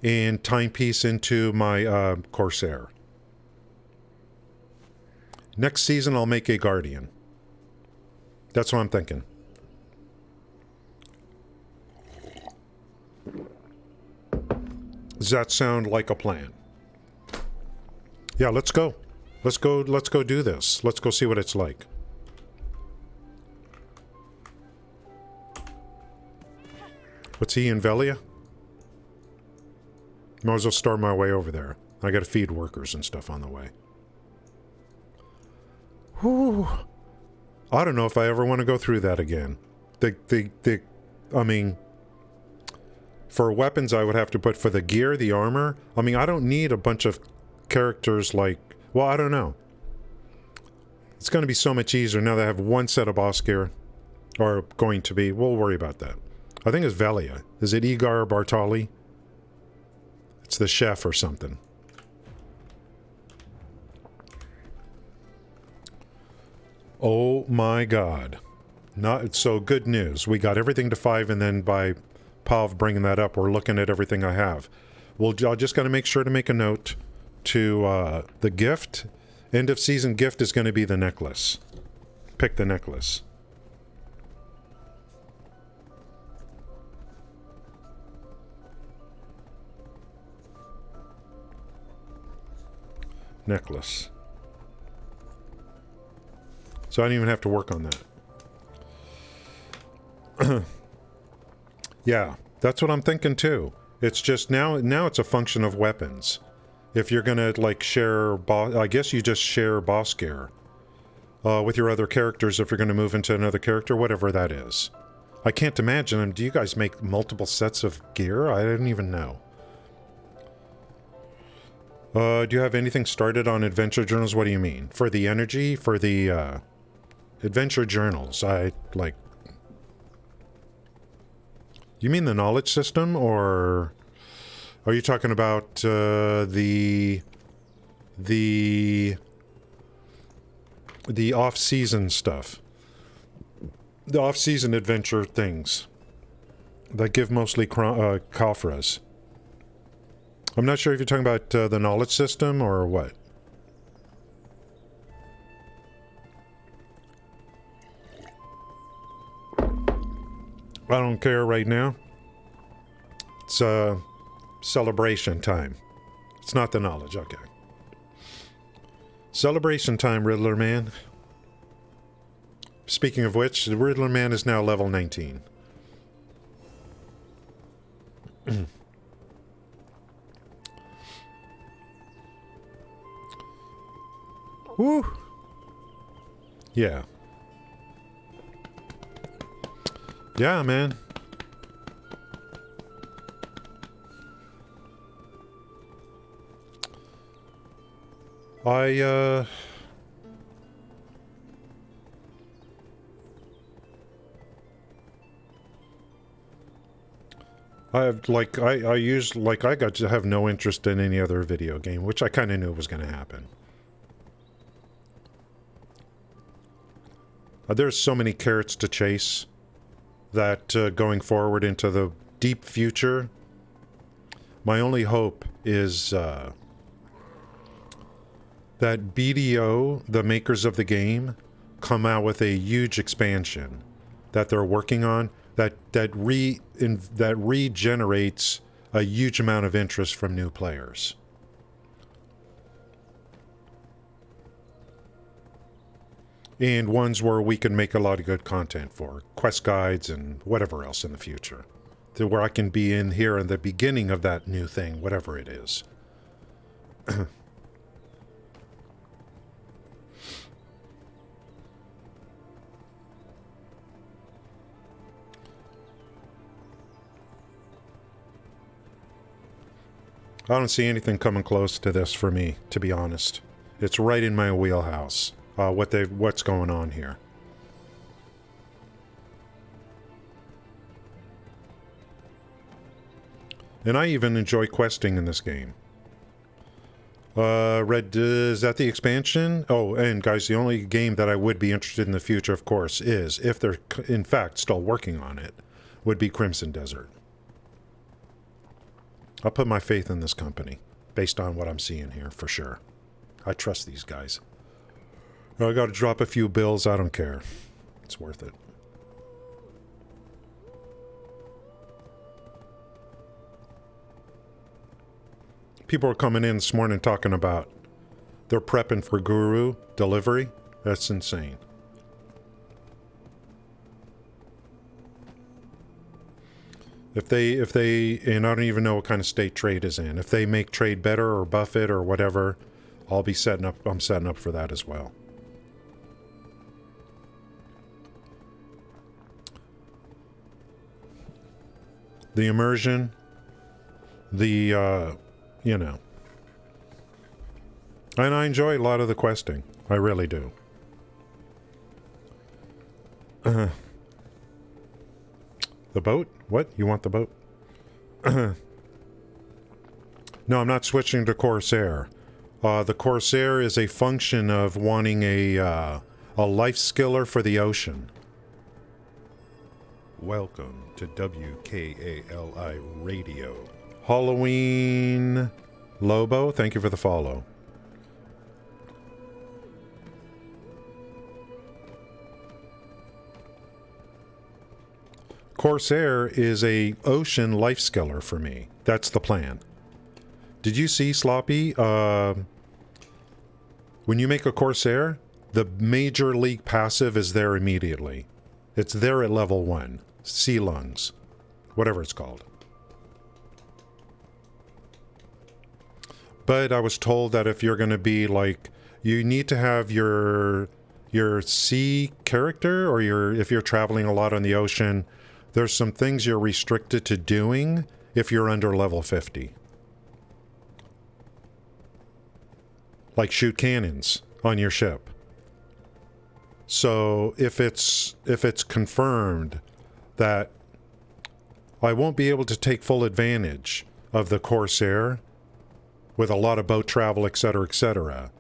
S1: and timepiece into my Corsair. Next season, I'll make a Guardian. That's what I'm thinking. Does that sound like a plan? Yeah, let's go. Let's go do this. Let's go see what it's like. What's he in Velia? Might as well start my way over there. I gotta feed workers and stuff on the way. Whew. I don't know if I ever want to go through that again. I mean, for weapons I would have to put for the gear, the armor. I mean, I don't need a bunch of characters like, well, I don't know. It's going to be so much easier now that I have one set of boss gear. Or going to be. We'll worry about that. I think it's Velia. Is it Egar or Bartali? It's the chef or something. Oh my god. Not so good news. We got everything to 5, and then by Pav bringing that up, we're looking at everything I have. Well, I just got to make sure to make a note to the gift. End of season gift is going to be the necklace. Pick the necklace. Necklace. So I don't even have to work on that. Yeah, that's what I'm thinking too. It's just now it's a function of weapons. If you're gonna like share boss, I guess you just share boss gear with your other characters if you're gonna move into another character, whatever that is. I can't imagine them. Do you guys make multiple sets of gear? I didn't even know. Do you have anything started on adventure journals? What do you mean? For the energy? For the adventure journals? I like... You mean the knowledge system, or are you talking about the off-season stuff? The off-season adventure things that give mostly Khafras. I'm not sure if you're talking about the knowledge system or what. I don't care right now. It's celebration time. It's not the knowledge, okay. Celebration time, Riddler Man. Speaking of which, the Riddler Man is now level 19. Woo! Yeah. Yeah, man. I got to have no interest in any other video game, which I kind of knew was going to happen. There's so many carrots to chase that going forward into the deep future, my only hope is that BDO, the makers of the game, come out with a huge expansion that they're working on that regenerates a huge amount of interest from new players. And ones where we can make a lot of good content for quest guides and whatever else in the future, to where I can be in here in the beginning of that new thing, whatever it is. I don't see anything coming close to this for me, to be honest. It's right in my wheelhouse, what's going on here. And I even enjoy questing in this game. Is that the expansion? Oh, and guys, the only game that I would be interested in the future, of course, is, if they're in fact still working on it, would be Crimson Desert. I'll put my faith in this company, based on what I'm seeing here, for sure. I trust these guys. I gotta drop a few bills, I don't care. It's worth it. People are coming in this morning talking about they're prepping for Guru delivery. That's insane. If they, and I don't even know what kind of state trade is in. If they make trade better or buff it or whatever, I'm setting up for that as well. The immersion, you know. And I enjoy a lot of the questing. I really do. The boat? What? You want the boat? No, I'm not switching to Corsair. The Corsair is a function of wanting a life skiller for the ocean. Welcome to WKALI Radio. Halloween Lobo, thank you for the follow. Corsair is a ocean life skiller for me. That's the plan. Did you see, Sloppy? When you make a Corsair, the Major League passive is there immediately. It's there at level 1. Sea Lungs. Whatever it's called. But I was told that if you're going to be like, you need to have your sea character, or if you're traveling a lot on the ocean, there's some things you're restricted to doing if you're under level 50. Like shoot cannons on your ship. So if it's confirmed that I won't be able to take full advantage of the Corsair with a lot of boat travel, etc., etc.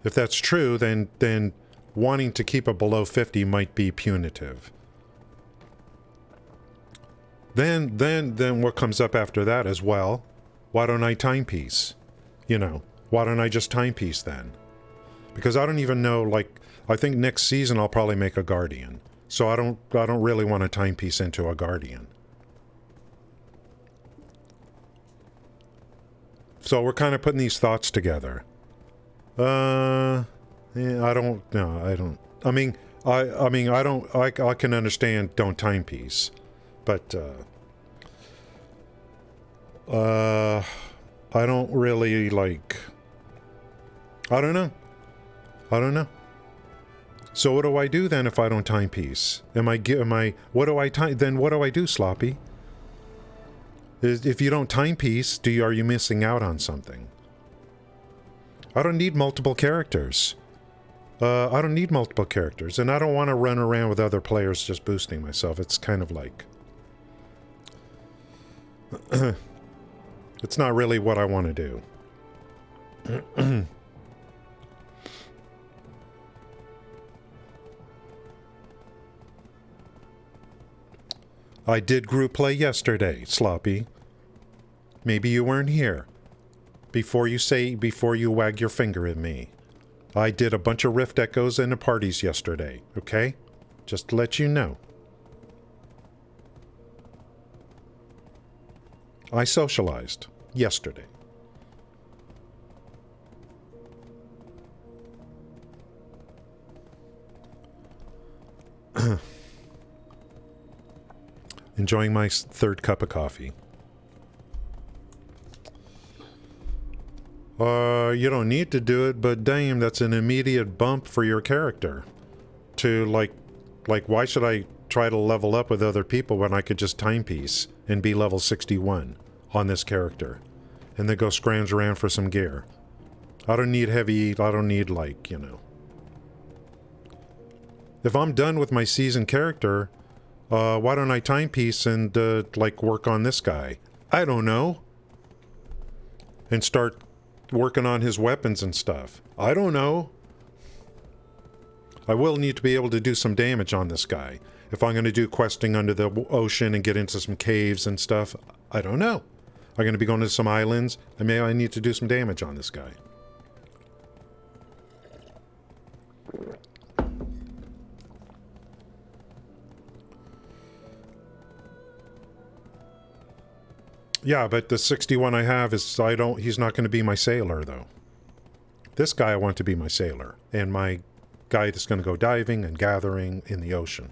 S1: If that's true, then wanting to keep it below 50 might be punitive. Then what comes up after that is, well, why don't I timepiece? You know, why don't I just timepiece then? Because I don't even know, like, I think next season I'll probably make a Guardian. So I don't really want to timepiece into a Guardian. So we're kind of putting these thoughts together. Yeah, I don't. I mean, I can understand don't timepiece, but I don't really like. I don't know. So what do I do then if I don't timepiece? What do I do, Sloppy? If you don't timepiece, are you missing out on something? I don't need multiple characters. And I don't want to run around with other players just boosting myself. It's kind of like... it's not really what I want to do. I did group play yesterday, Sloppy. Maybe you weren't here. Before you wag your finger at me. I did a bunch of Rift Echoes and the parties yesterday, okay? Just to let you know. I socialized yesterday. Enjoying my third cup of coffee. You don't need to do it, but damn, that's an immediate bump for your character. To, like, why should I try to level up with other people when I could just timepiece and be level 61 on this character? And then go scrounge around for some gear. I don't need like, you know. If I'm done with my seasoned character, why don't I timepiece and, like, work on this guy? I don't know. And start working on his weapons and stuff. I don't know. I will need to be able to do some damage on this guy. If I'm going to do questing under the ocean and get into some caves and stuff, I don't know. I'm going to be going to some islands. I need to do some damage on this guy. Yeah, but the 61 I have is, he's not going to be my sailor, though. This guy I want to be my sailor, and my guy that's going to go diving and gathering in the ocean.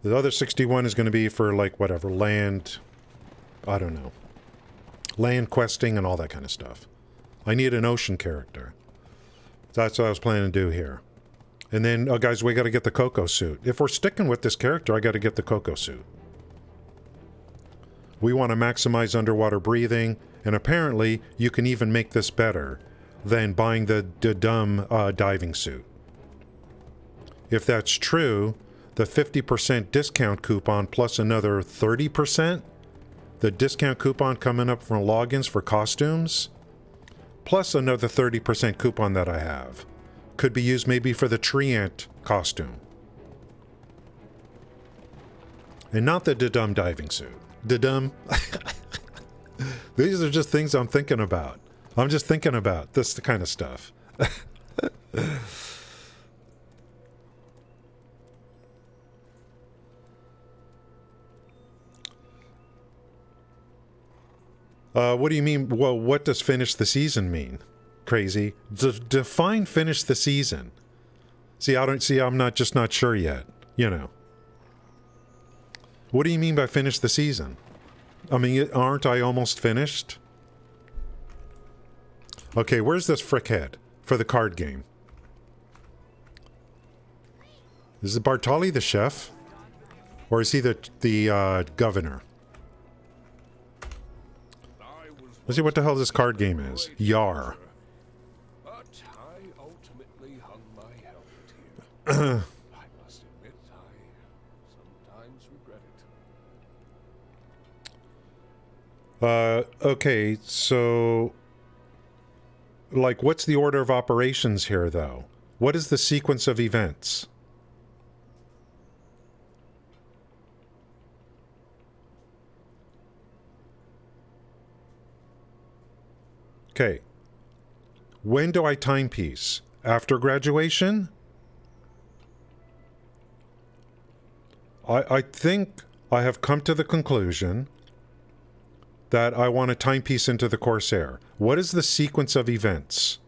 S1: The other 61 is going to be for, like, whatever, land, I don't know. Land questing and all that kind of stuff. I need an ocean character. That's what I was planning to do here. And then, oh, guys, we got to get the Coco suit. If we're sticking with this character, I got to get the Coco suit. We want to maximize underwater breathing, and apparently you can even make this better than buying the dumb diving suit. If that's true, the 50% discount coupon plus another 30%, the discount coupon coming up from logins for costumes, plus another 30% coupon that I have, could be used maybe for the tree ant costume. And not the dumb diving suit. Dumb. These are just things I'm thinking about. I'm just thinking about this kind of stuff. What do you mean? Well, what does finish the season mean? Crazy. Define finish the season. I'm not sure yet. You know. What do you mean by finish the season? I mean, aren't I almost finished? Okay, where's this frickhead for the card game? Is it Bartoli the chef? Or is he the governor? Let's see what the hell this card game is. Yar.
S2: But I ultimately hung my helmet here. I must admit, I sometimes regret it.
S1: Okay, so... Like, what's the order of operations here, though? What is the sequence of events? Okay. When do I timepiece? After graduation? I think I have come to the conclusion that I want to timepiece into the Corsair. What is the sequence of events?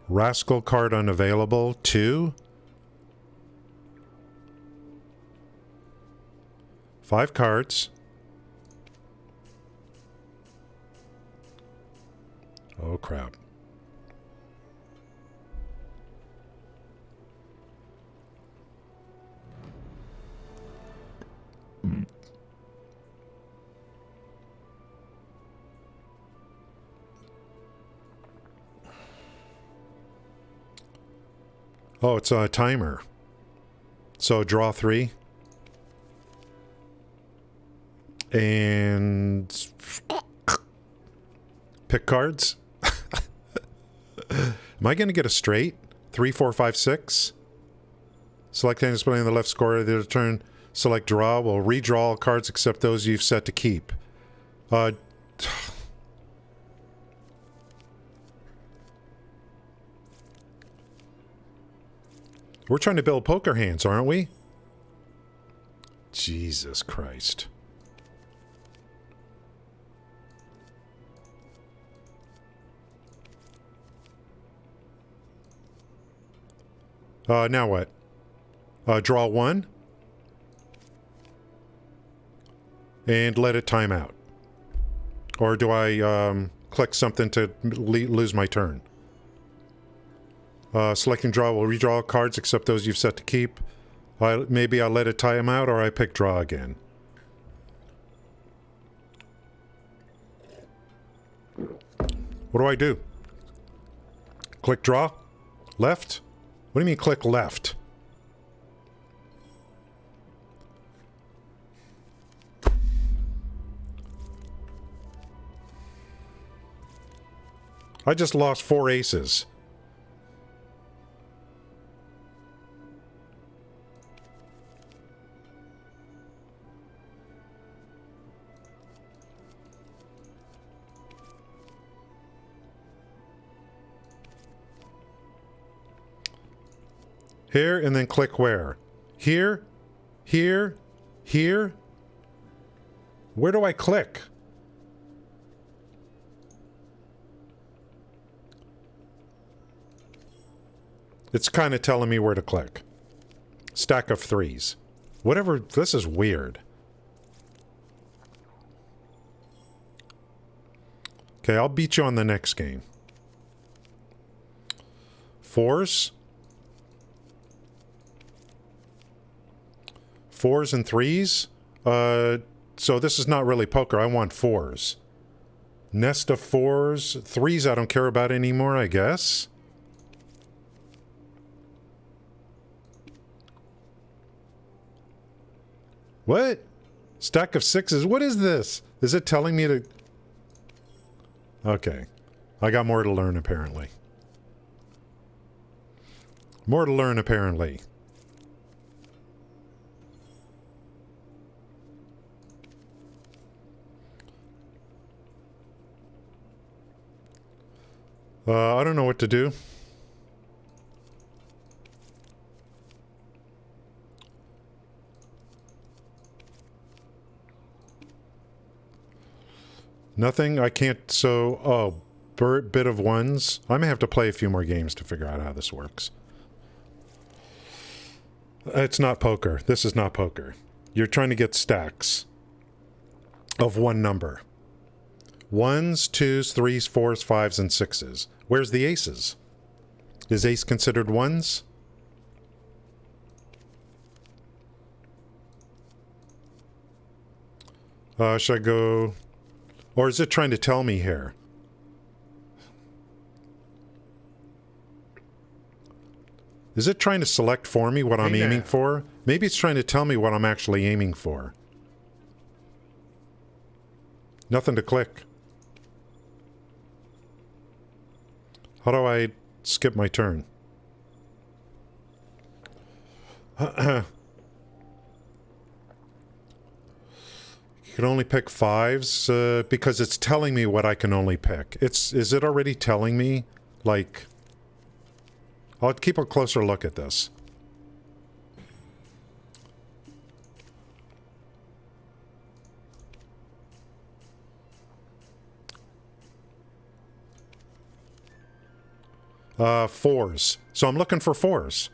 S1: Rascal card unavailable. 2. 5 cards. Oh, crap. Oh, it's a timer. So draw 3. And pick cards. Am I going to get a straight? 3, 4, 5, 6. Select any display on the left score of the turn. Select draw. Will redraw all cards except those you've set to keep. We're trying to build poker hands, aren't we? Jesus Christ. Now what? Draw 1. And let it time out. Or do I click something to lose my turn? Selecting draw will redraw all cards except those you've set to keep. Maybe I let it time out or I pick draw again. What do I do? Click draw? Left? What do you mean click left? I just lost 4 aces. Here, and then click where? Here? Here? Here? Where do I click? It's kind of telling me where to click. Stack of 3s. Whatever, this is weird. Okay, I'll beat you on the next game. 4s. 4s and 3s. So this is not really poker. I want 4s. Nest of 4s. 3s I don't care about anymore, I guess. What? Stack of 6s. What is this? Is it telling me to... Okay. I got more to learn, apparently. More to learn, apparently. I don't know what to do. Nothing? I can't, so... Oh, bit of 1s. I may have to play a few more games to figure out how this works. It's not poker. This is not poker. You're trying to get stacks of one number. 1s, 2s, 3s, 4s, 5s, and 6s. Where's the aces? Is ace considered 1s? Should I go... Or is it trying to tell me here? Is it trying to select for me what I'm
S5: Hey
S1: aiming
S5: now.
S1: for? Maybe it's trying to tell me what I'm actually aiming for. Nothing to click. How do I skip my turn? You can only pick 5s because it's telling me what I can only pick. Is it already telling me? Like, I'll keep a closer look at this. Fours. So I'm looking for 4s.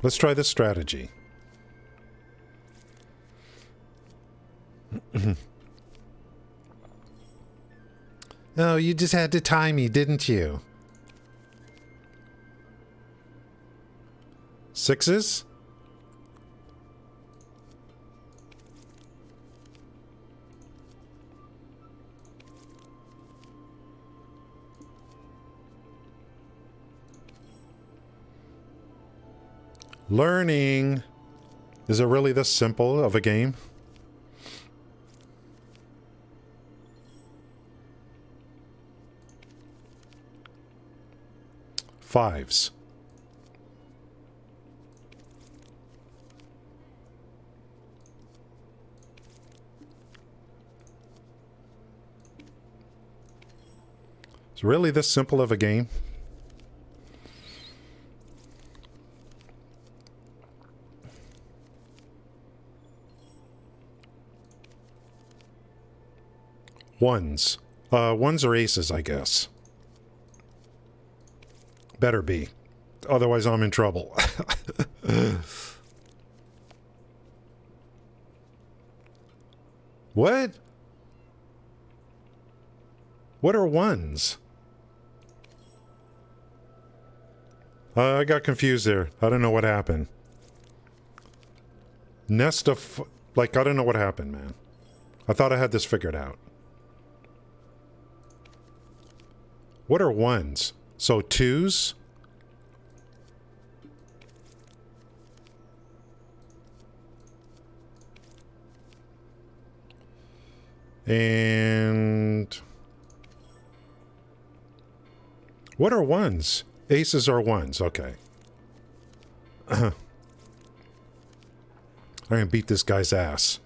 S1: Let's try this strategy. Oh, you just had to time me, didn't you? 6s? Learning. Is it really this simple of a game? Fives. It's really this simple of a game? Ones. Ones or aces, I guess. Better be. Otherwise, I'm in trouble. What? What are ones? I got confused there. I don't know what happened. Nest of... Like, I don't know what happened, man. I thought I had this figured out. What are ones? So 2s? And... What are ones? Aces are ones, okay. I'm gonna beat this guy's ass.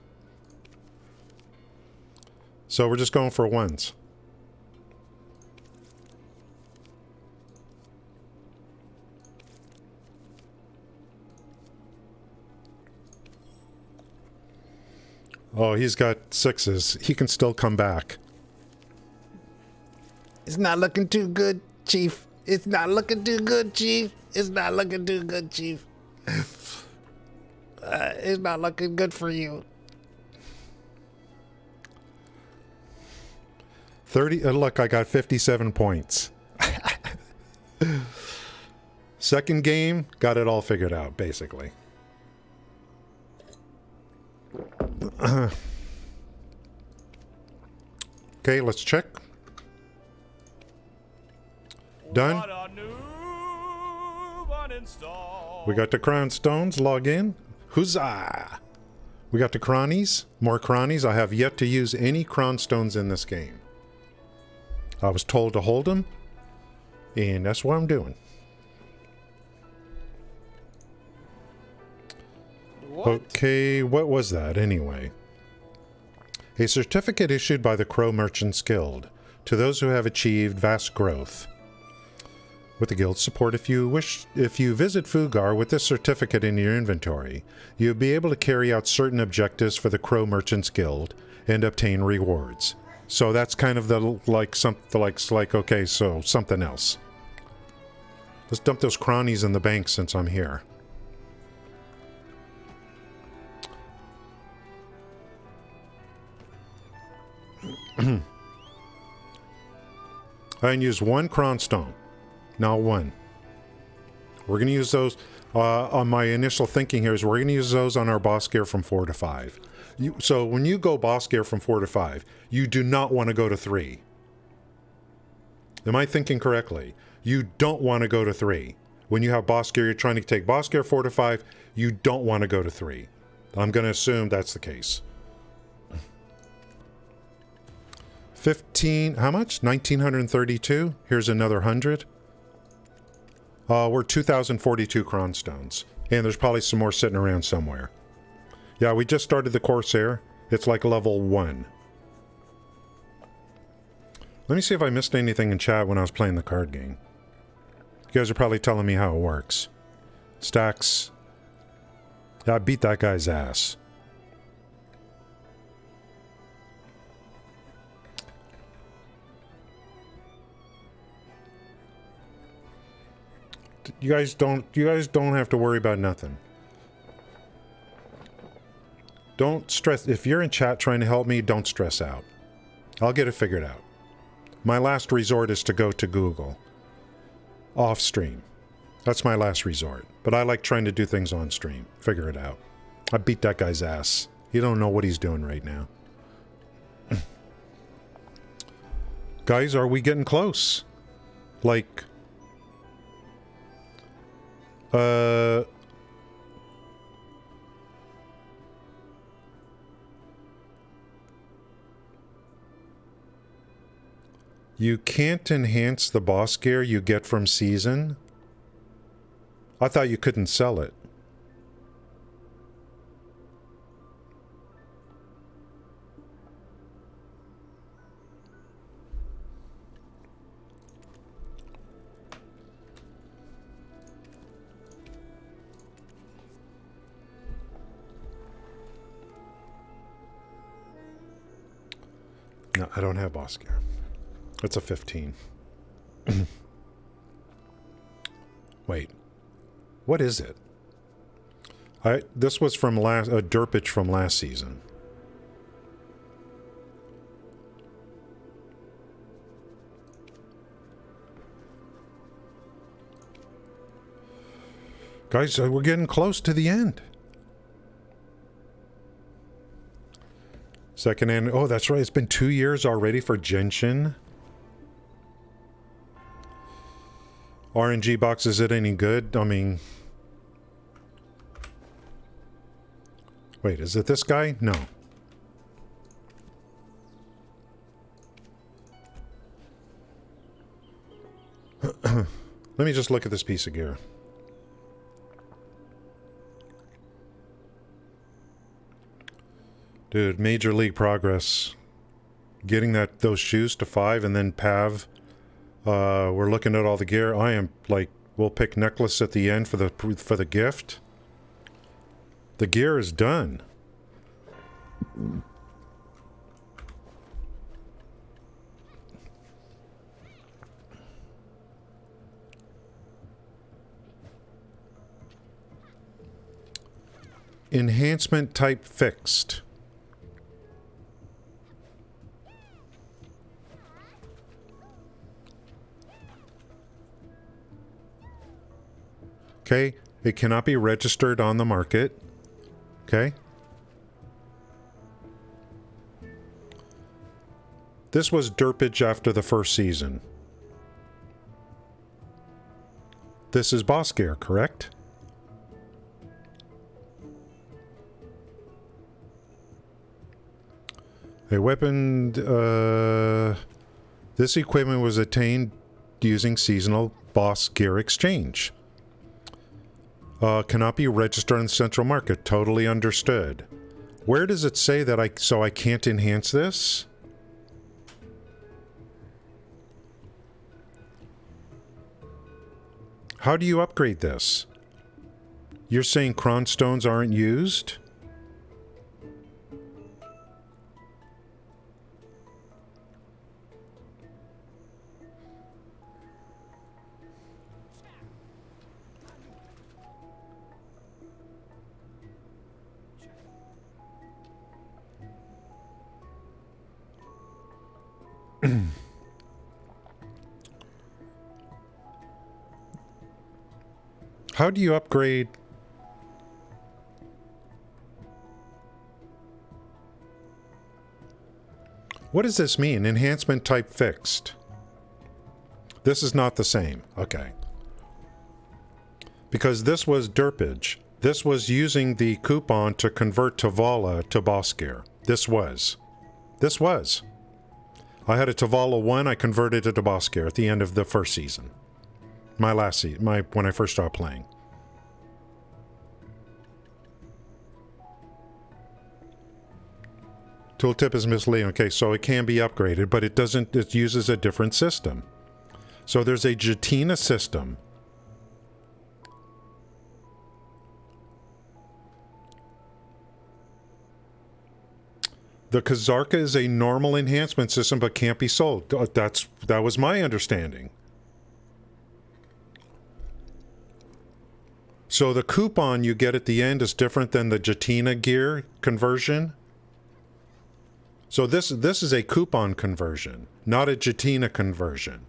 S1: So we're just going for ones. Oh, he's got 6s. He can still come back. It's not looking too good, Chief. It's not looking too good, Chief. It's not looking too good, Chief. It's not looking good for you. 30. Look, I got 57 points. Second game, got it all figured out, basically. Okay, let's check. Done. We got the crown stones. Log in. Huzzah! We got the cronies. More cronies. I have yet to use any crown stones in this game. I was told to hold them, and that's what I'm doing.
S5: What?
S1: Okay, what was that anyway? A certificate issued by the Crow Merchants Guild to those who have achieved vast growth. With the guild's support, if you visit Fugar with this certificate in your inventory, you'll be able to carry out certain objectives for the Crow Merchants Guild and obtain rewards. So that's kind of the okay, so something else. Let's dump those cronies in the bank since I'm here. I can use one cronstone. Now one. We're going to use those. On my initial thinking here is we're going to use those on our boss gear from 4 to 5. So when you go boss gear from 4 to 5, you do not want to go to 3. Am I thinking correctly? You don't want to go to 3. When you have boss gear, you're trying to take boss gear 4 to 5, you don't want to go to 3. I'm going to assume that's the case. 15, how much? 1932? Here's another 100. We're 2,042 cronstones. And there's probably some more sitting around somewhere. Yeah, we just started the Corsair. It's like level 1. Let me see if I missed anything in chat when I was playing the card game. You guys are probably telling me how it works. Stacks. Yeah, I beat that guy's ass. You guys don't have to worry about nothing. Don't stress. If you're in chat trying to help me, don't stress out. I'll get it figured out. My last resort is to go to Google. Off stream. That's my last resort. But I like trying to do things on stream. Figure it out. I beat that guy's ass. He don't know what he's doing right now. Guys, are we getting close? Like... You can't enhance the boss gear you get from season? I thought you couldn't sell it. No, I don't have boss gear. It's a 15. Wait. What is it? This was from a derpage from last season. Guys, we're getting close to the end. Second end. Oh, that's right. It's been 2 years already for Genshin. RNG box, is it any good? I mean... Wait, is it this guy? No. Let me just look at this piece of gear. Dude, major league progress. Getting those shoes to 5 and then Pav. We're looking at all the gear. I am like, we'll pick necklace at the end for the gift. The gear is done. Enhancement type fixed. Okay, it cannot be registered on the market. Okay. This was derpage after the first season. This is boss gear, correct? A weapon, this equipment was attained using seasonal boss gear exchange. Cannot be registered in the central market. Totally understood. Where does it say that I can't enhance this? How do you upgrade this? You're saying cronstones aren't used? How do you upgrade? What does this mean? Enhancement type fixed. This is not the same. Okay. Because this was derpage. This was using the coupon to convert Tavala to boss gear. This was. I had a Tavala 1, I converted it to boss gear at the end of the first season. My last season, when I first started playing. Tooltip is misleading. Okay, so it can be upgraded, but it doesn't, it uses a different system. So there's a Jatina system. The Kazarka is a normal enhancement system, but can't be sold. That was my understanding. So the coupon you get at the end is different than the Jatina gear conversion. So this is a coupon conversion, not a Jatina conversion.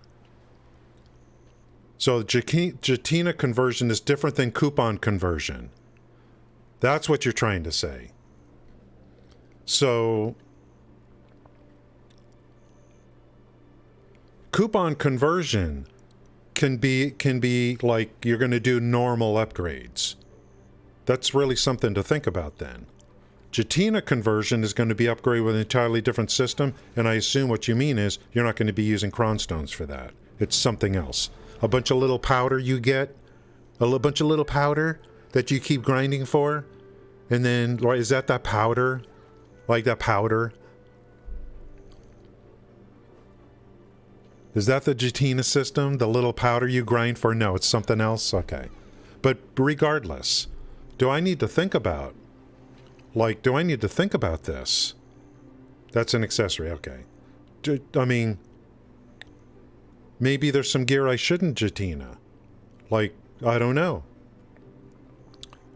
S1: So Jatina conversion is different than coupon conversion. That's what you're trying to say. So coupon conversion can be like you're going to do normal upgrades. That's really something to think about then. Jatina conversion is going to be upgraded with an entirely different system, and I assume what you mean is you're not going to be using cronstones for that. It's something else. A bunch of little powder you get, bunch of little powder that you keep grinding for, and then, is that powder? Like that powder? Is that the Jatina system? The little powder you grind for? No, it's something else? Okay. But regardless, do I need to think about this? That's an accessory, okay. I mean, maybe there's some gear I shouldn't Jatina. Like, I don't know.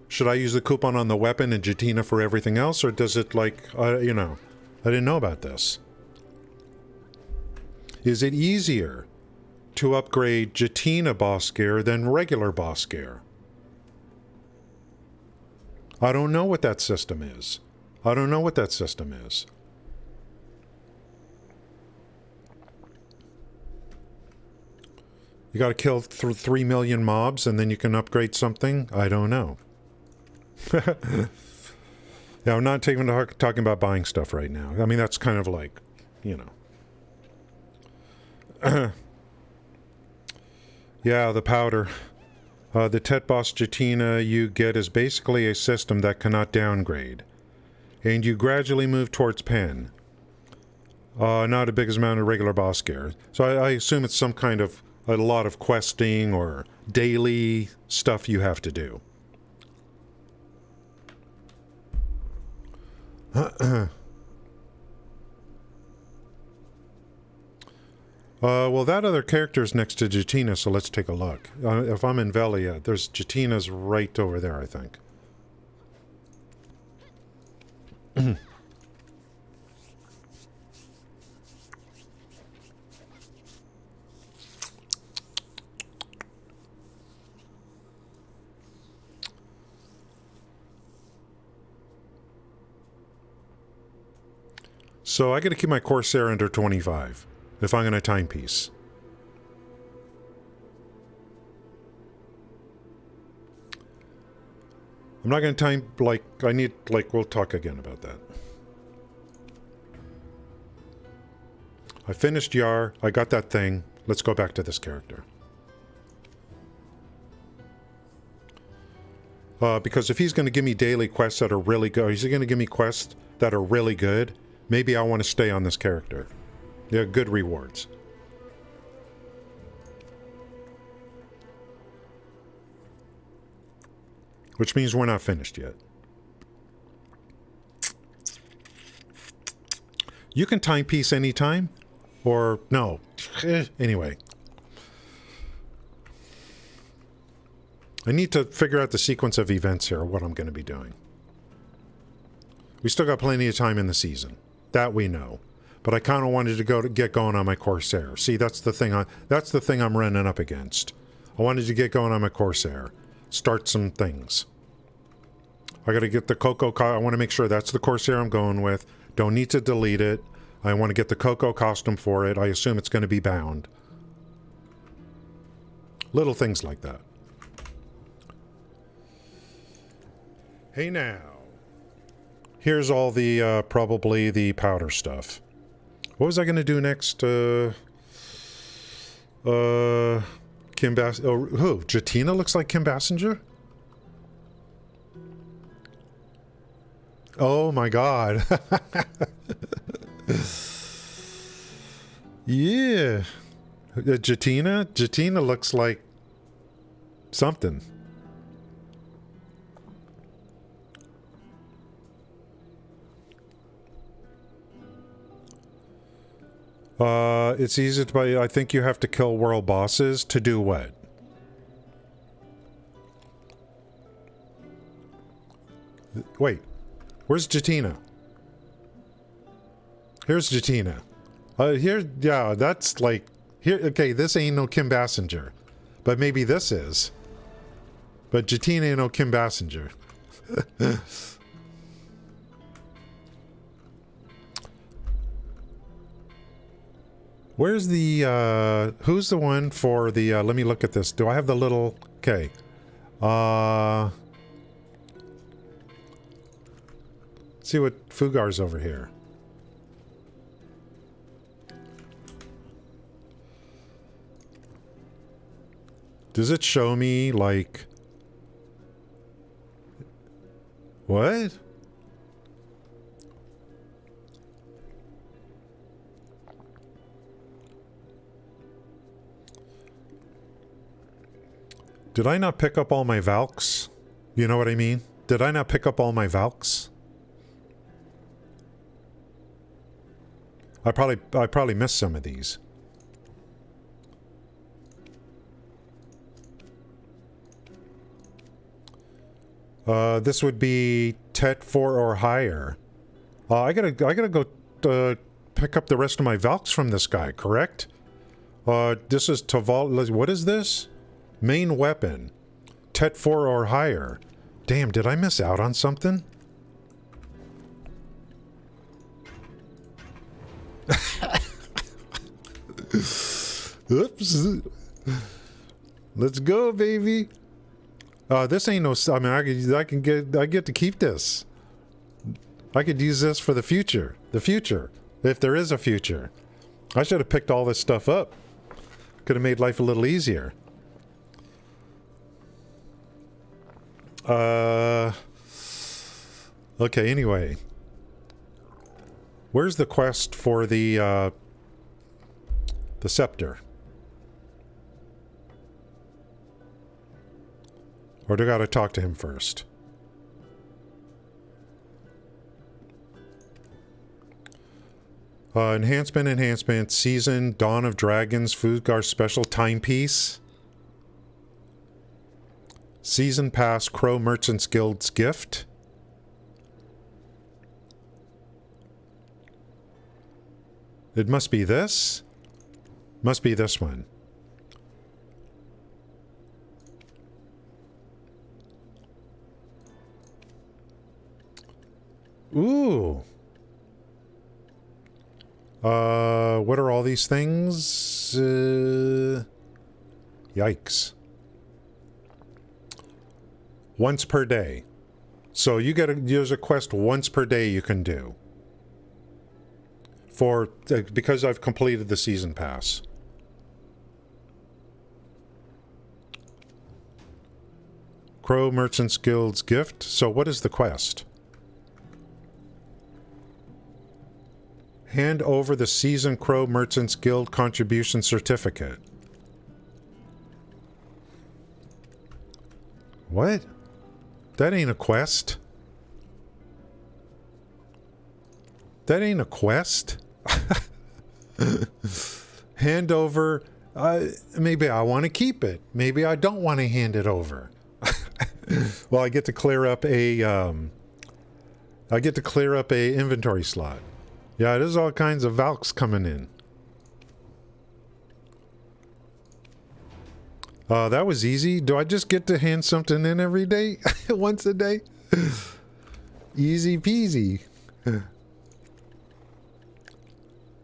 S1: Should I use the coupon on the weapon and Jatina for everything else, or does it I didn't know about this. Is it easier to upgrade Jatina boss gear than regular boss gear? I don't know what that system is. You gotta kill 3 million mobs and then you can upgrade something? I don't know. Yeah, I'm not talking about buying stuff right now. I mean, that's kind of like, Yeah, the powder. The Tet Boss Jatina you get is basically a system that cannot downgrade. And you gradually move towards pen. Not a big amount of regular boss gear. So I assume it's some kind of, a lot of questing or daily stuff you have to do. Well, that other character's next to Jatina, so let's take a look. If I'm in Velia, there's Jatina's right over there, I think. So I gotta keep my Corsair under 25 if I'm gonna timepiece. I'm not gonna we'll talk again about that. I finished Yar, I got that thing. Let's go back to this character. Because if he's gonna give me daily quests that are really good, he's gonna give me quests that are really good, maybe I want to stay on this character. They're good rewards. Which means we're not finished yet. You can timepiece anytime, or no. Anyway. I need to figure out the sequence of events here, what I'm going to be doing. We still got plenty of time in the season. That we know. But I kind of wanted to get going on my Corsair. See, that's the thing I'm running up against. I wanted to get going on my Corsair. start some things. I gotta get the Coco... I want to make sure that's the Corsair I'm going with. Don't need to delete it. I want to get the Coco costume for it. I assume it's going to be bound. Little things like that. Hey now. Here's all the, probably the powder stuff. What was I going to do next? Kim Bass... Oh, who? Jatina looks like Kim Basinger? Oh my god. Yeah. Jatina? Jatina looks like something. It's easy to buy. I think you have to kill world bosses to do what? Wait. Where's Jatina? Here's Jatina. Here, yeah, that's like... Here, okay, this ain't no Kim Basinger. But maybe this is. But Jatina ain't no Kim Basinger. Where's the, who's the one for the, let me look at this. Do I have the little... Okay. See what Fugar's over here. Does it show me, like... What? Did I not pick up all my Valks? You know what I mean? Did I not pick up all my Valks? I probably missed some of these. This would be Tet 4 or higher. I gotta go pick up the rest of my Valks from this guy, correct? This is Taval. What is this? Main weapon. Tet 4 or higher. Damn, did I miss out on something? Oops. Let's go, baby. This ain't no... I mean, I get to keep this. I could use this for the future. The future. If there is a future. I should have picked all this stuff up. Could have made life a little easier. Okay, anyway. Where's the quest for the scepter? Or do I gotta talk to him first? Enhancement, Season, Dawn of Dragons, Fuggar Special Timepiece. Season Pass, Crow Merchants Guild's Gift. It must be this. Must be this one. Ooh. What are all these things? Yikes. Once per day. So you there's a quest once per day you can do. For, because I've completed the season pass. Crow Merchants Guild's Gift. So what is the quest? Hand over the Season Crow Merchants Guild Contribution Certificate. What? That ain't a quest. That ain't a quest. Hand over... maybe I want to keep it. Maybe I don't want to hand it over. Well, I get to clear up a... I get to clear up a inventory slot. Yeah, there's all kinds of Valks coming in. That was easy. Do I just get to hand something in every day? Once a day? Easy peasy.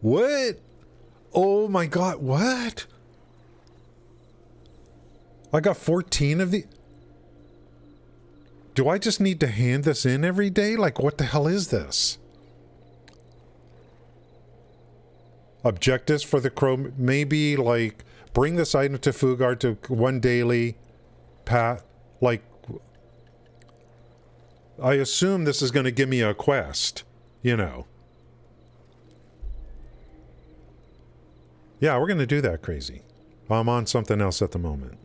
S1: What? Oh my god, what? I got 14 of the... Do I just need to hand this in every day? Like, what the hell is this? Objectives for the crow, maybe like bring this item to Fugard to 1 daily path. Like, I assume this is going to give me a quest, you know. Yeah, we're going to do that, crazy. I'm on something else at the moment.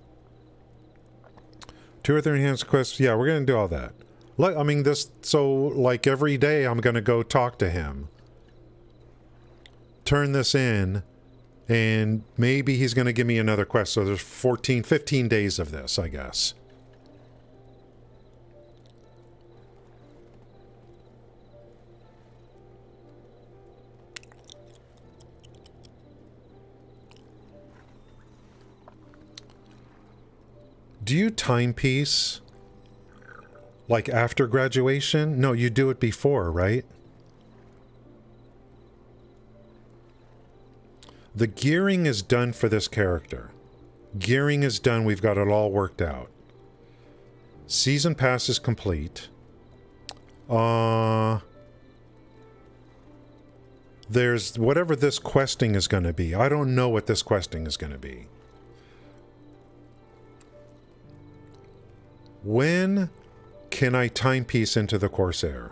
S1: 2 or 3 enhanced quests. Yeah, we're going to do all that. I mean, this, so like every day I'm going to go talk to him. Turn this in, and maybe he's going to give me another quest. So there's 15 days of this, I guess. Do you timepiece like after graduation? No, you do it before, right? The gearing is done for this character. Gearing is done. We've got it all worked out. Season pass is complete. There's whatever this questing is going to be. I don't know what this questing is going to be. When can I timepiece into the Corsair?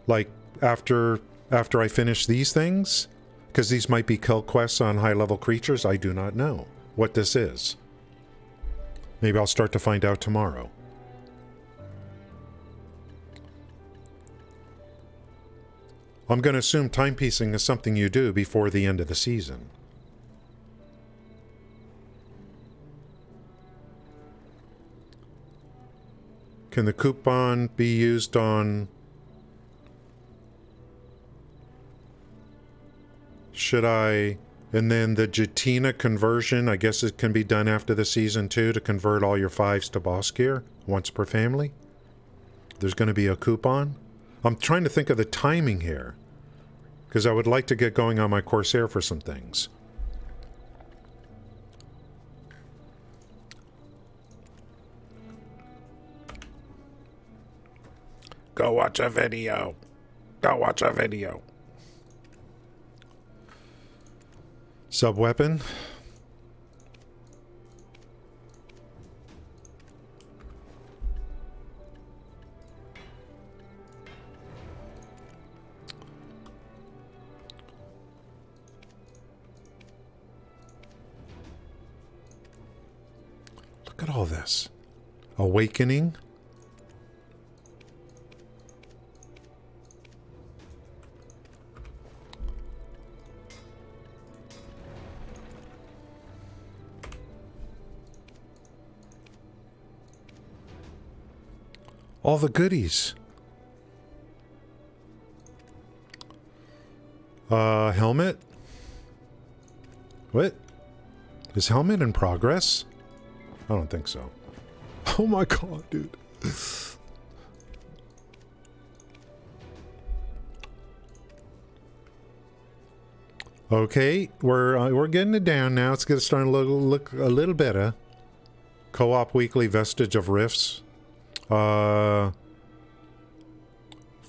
S1: Like after I finish these things? Because these might be kill quests on high-level creatures. I do not know what this is. Maybe I'll start to find out tomorrow. I'm going to assume timepiecing is something you do before the end of the season. Can the coupon be used on... Should I... And then the Jatina conversion, I guess it can be done after the season too, to convert all your 5s to boss gear, once per family. There's going to be a coupon. I'm trying to think of the timing here, because I would like to get going on my Corsair for some things. Go watch a video. Go watch a video. Sub-weapon. Look at all this. Awakening. All the goodies. Helmet? What? Is helmet in progress? I don't think so. Oh my god, dude. Okay, we're getting it down now. It's gonna start to look a little better. Co-op weekly vestige of rifts.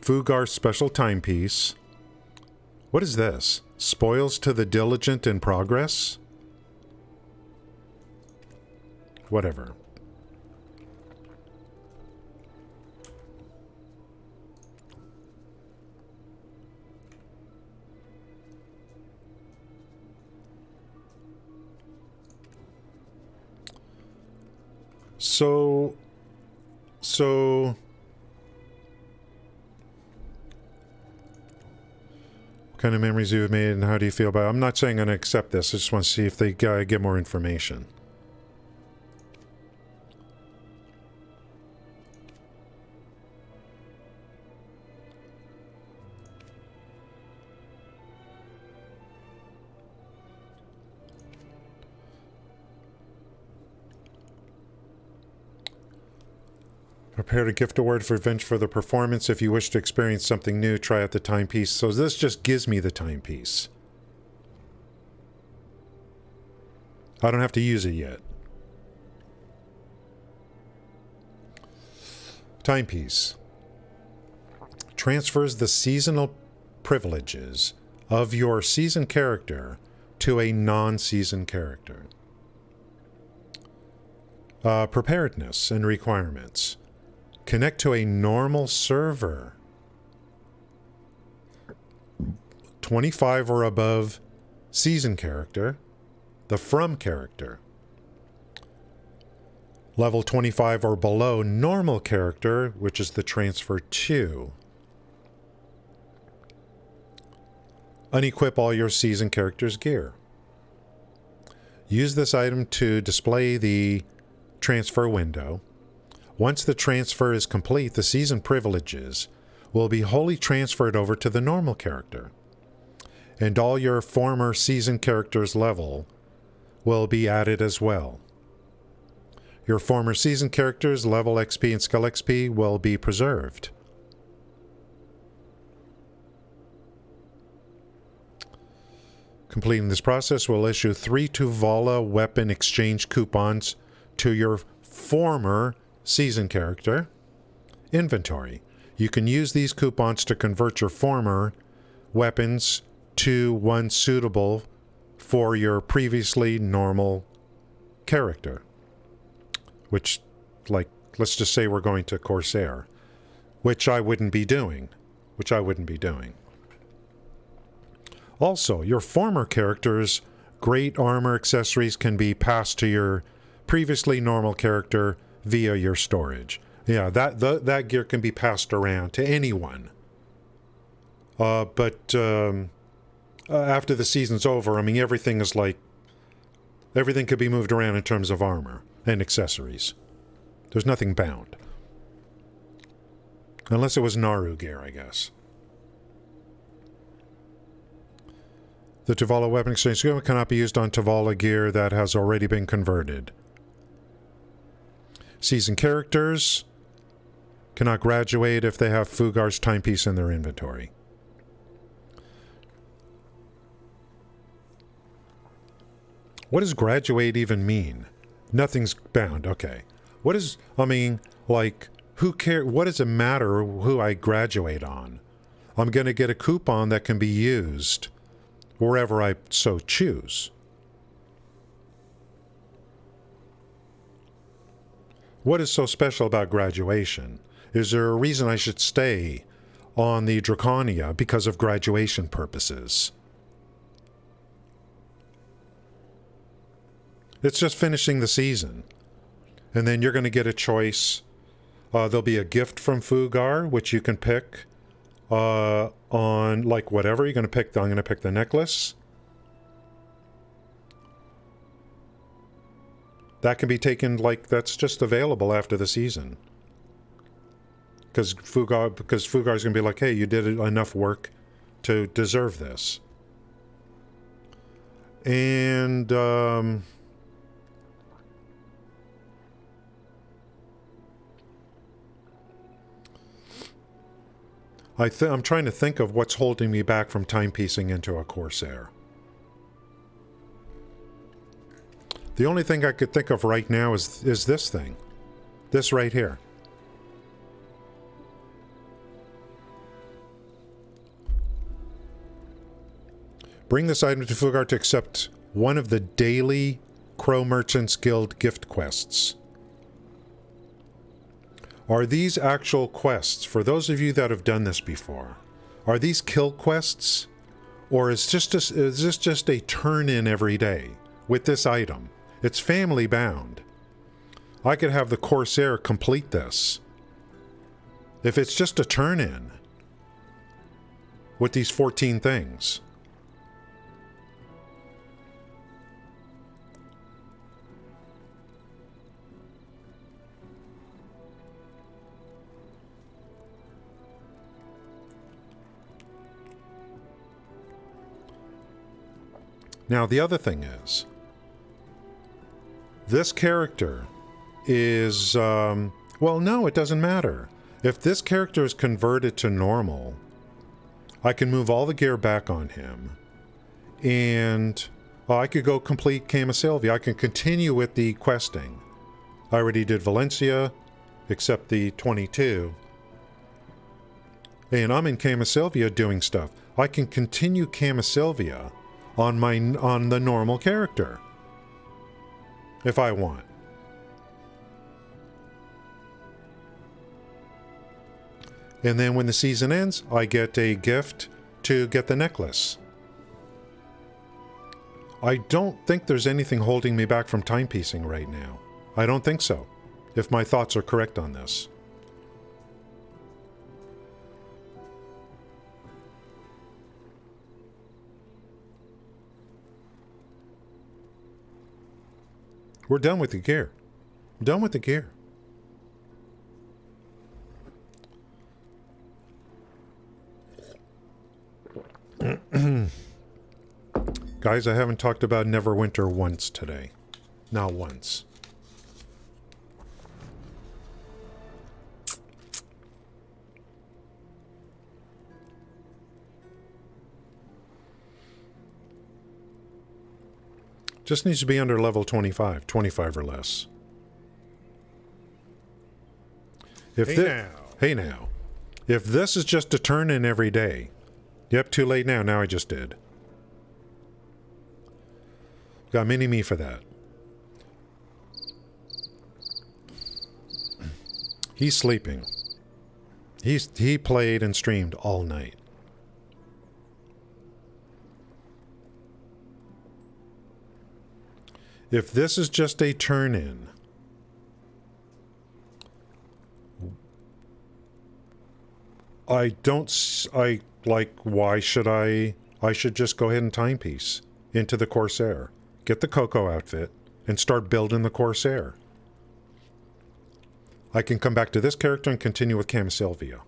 S1: Fugar special timepiece. What is this? Spoils to the diligent in progress? Whatever. So what kind of memories you've made and how do you feel about it? I'm not saying I'm going to accept this. I just want to see if they get more information. Prepare a gift award for Revenge for the performance. If you wish to experience something new, try out the timepiece. So this just gives me the timepiece. I don't have to use it yet. Timepiece. Transfers the seasonal privileges of your seasoned character to a non-seasoned character. Preparedness and requirements. Connect to a normal server. 25 or above seasoned character. The from character. Level 25 or below normal character, which is the transfer to. Unequip all your seasoned character's gear. Use this item to display the transfer window. Once the transfer is complete, the season privileges will be wholly transferred over to the normal character, and all your former season character's level will be added as well. Your former season character's level XP and skill XP will be preserved. Completing this process will issue 3 Tuvala weapon exchange coupons to your former season character inventory. You can use these coupons to convert your former weapons to one suitable for your previously normal character. Which, like, let's just say we're going to Corsair, which I wouldn't be doing. Also, your former character's great armor accessories can be passed to your previously normal character via your storage. Yeah, that gear can be passed around to anyone. But after the season's over, I mean, everything could be moved around in terms of armor and accessories. There's nothing bound. Unless it was Naru gear, I guess. The Tuvala weapon exchange cannot be used on Tuvala gear that has already been converted. Seasoned characters cannot graduate if they have Fugar's timepiece in their inventory. What does graduate even mean? Nothing's bound. Okay. What is, I mean, like, who cares? What does it matter who I graduate on? I'm going to get a coupon that can be used wherever I so choose. What is so special about graduation? Is there a reason I should stay on the Drakania because of graduation purposes? It's just finishing the season. And then you're going to get a choice. There'll be a gift from Fugar, which you can pick on, like, whatever. You're going to pick, I'm going to pick the necklace. That can be taken, like, that's just available after the season. Because Fugar's going to be like, hey, you did enough work to deserve this. And, I'm trying to think of what's holding me back from timepiecing into a Corsair. The only thing I could think of right now is this thing. This right here. Bring this item to Fugar to accept one of the daily Crow Merchants Guild gift quests. Are these actual quests? For those of you that have done this before, are these kill quests? Or is this just a turn-in every day with this item? It's family bound. I could have the Corsair complete this. If it's just a turn-in with these 14 things. Now, the other thing is, this character is Well, no, it doesn't matter. If this character is converted to normal, I can move all the gear back on him. And I could go complete Camasilvia. I can continue with the questing. I already did Valencia, except the 22. And I'm in Camasilvia doing stuff. I can continue Camasilvia on the normal character. If I want. And then when the season ends, I get a gift to get the necklace. I don't think there's anything holding me back from timepiecing right now. I don't think so, if my thoughts are correct on this. We're done with the gear. I'm done with the gear. Guys, I haven't talked about Neverwinter once today. Not once. Just needs to be under level 25. 25 or less. If hey now. If this is just a turn in every day. Yep, too late now. Now I just did. Got mini-me for that. He's sleeping. He played and streamed all night. If this is just a turn-in, why should I should just go ahead and timepiece into the Corsair. Get the Coco outfit and start building the Corsair. I can come back to this character and continue with Camasilvia.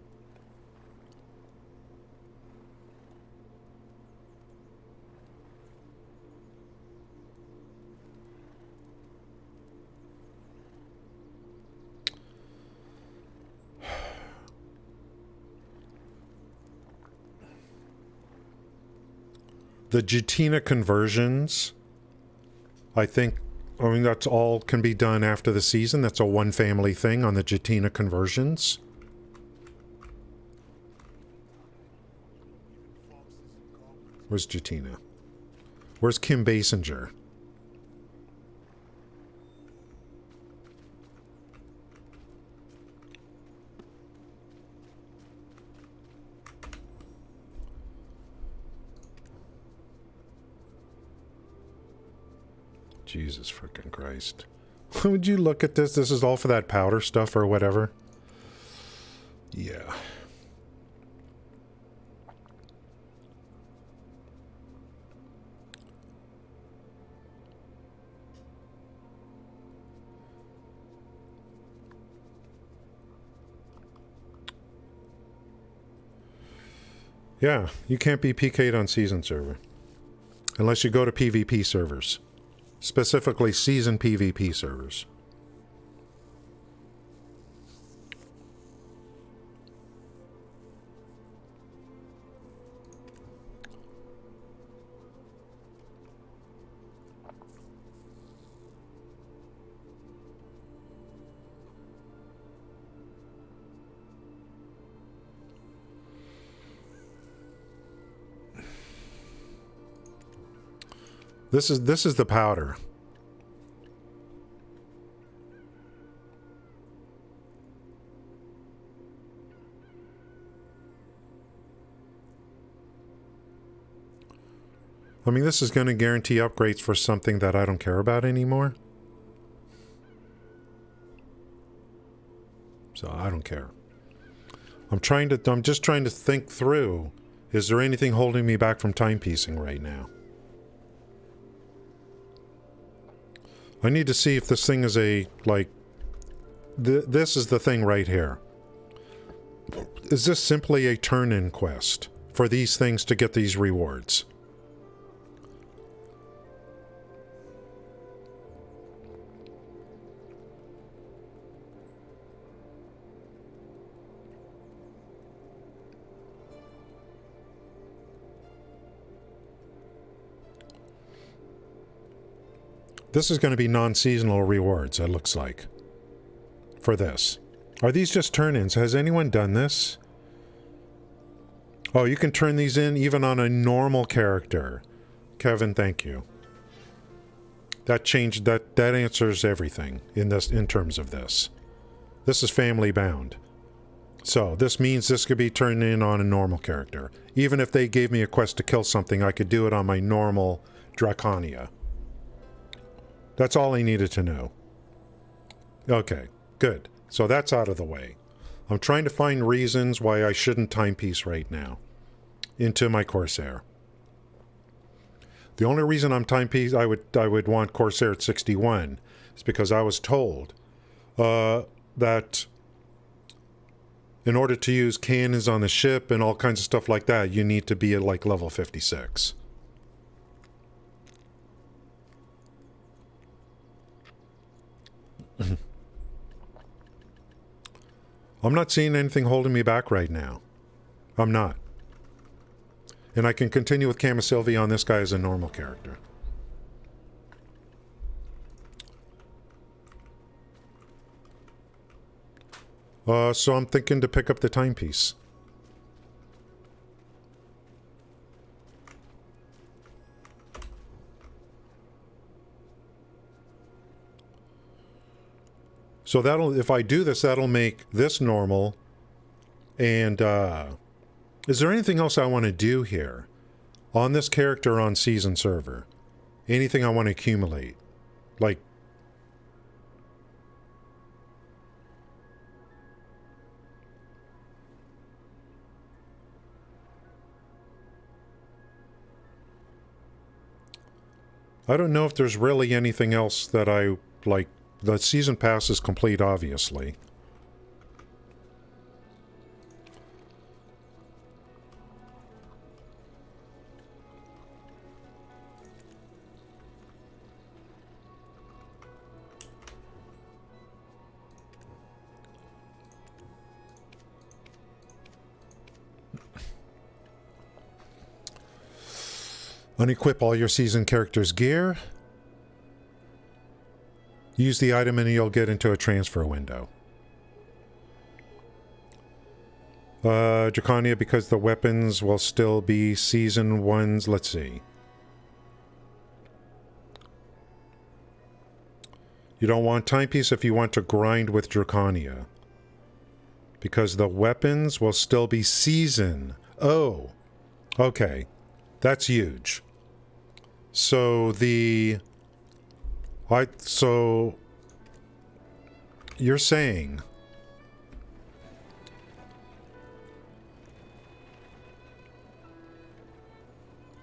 S1: The Jutina conversions, I mean, that's all can be done after the season. That's a one family thing on the Jutina conversions. Where's Jutina? Where's Kim Basinger? Jesus freaking Christ. Would you look at this? This is all for that powder stuff or whatever. Yeah. Yeah, you can't be PK'd on season server. Unless you go to PvP servers. Specifically, season PvP servers. This is the powder. I mean, this is going to guarantee upgrades for something that I don't care about anymore. So I don't care. I'm just trying to think through, is there anything holding me back from timepiecing right now? I need to see if this thing is a, like, this is the thing right here. Is this simply a turn-in quest for these things to get these rewards? This is going to be non-seasonal rewards, it looks like. For this. Are these just turn-ins? Has anyone done this? Oh, you can turn these in even on a normal character. Kevin, thank you. That changed, that answers everything in terms of this. This is family bound. So, this means this could be turned in on a normal character. Even if they gave me a quest to kill something, I could do it on my normal Drakania. That's all I needed to know. Okay, good. So that's out of the way. I'm trying to find reasons why I shouldn't timepiece right now into my Corsair. The only reason I'm timepiece I would want Corsair at 61 is because I was told that in order to use cannons on the ship and all kinds of stuff like that, you need to be at like level 56. I'm not seeing anything holding me back right now. I'm not. And I can continue with Camisylvie on this guy as a normal character. So I'm thinking to pick up the timepiece. So that'll, if I do this, that'll make this normal. And is there anything else I want to do here on this character on season server? Anything I want to accumulate? Like, I don't know if there's really anything else that I like. The season pass is complete, obviously. Unequip all your season characters' gear. Use the item and you'll get into a transfer window. Drakania, because the weapons will still be season 1s. Let's see. You don't want timepiece if you want to grind with Drakania. Because the weapons will still be season. Oh. Okay. That's huge. So so you're saying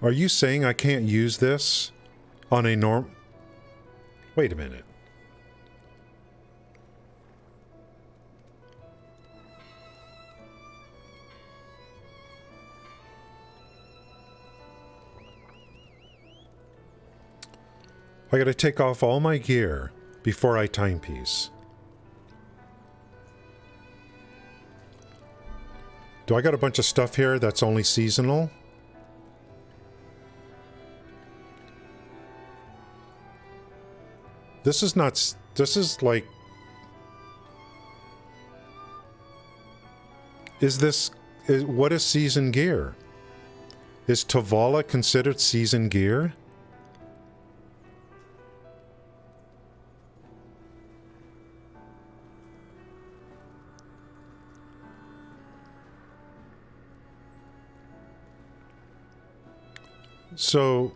S1: are you saying I can't use this on a norm? Wait a minute. I gotta take off all my gear before I timepiece. Do I got a bunch of stuff here that's only seasonal? This is not... This is like... What is season gear? Is Tavala considered season gear? So,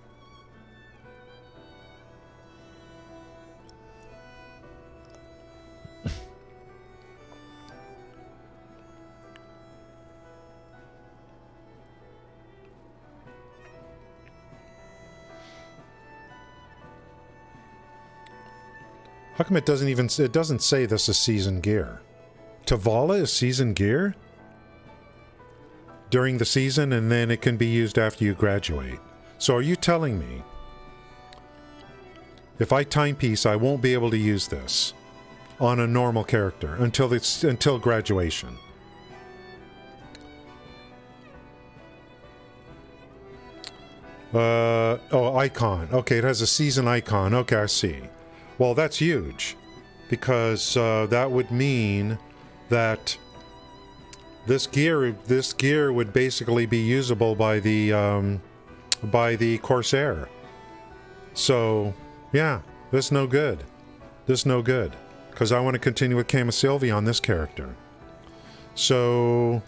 S1: how come it doesn't say this is season gear? Tavala is season gear? During the season, and then it can be used after you graduate. So are you telling me if I timepiece, I won't be able to use this on a normal character until graduation? Oh, icon. Okay, it has a season icon. Okay, I see. Well, that's huge. Because that would mean that this gear would basically be usable by the Corsair. So, yeah, this no good. This no good. Because I want to continue with Camisylvia on this character. So,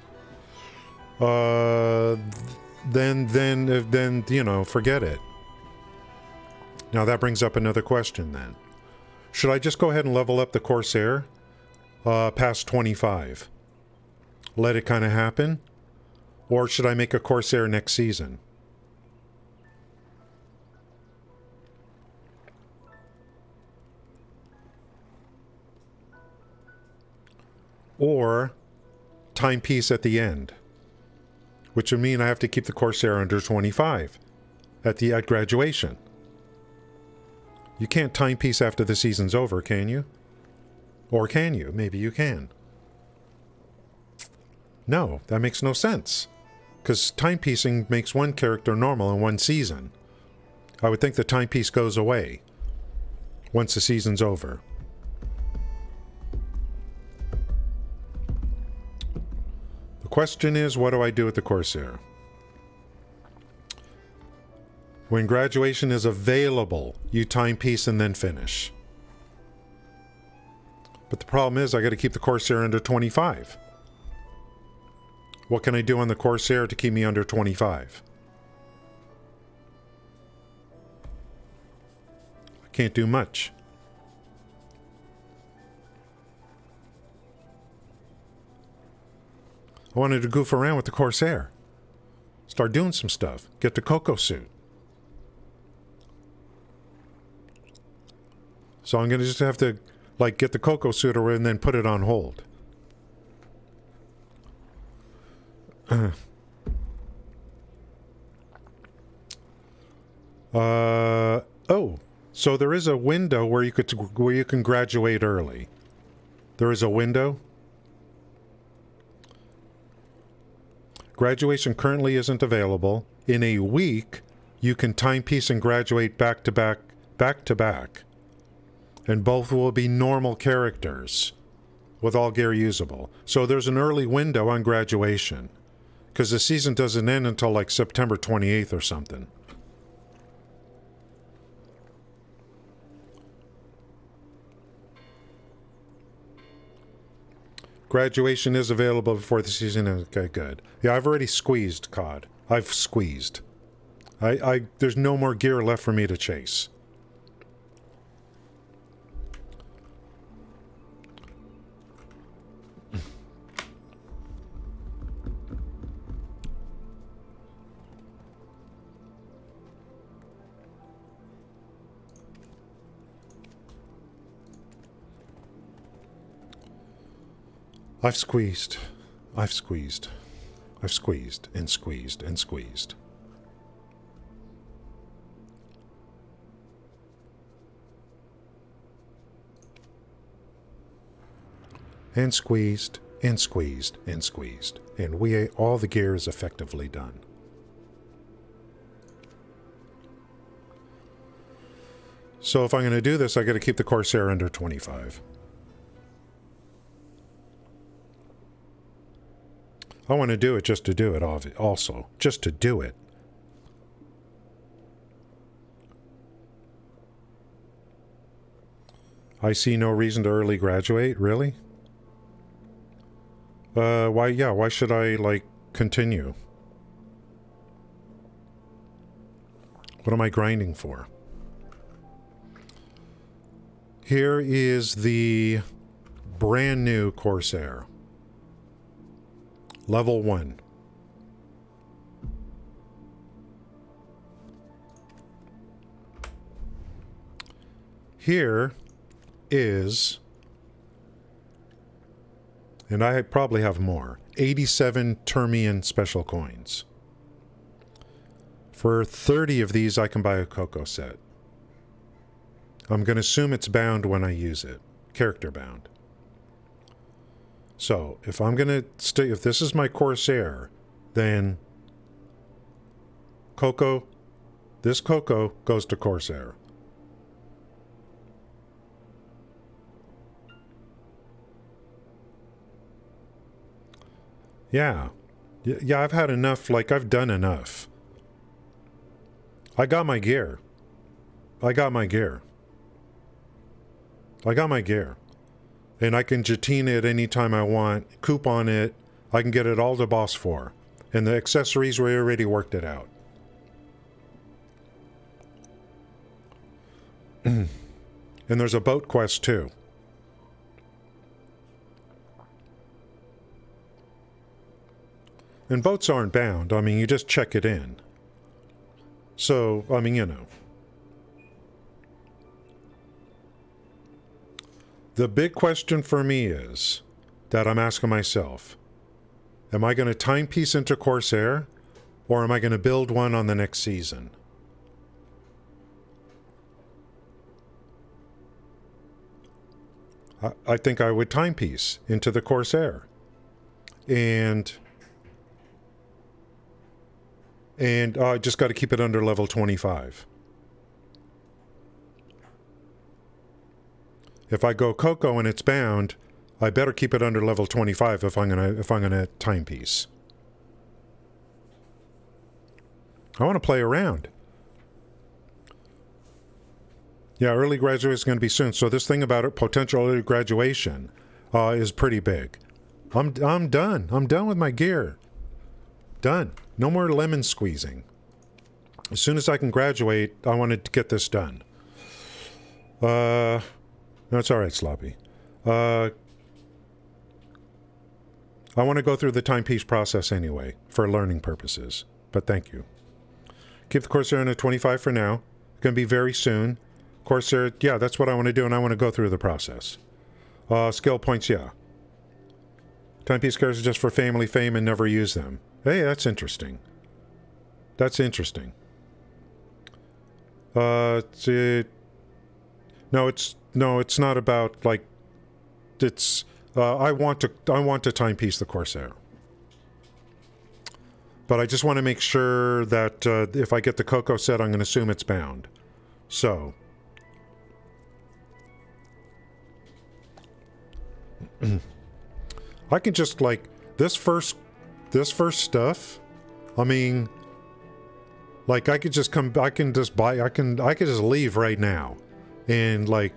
S1: then, you know, forget it. Now that brings up another question then. Should I just go ahead and level up the Corsair past 25? Let it kind of happen? Or should I make a Corsair next season? Or timepiece at the end, which would mean I have to keep the Corsair under 25 at graduation. You can't timepiece after the season's over, can you? Or can you? Maybe you can. No, that makes no sense. Because timepiecing makes one character normal in one season. I would think the timepiece goes away once the season's over. The question is, what do I do with the Corsair? When graduation is available, you timepiece and then finish. But the problem is, I got to keep the Corsair under 25. What can I do on the Corsair to keep me under 25? I can't do much. I wanted to goof around with the Corsair. Start doing some stuff. Get the Coco suit. So I'm going to just have to, like, get the Coco suit and then put it on hold. Oh, so there is a window where you can graduate early. There is a window. Graduation currently isn't available. In a week, you can timepiece and graduate back to back. And both will be normal characters with all gear usable. So there's an early window on graduation. Because the season doesn't end until like September 28th or something. Graduation is available before the season ends. Okay, good. Yeah, I've already squeezed COD. I've squeezed. There's no more gear left for me to chase. I've squeezed and squeezed and squeezed. And squeezed and squeezed and squeezed. And all the gear is effectively done. So if I'm going to do this, I got to keep the Corsair under 25. I want to do it just to do it also. Just to do it. I see no reason to early graduate, really? Why should I, like, continue? What am I grinding for? Here is the brand new Corsair. Level 1. Here is, and I probably have more, 87 Termian special coins. For 30 of these, I can buy a Coco set. I'm going to assume it's bound when I use it. Character bound. So, if I'm going to stay, if this is my Corsair, then Coco, This Coco goes to Corsair. Yeah. Yeah, I've had enough. Like, I've done enough. I got my gear. I got my gear. And I can Jatina it anytime I want, coupon it. I can get it all to boss 4. And the accessories, we already worked it out. And there's a boat quest too. And boats aren't bound. I mean, you just check it in. So, I mean, you know. The big question for me is, that I'm asking myself, am I going to timepiece into Corsair, or am I going to build one on the next season? I think I would timepiece into the Corsair. And I just got to keep it under level 25. If I go Coco and it's bound, I better keep it under level 25 if I'm gonna timepiece. I want to play around. Yeah, early graduation is going to be soon. So this thing about it, potential early graduation, is pretty big. I'm done. I'm done with my gear. Done. No more lemon squeezing. As soon as I can graduate, I wanted to get this done. No, it's all right, Sloppy. I want to go through the timepiece process anyway, for learning purposes. But thank you. Keep the Corsair in at 25 for now. Going to be very soon. Corsair, yeah, that's what I want to do, and I want to go through the process. Skill points, yeah. Timepiece cards are just for family fame and never use them. Hey, that's interesting. That's interesting. No, it's not about, like, it's, I want to timepiece the Corsair. But I just want to make sure that if I get the Coco set, I'm going to assume it's bound. So. I can just, like, this first stuff, I mean, like, I could just come, I could just leave right now. And, like,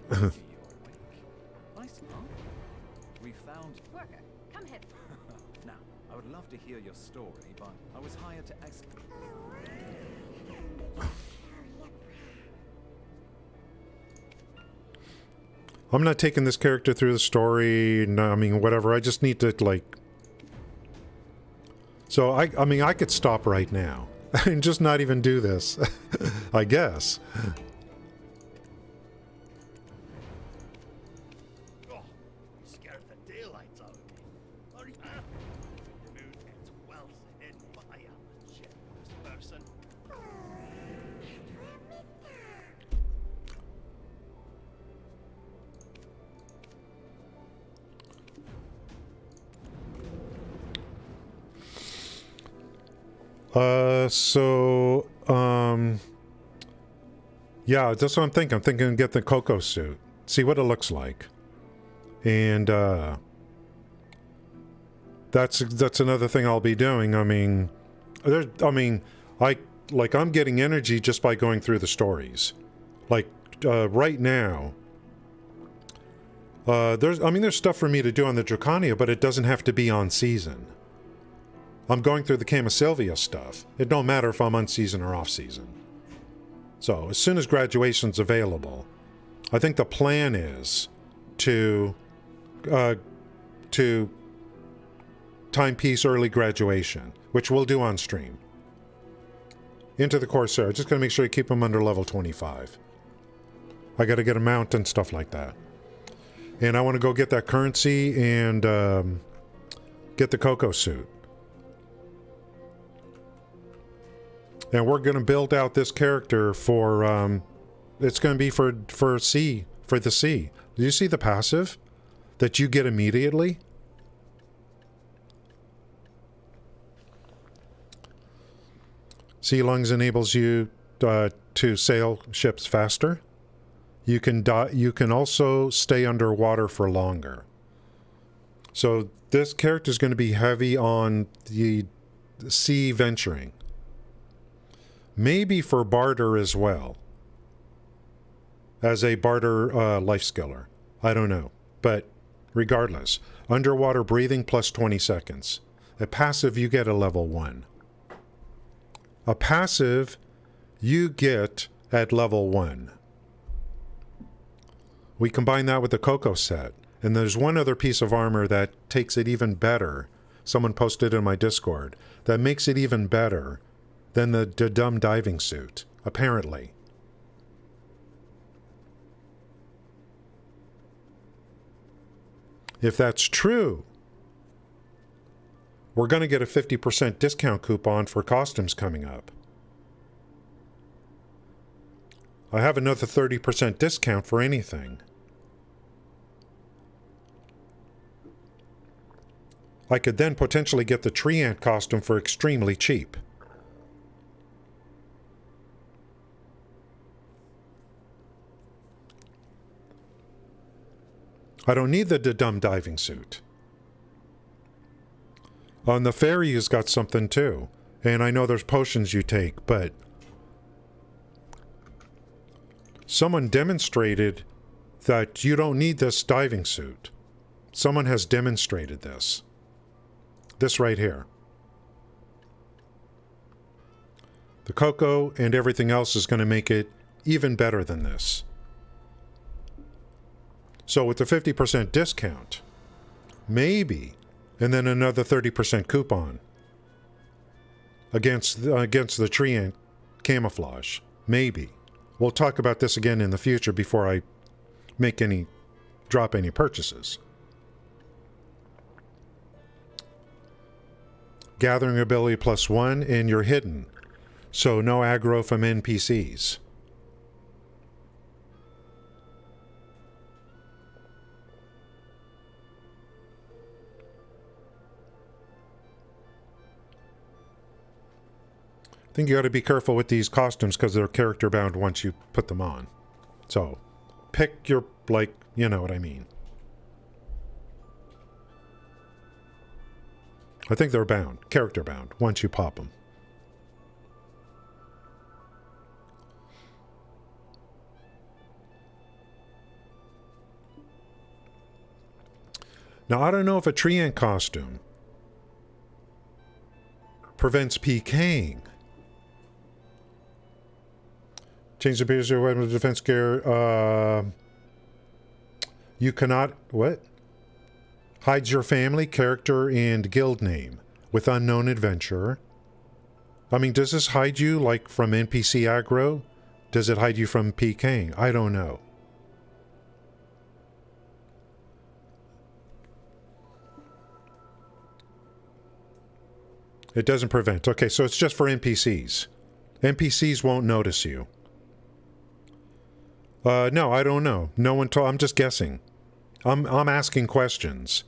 S5: Nice, huh? We found...
S4: Worker, come here.
S5: Now, I would love to hear your story, but I was hired to
S1: I'm not taking this character through the story, no, I mean, whatever, I just need to, like... So, I mean, I could stop right now and just not even do this, I guess.
S2: Oh, scared the daylights out of me. Are you the mood is well in, but I am a generous person.
S1: Yeah, that's what I'm thinking. I'm thinking get the Coco suit. See what it looks like. And, that's another thing I'll be doing. I mean, I'm getting energy just by going through the stories. Like, right now, there's stuff for me to do on the Drakania, but it doesn't have to be on season. I'm going through the Camasylvia stuff. It don't matter if I'm on season or off season. So, as soon as graduation's available, I think the plan is to timepiece early graduation, which we'll do on stream. Into the Corsair. Just gotta make sure you keep them under level 25. I gotta get a mount and stuff like that. And I want to go get that currency and get the Coco suit. And we're going to build out this character for, it's going to be for the sea. Do you see the passive that you get immediately? Sea lungs enables you to sail ships faster. You can also stay underwater for longer. So this character is going to be heavy on the sea venturing. Maybe for barter as well. As a barter life skiller. I don't know. But regardless, underwater breathing plus 20 seconds. A passive, you get a level 1. A passive, you get at level 1. We combine that with the Coco set. And there's one other piece of armor that takes it even better. Someone posted in my Discord. That makes it even better than the dumb diving suit, apparently. If that's true, we're going to get a 50% discount coupon for costumes coming up. I have another 30% discount for anything. I could then potentially get the tree ant costume for extremely cheap. I don't need the dumb diving suit. On the ferry has got something too. And I know there's potions you take, but someone demonstrated that you don't need this diving suit. Someone has demonstrated this. This right here. The Coco and everything else is going to make it even better than this. So with the 50% discount, maybe, and then another 30% coupon against the tree ant camouflage, maybe. We'll talk about this again in the future before I drop any purchases. Gathering ability +1, and you're hidden. So no aggro from NPCs. I think you got to be careful with these costumes because they're character bound once you put them on. So pick your, you know what I mean. I think they're bound, character bound, once you pop them. Now, I don't know if a tree ant costume prevents PKing. Change the appearance of your weapon with defense gear. You cannot... What? Hides your family, character, and guild name with unknown adventurer. I mean, does this hide you, like, from NPC aggro? Does it hide you from PKing? I don't know. It doesn't prevent. Okay, so it's just for NPCs. NPCs won't notice you. No, I don't know. No one told... I'm just guessing. I'm asking questions.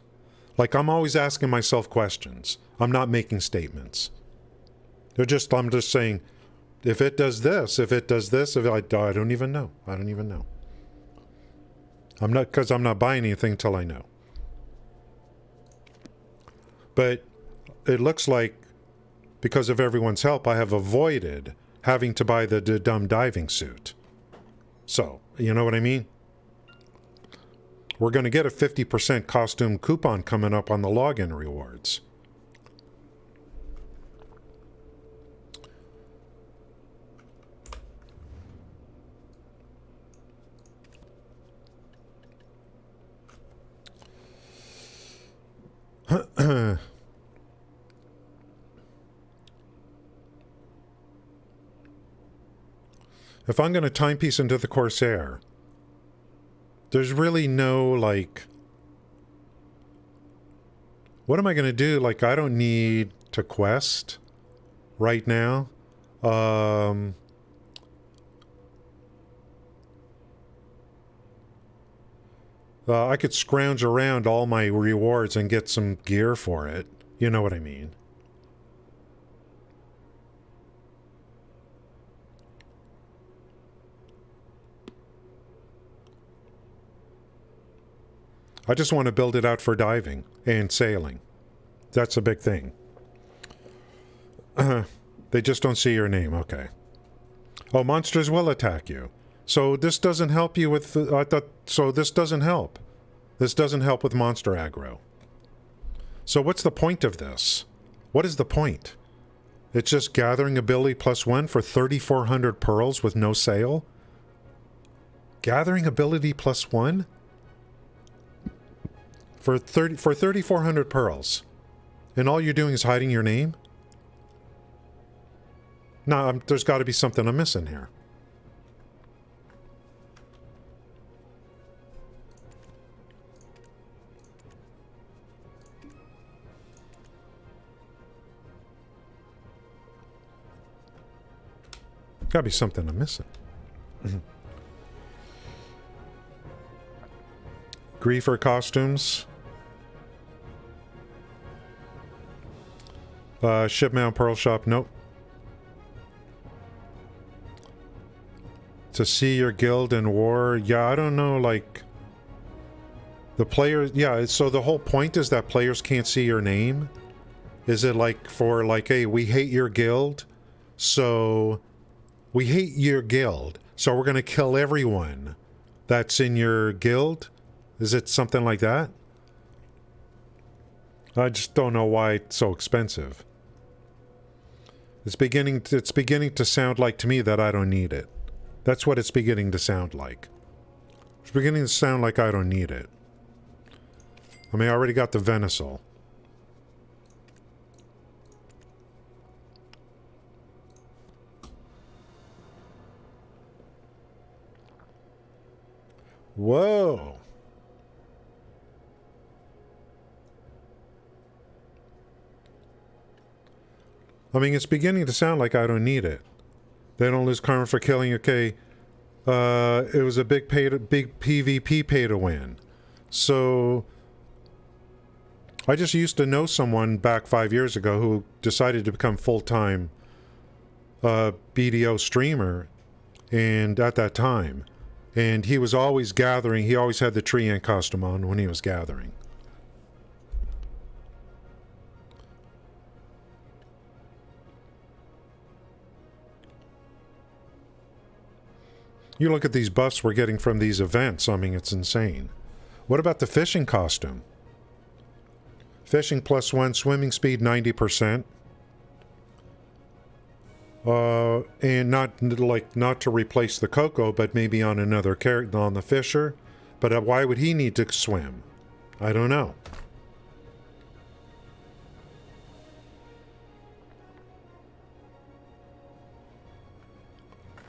S1: Like, I'm always asking myself questions. I'm not making statements. I'm just saying, if it does this, if it does this, I don't even know. I don't even know. Because I'm not buying anything till I know. But it looks like, because of everyone's help, I have avoided having to buy the dumb diving suit. So, you know what I mean? We're going to get a 50% costume coupon coming up on the login rewards. If I'm going to timepiece into the Corsair, there's really no, like... What am I going to do? Like, I don't need to quest right now. I could scrounge around all my rewards and get some gear for it. You know what I mean. I just want to build it out for diving and sailing. That's a big thing. They just don't see your name. Okay. Oh, monsters will attack you. So this doesn't help you with... I thought... So this doesn't help. This doesn't help with monster aggro. So what's the point of this? What is the point? It's just gathering ability +1 for 3,400 pearls with no sale? Gathering ability +1? For 3,400 pearls. And all you're doing is hiding your name? No, there's got to be something I'm missing here. Gotta be something I'm missing. Griefer costumes. Shipmount Pearl Shop, nope. To see your guild in war, yeah, I don't know, like... The players, yeah, so the whole point is that players can't see your name? Is it like for, like, hey, we hate your guild, so... We hate your guild, so we're gonna kill everyone that's in your guild? Is it something like that? I just don't know why it's so expensive. It's beginning to sound like to me that I don't need it. That's what it's beginning to sound like. It's beginning to sound like I don't need it. I mean, I already got the Venisal. Whoa. I mean, it's beginning to sound like I don't need it. They don't lose karma for killing. Okay, it was a big PvP pay to win. So I just used to know someone back 5 years ago who decided to become full-time BDO streamer, and at that time, and he was always gathering. He always had the tree ant costume on when he was gathering. You look at these buffs we're getting from these events, I mean, it's insane. What about the fishing costume? Fishing +1, swimming speed 90%. And not to replace the Coco, but maybe on another character, on the Fisher. But why would he need to swim? I don't know.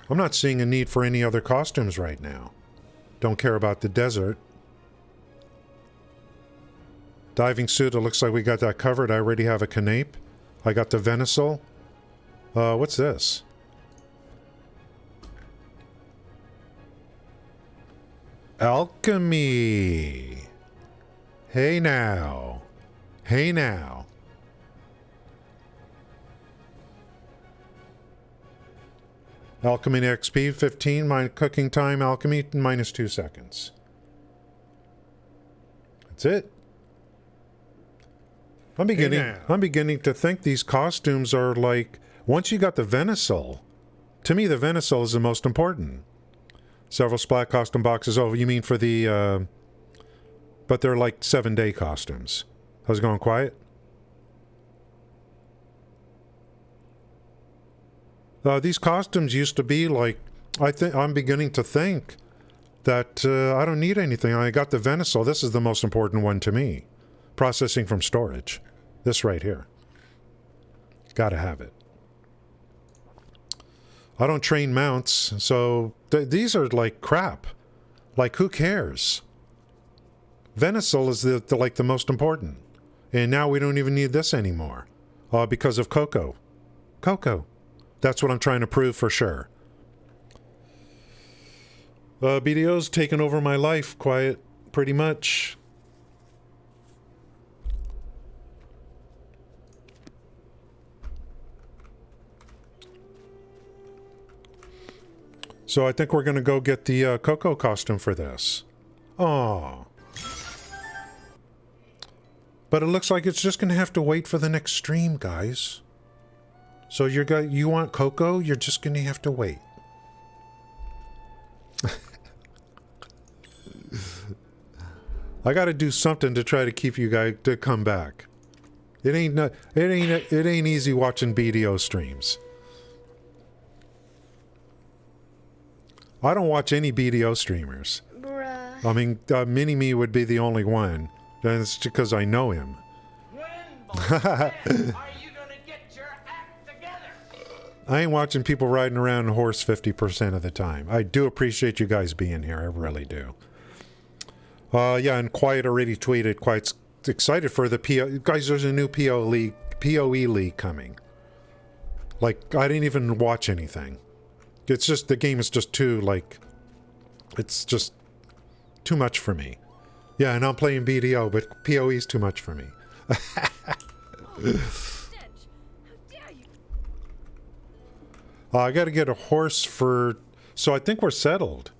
S1: I'm not seeing a need for any other costumes right now. Don't care about the desert. Diving suit, it looks like we got that covered. I already have a Canape. I got the Venisal. What's this? Alchemy. Hey now. Hey now. Alchemy XP 15, my cooking time, alchemy -2 seconds. That's it. I'm beginning to think these costumes are like, once you got the Venisal, to me the Venisal is the most important. Several splat costume boxes. Oh, you mean for the, but they're like 7-day costumes. How's it going, quiet? These costumes used to be like, I'm beginning to think that I don't need anything. I got the Venisal. This is the most important one to me. Processing from storage. This right here. Gotta have it. I don't train mounts, so these are like crap. Like, who cares? Venisal is like the most important. And now we don't even need this anymore. Because of Coco. Coco. That's what I'm trying to prove for sure. BDO's taken over my life, quiet, pretty much. So I think we're going to go get the Coco costume for this. Aww. But it looks like it's just going to have to wait for the next stream, guys. So you want Coco? You're just going to have to wait. I got to do something to try to keep you guys to come back. It ain't easy watching BDO streams. I don't watch any BDO streamers.
S6: Bruh.
S1: I mean, Mini-Me would be the only one. And it's because I know him.
S7: When are you gonna get your act together?
S1: I ain't watching people riding around a horse 50% of the time. I do appreciate you guys being here. I really do. Yeah, and Quiet already tweeted, quite excited for the PO. Guys, there's a new POE league coming. Like, I didn't even watch anything. It's just, the game is just too, like, it's just too much for me. Yeah, and I'm playing BDO, but POE is too much for me. I got to get a horse for... So I think we're settled.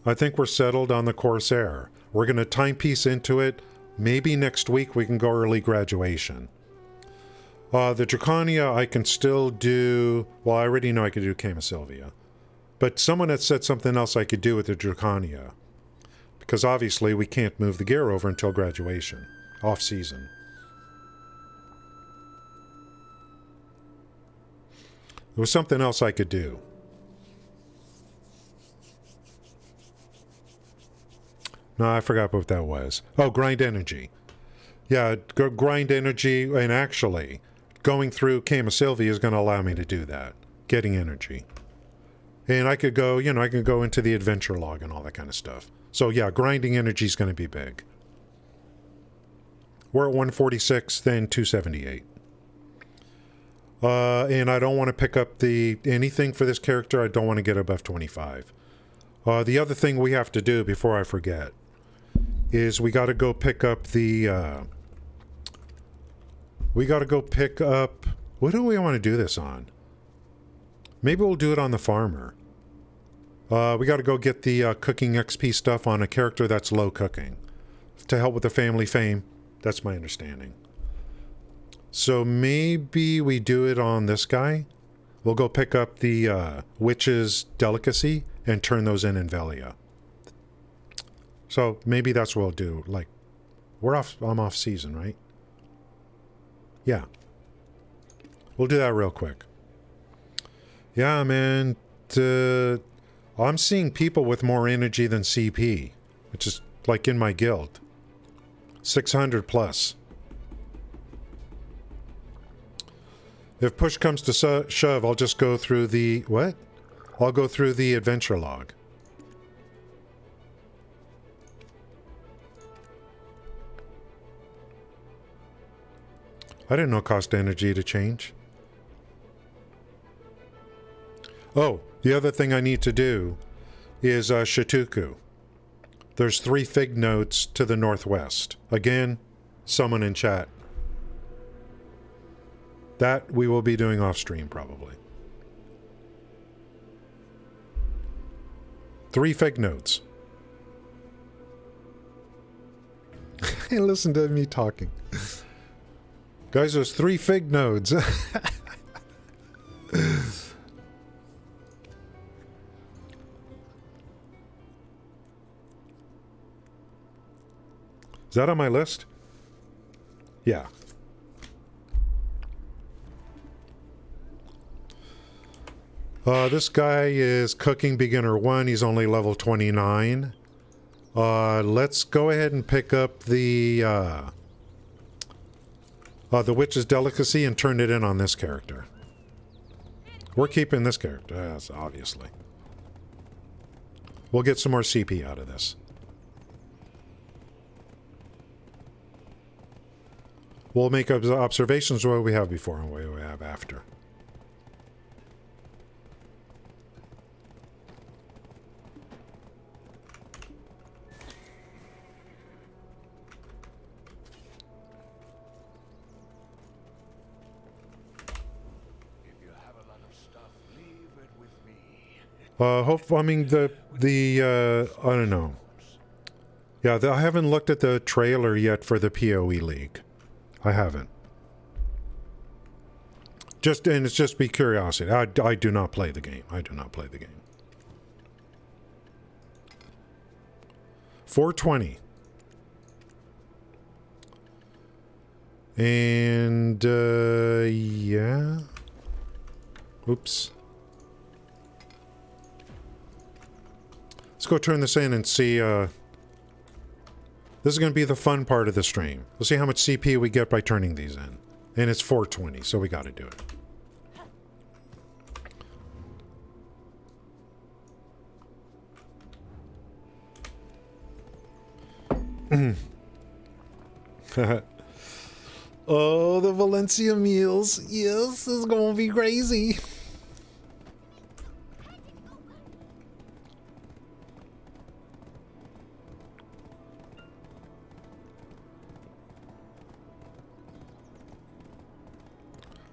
S1: I think we're settled on the Corsair. We're going to timepiece into it. Maybe next week we can go early graduation. The Drakania I can still do... Well, I already know I could do Camasylvia. But someone had said something else I could do with the Drakania. Because obviously we can't move the gear over until graduation. Off-season. There was something else I could do. No, I forgot what that was. Oh, grind energy. Yeah, grind energy, and actually, going through Camasylvia is going to allow me to do that. Getting energy. And I could go, you know, I can go into the adventure log and all that kind of stuff. So yeah, grinding energy is going to be big. We're at 146, then 278. And I don't want to pick up anything for this character. I don't want to get above 25. The other thing we have to do before I forget is we got to go pick up what do we want to do this on? Maybe we'll do it on the farmer. We got to go get the cooking XP stuff on a character that's low cooking. To help with the family fame. That's my understanding. So maybe we do it on this guy. We'll go pick up the witch's delicacy and turn those in Velia. So maybe that's what we'll do. Like, I'm off season, right? Yeah. We'll do that real quick. Yeah, man. I'm seeing people with more energy than CP, which is like in my guild. 600 plus. If push comes to shove, I'll just go through the... What? I'll go through the adventure log. I didn't know it cost energy to change. Oh, the other thing I need to do is Shituku. There's 3 fig nodes to the northwest. Again, someone in chat. That we will be doing off stream probably. 3 fig nodes. Hey, listen to me talking. Guys, there's 3 fig nodes. Is that on my list? Yeah. This guy is Cooking Beginner 1. He's only level 29. Let's go ahead and pick up the Witch's Delicacy and turn it in on this character. We're keeping this character, yes, obviously. We'll get some more CP out of this. We'll make observations of what we have before and what we have after. I mean, I don't know. Yeah, I haven't looked at the trailer yet for the PoE League. I haven't. And it's just be curiosity. I do not play the game. I do not play the game. 420. And, yeah. Oops. Let's go turn this in and see, this is going to be the fun part of the stream. We'll see how much CP we get by turning these in. And it's 420, so we got to do it. Oh, the Valencia meals. Yes, this is going to be crazy.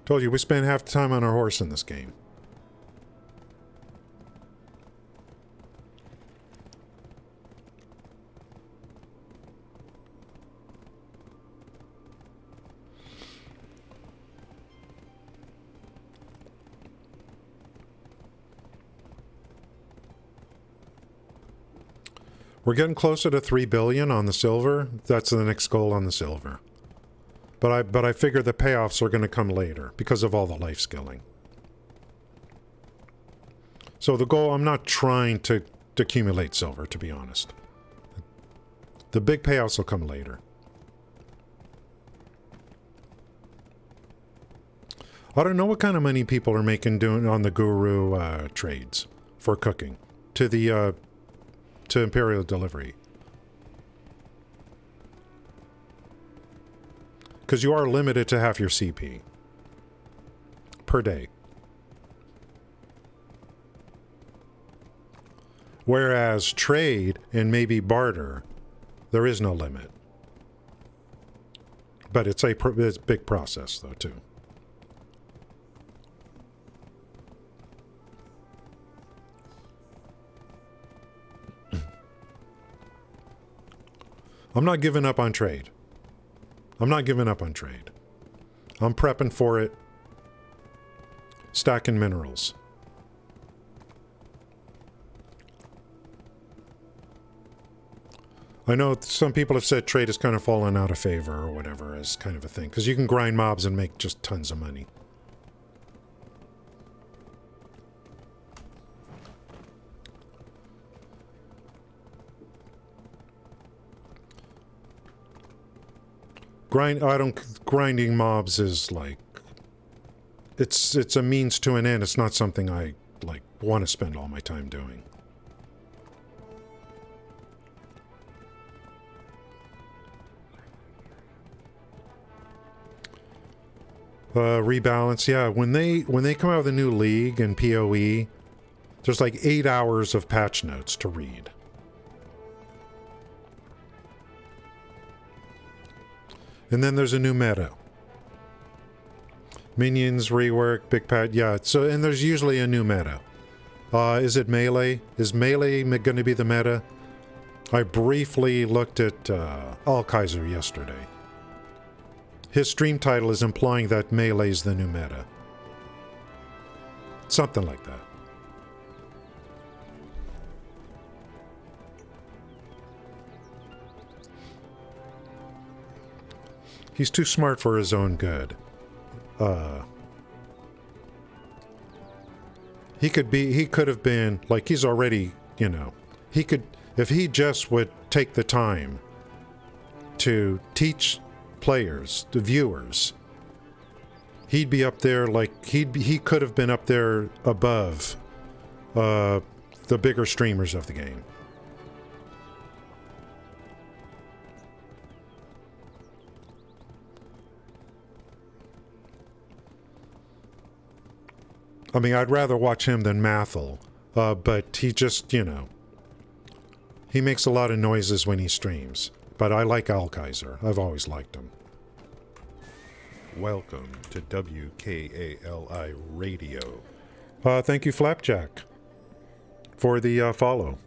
S1: Told you, we spend half the time on our horse in this game. We're getting closer to 3 billion on the silver. That's the next goal on the silver. But I figure the payoffs are going to come later because of all the life skilling. So the goal, I'm not trying to accumulate silver, to be honest. The big payoffs will come later. I don't know what kind of money people are making doing on the guru trades for cooking to the to Imperial Delivery. Because you are limited to half your CP per day. Whereas trade and maybe barter, there is no limit. But it's a big process, though, too. I'm not giving up on trade. I'm not giving up on trade. I'm prepping for it. Stacking minerals. I know some people have said trade has kind of fallen out of favor or whatever as kind of a thing. Because you can grind mobs and make just tons of money. Grinding mobs is like, it's a means to an end. It's not something I like want to spend all my time doing. Rebalance, yeah. When they come out with a new league and PoE, there's like 8 hours of patch notes to read. And then there's a new meta. Minions, rework, big patch, yeah. So, and there's usually a new meta. Is it melee? Is melee going to be the meta? I briefly looked at Alkaiser yesterday. His stream title is implying that melee's the new meta. Something like that. He's too smart for his own good. He could have been, like, he's already, you know, he could, if he just would take the time to teach players, the viewers, he'd be up there, like, he could have been up there above the bigger streamers of the game. I mean, I'd rather watch him than Mathel, but he just, you know, he makes a lot of noises when he streams. But I like Alkaiser. I've always liked him. Welcome to WKALI Radio. Thank you, Flapjack, for the follow.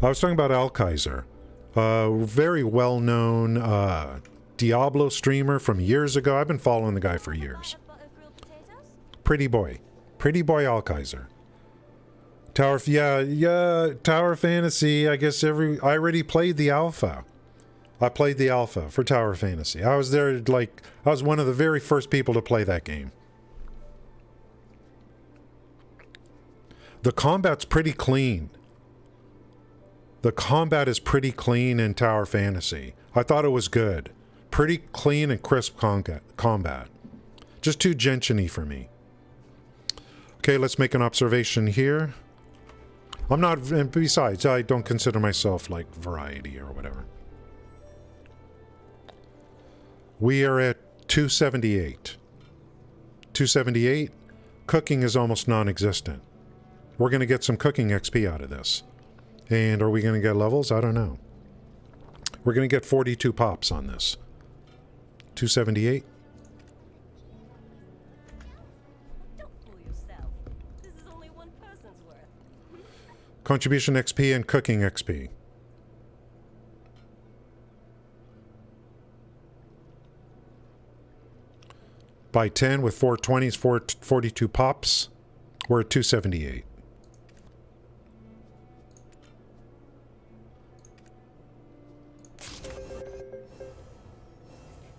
S1: I was talking about Alkaiser. Very well-known Diablo streamer from years ago. I've been following the guy for years. Pretty boy Alkaiser. Tower Fantasy. I guess I already played the alpha. I played the alpha for Tower Fantasy. I was there, like, I was one of the very first people to play that game. The combat's pretty clean. The combat is pretty clean in Tower Fantasy. I thought it was good. Pretty clean and crisp combat. Just too gentian-y for me. Okay, let's make an observation here. I'm not, and besides, I don't consider myself like variety or whatever. We are at 278. 278. Cooking is almost non-existent. We're going to get some cooking XP out of this. And are we going to get levels? I don't know. We're going to get 42 pops on this. 278.
S3: Don't fool yourself. This is only one person's worth.
S1: Contribution XP and cooking XP. By 10 with 420s, 42 pops. We're at 278.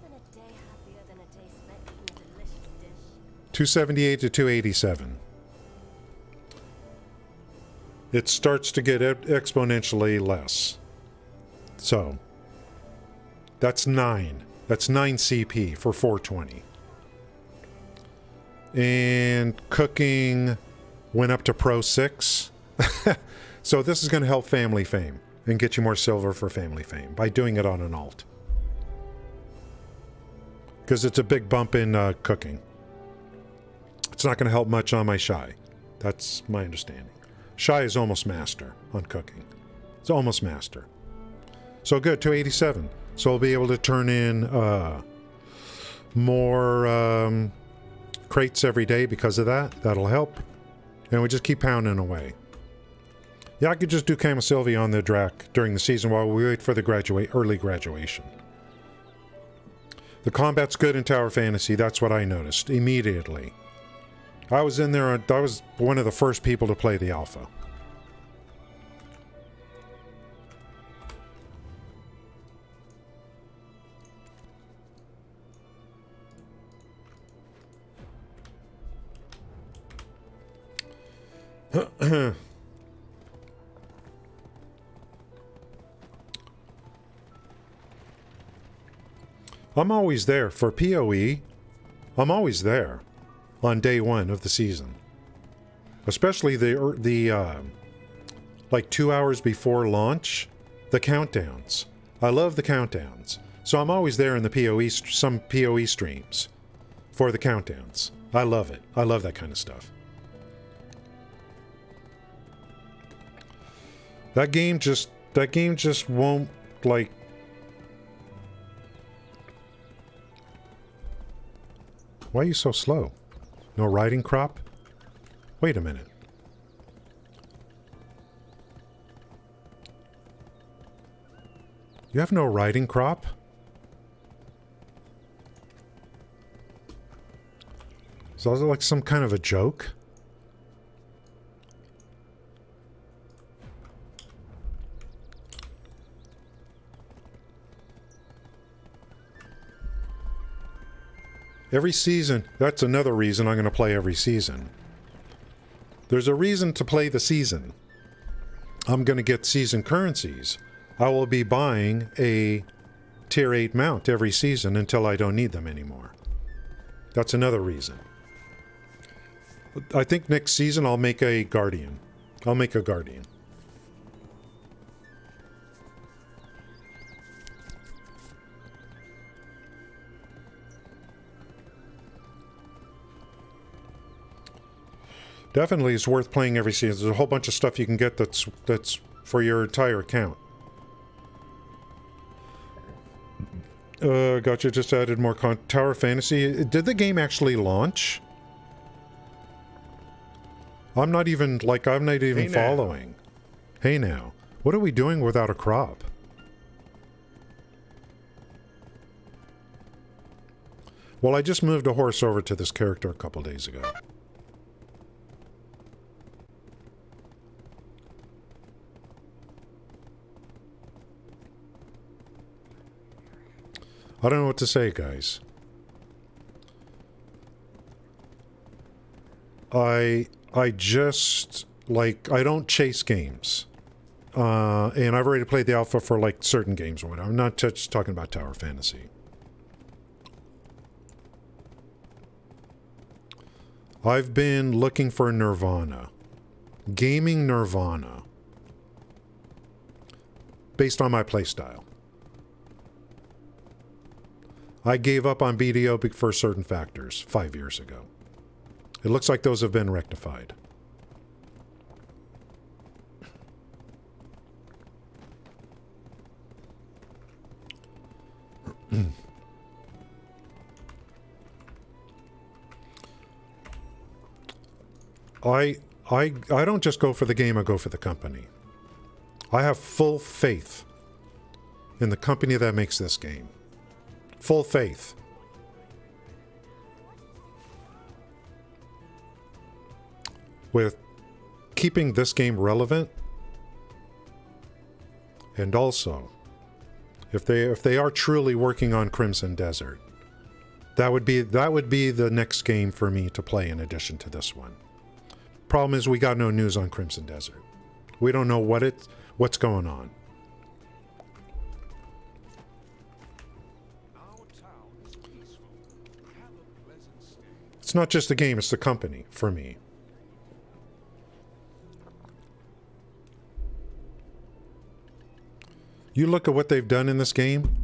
S3: Been a day happier than a day spent eating a delicious dish.
S1: 278 to 287. It starts to get exponentially less. So, that's 9. That's 9 CP for 420. And cooking went up to Pro 6. So this is going to help Family Fame and get you more silver for Family Fame by doing it on an alt. Because it's a big bump in cooking. It's not going to help much on my Shai. That's my understanding. Shai is almost master on cooking. It's almost master. So good, 287. So we'll be able to turn in more crates every day because of that. That'll help. And we just keep pounding away. Yeah, I could just do Camo Sylvie on the Drak during the season while we wait for the early graduation. The combat's good in Tower Fantasy. That's what I noticed immediately. I was in there. I was one of the first people to play the alpha. I'm always there for PoE. I'm always there on day 1 of the season, especially the like 2 hours before launch, the countdowns. I love the countdowns, so I'm always there in the some PoE streams for the countdowns. I love it. I love that kind of stuff. That game just won't, like... Why are you so slow? No riding crop? Wait a minute. You have no riding crop? Is that like some kind of a joke? Every season, that's another reason I'm going to play every season. There's a reason to play the season. I'm going to get season currencies. I will be buying a tier 8 mount every season until I don't need them anymore. That's another reason. I think next season I'll make a Guardian. I'll make a Guardian. Definitely it's worth playing every season. There's a whole bunch of stuff you can get that's for your entire account. Gotcha, just added more Tower Fantasy. Did the game actually launch? I'm not even following. Hey now. What are we doing without a crop? Well, I just moved a horse over to this character a couple days ago. I don't know what to say, guys. I just, like, I don't chase games. And I've already played the alpha for, like, certain games or whatever. I'm not just talking about Tower Fantasy. I've been looking for Nirvana. Gaming Nirvana. Based on my playstyle. I gave up on BDO for certain factors 5 years ago. It looks like those have been rectified. I don't just go for the game, I go for the company. I have full faith in the company that makes this game. Full faith. With keeping this game relevant, and also, if they are truly working on Crimson Desert, that would be the next game for me to play in addition to this one. Problem is, we got no news on Crimson Desert. We don't know what's going on. It's not just the game, it's the company, for me. You look at what they've done in this game,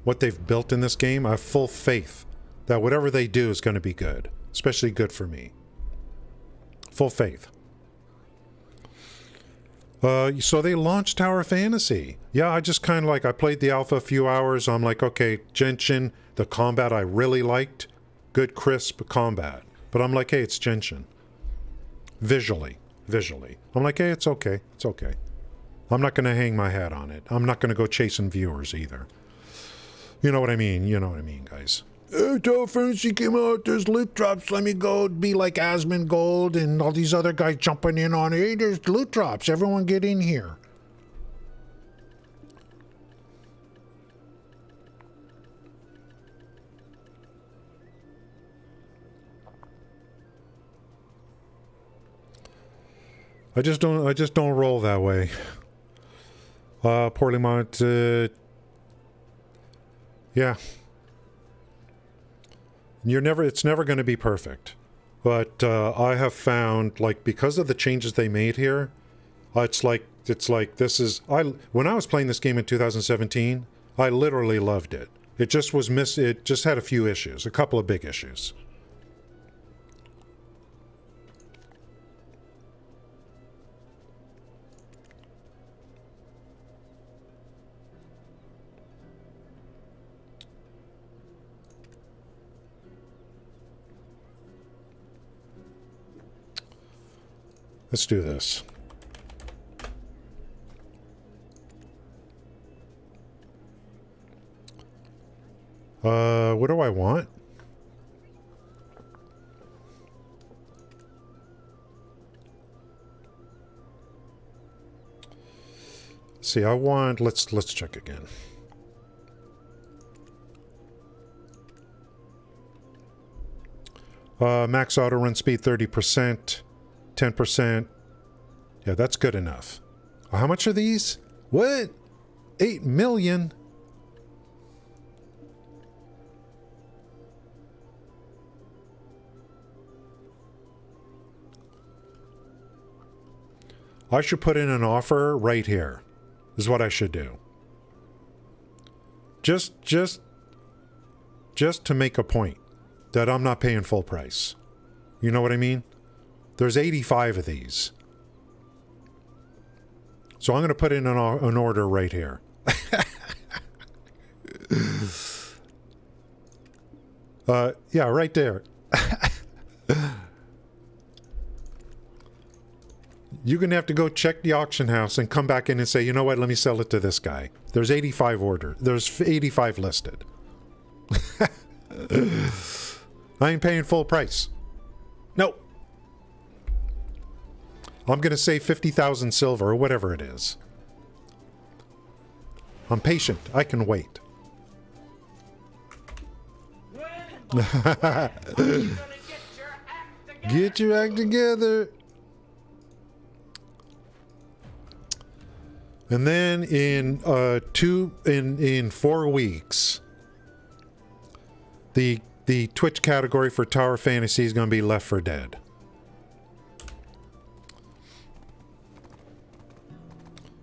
S1: what they've built in this game, I have full faith that whatever they do is going to be good. Especially good for me. Full faith. So they launched Tower Fantasy. Yeah, I just kind of like, I played the alpha a few hours. I'm like, okay, Genshin, the combat I really liked. Good, crisp combat. But I'm like, hey, it's Genshin. Visually. I'm like, hey, it's okay. It's okay. I'm not going to hang my hat on it. I'm not going to go chasing viewers either. You know what I mean? You know what I mean, guys. Tower Fantasy came out, there's loot drops, let me go be like Asmongold and all these other guys jumping in on it. Hey, there's loot drops, everyone get in here. I just don't roll that way. Portlemont, yeah. It's never going to be perfect. But I have found, like, because of the changes they made here, it's like this is, when I was playing this game in 2017, I literally loved it. It just was it just had a few issues, a couple of big issues. Let's do this. What do I want? See, I want, let's check again. Max auto run speed 30%. 10%. Yeah, that's good enough. How much are these? What? 8 million? I should put in an offer right here. Is what I should do. Just to make a point that I'm not paying full price. You know what I mean? There's 85 of these. So I'm going to put in an order right here. Yeah, right there. You're going to have to go check the auction house and come back in and say, you know what, let me sell it to this guy. There's 85 ordered. There's 85 listed. I ain't paying full price. Nope. I'm going to say 50,000 silver or whatever it is. I'm patient. I can wait.
S7: When, boss, when are you gonna get your act together?
S1: Get your act together. And then in 4 weeks, the Twitch category for Tower Fantasy is going to be Left 4 Dead.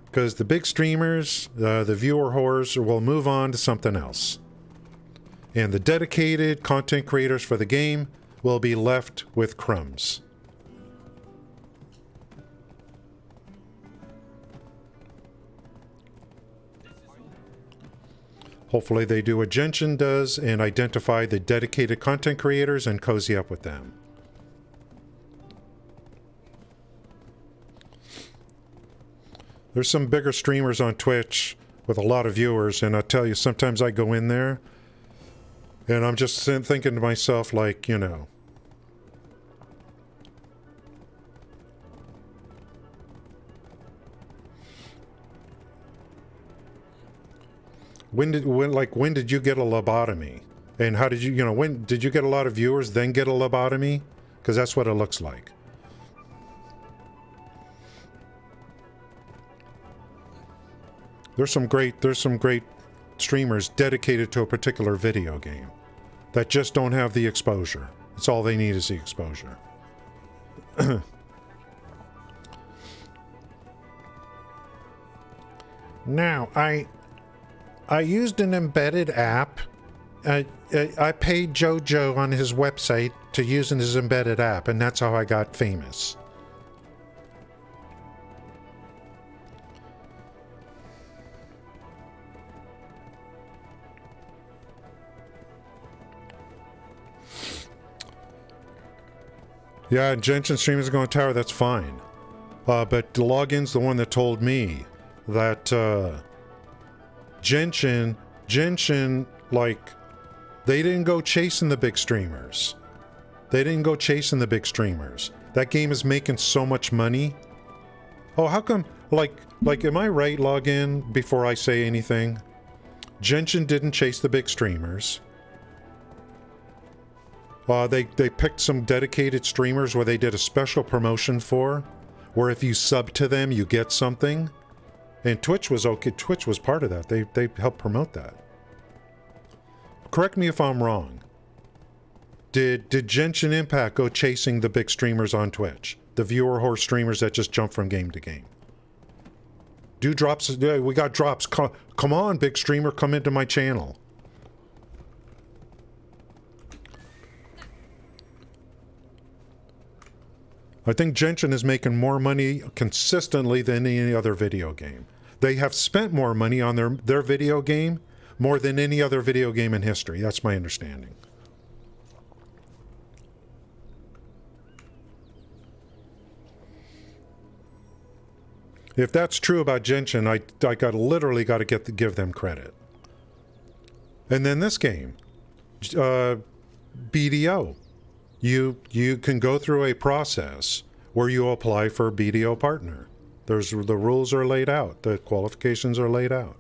S1: Because the big streamers, the viewer whores, will move on to something else. And the dedicated content creators for the game will be left with crumbs. Hopefully they do what Genshin does and identify the dedicated content creators and cozy up with them. There's some bigger streamers on Twitch with a lot of viewers, and I tell you, sometimes I go in there and I'm just thinking to myself, like, you know, when did you get a lobotomy? And how did you, when did you get a lot of viewers, then get a lobotomy? Because that's what it looks like. There's some great streamers dedicated to a particular video game that just don't have the exposure. That's all they need is the exposure. Now, I used an embedded app. I paid JoJo on his website to use his embedded app, and that's how I got famous. Yeah, Genshin streamers are going to tower, that's fine. But the login's the one that told me that Genshin, like, they didn't go chasing the big streamers. They didn't go chasing the big streamers. That game is making so much money. Oh, how come, like, am I right, login, before I say anything? Genshin didn't chase the big streamers. They picked some dedicated streamers where they did a special promotion for, where if you sub to them, you get something. And Twitch was okay. Twitch was part of that. They helped promote that. Correct me if I'm wrong. Did Genshin Impact go chasing the big streamers on Twitch? The viewer whore streamers that just jump from game to game? Do drops. We got drops. Come on, big streamer, come into my channel. I think Genshin is making more money consistently than any other video game. They have spent more money on their video game more than any other video game in history. That's my understanding. If that's true about Genshin, I literally got to give them credit. And then this game, BDO. You can go through a process where you apply for a BDO partner. The rules are laid out. The qualifications are laid out.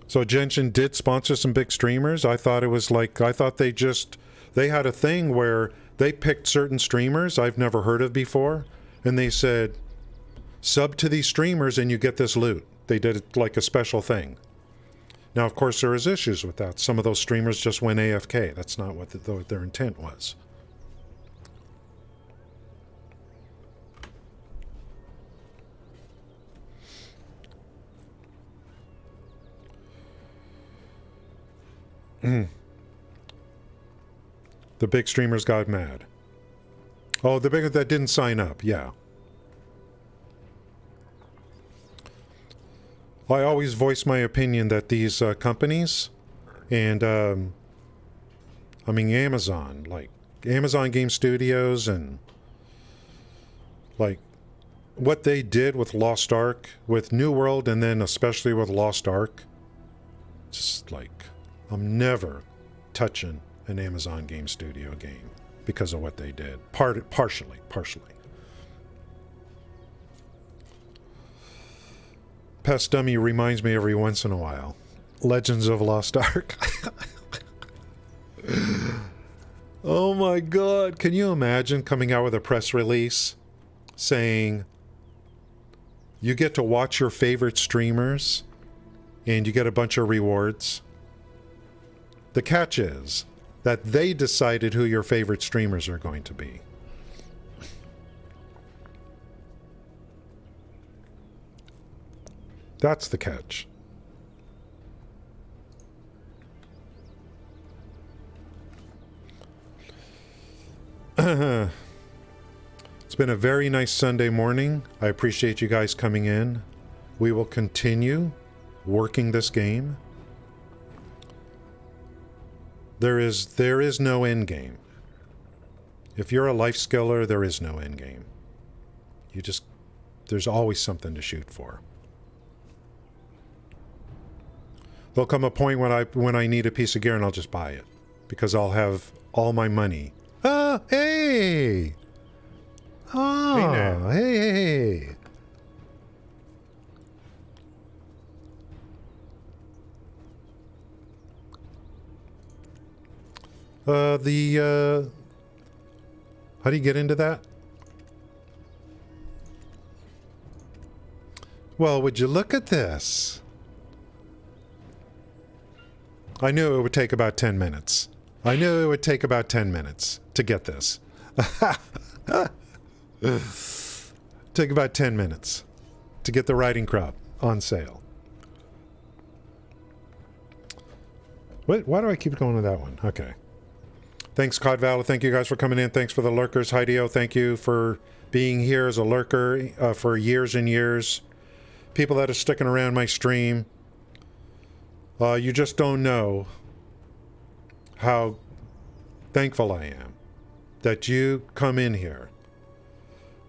S1: So Genshin did sponsor some big streamers. I thought they had a thing where they picked certain streamers I've never heard of before, and they said, sub to these streamers and you get this loot. They did it like a special thing. Now, of course, there is issues with that. Some of those streamers just went AFK. That's not what their intent was. The big streamers got mad. Oh, the big that didn't sign up, yeah. I always voice my opinion that these companies and I mean, Amazon, like Amazon Game Studios, and like what they did with Lost Ark, with New World, and then especially with Lost Ark. Just like, I'm never touching an Amazon Game Studio game because of what they did. Partially. Pest Dummy reminds me every once in a while. Legends of Lost Ark. Oh my god, can you imagine coming out with a press release saying you get to watch your favorite streamers and you get a bunch of rewards? The catch is that they decided who your favorite streamers are going to be. That's the catch. It's been a very nice Sunday morning. I appreciate you guys coming in. We will continue working this game. There is no end game. If you're a life skiller, there is no end game. There's always something to shoot for. There'll come a point when I need a piece of gear and I'll just buy it because I'll have all my money. Ah, hey! Oh, hey. How do you get into that? Well, would you look at this? I knew it would take about 10 minutes. I knew it would take about 10 minutes to get this. Took about 10 minutes to get the riding crop on sale. Wait, why do I keep going with that one? Okay. Thanks, Cod Valor. Thank you guys for coming in. Thanks for the lurkers. Hideo, thank you for being here as a lurker for years and years. People that are sticking around my stream. You just don't know how thankful I am that you come in here.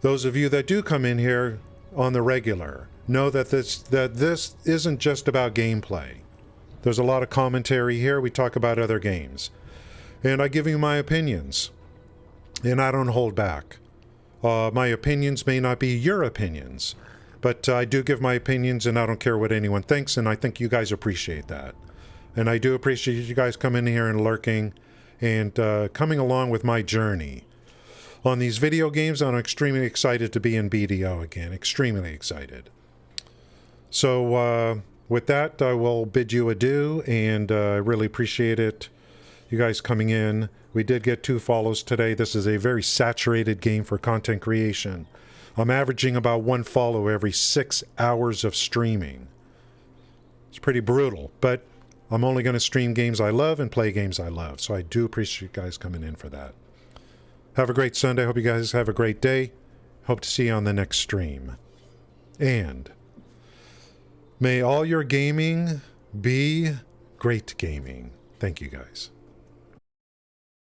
S1: Those of you that do come in here on the regular know that this isn't just about gameplay. There's a lot of commentary here. We talk about other games. And I give you my opinions. And I don't hold back. My opinions may not be your opinions. But I do give my opinions and I don't care what anyone thinks. And I think you guys appreciate that. And I do appreciate you guys coming in here and lurking and coming along with my journey. On these video games, I'm extremely excited to be in BDO again. Extremely excited. So with that, I will bid you adieu, and I really appreciate it. You guys coming in. We did get 2 follows today. This is a very saturated game for content creation. I'm averaging about 1 follow every 6 hours of streaming. It's pretty brutal, but I'm only going to stream games I love and play games I love. So I do appreciate you guys coming in for that. Have a great Sunday. Hope you guys have a great day. Hope to see you on the next stream. And may all your gaming be great gaming. Thank you guys.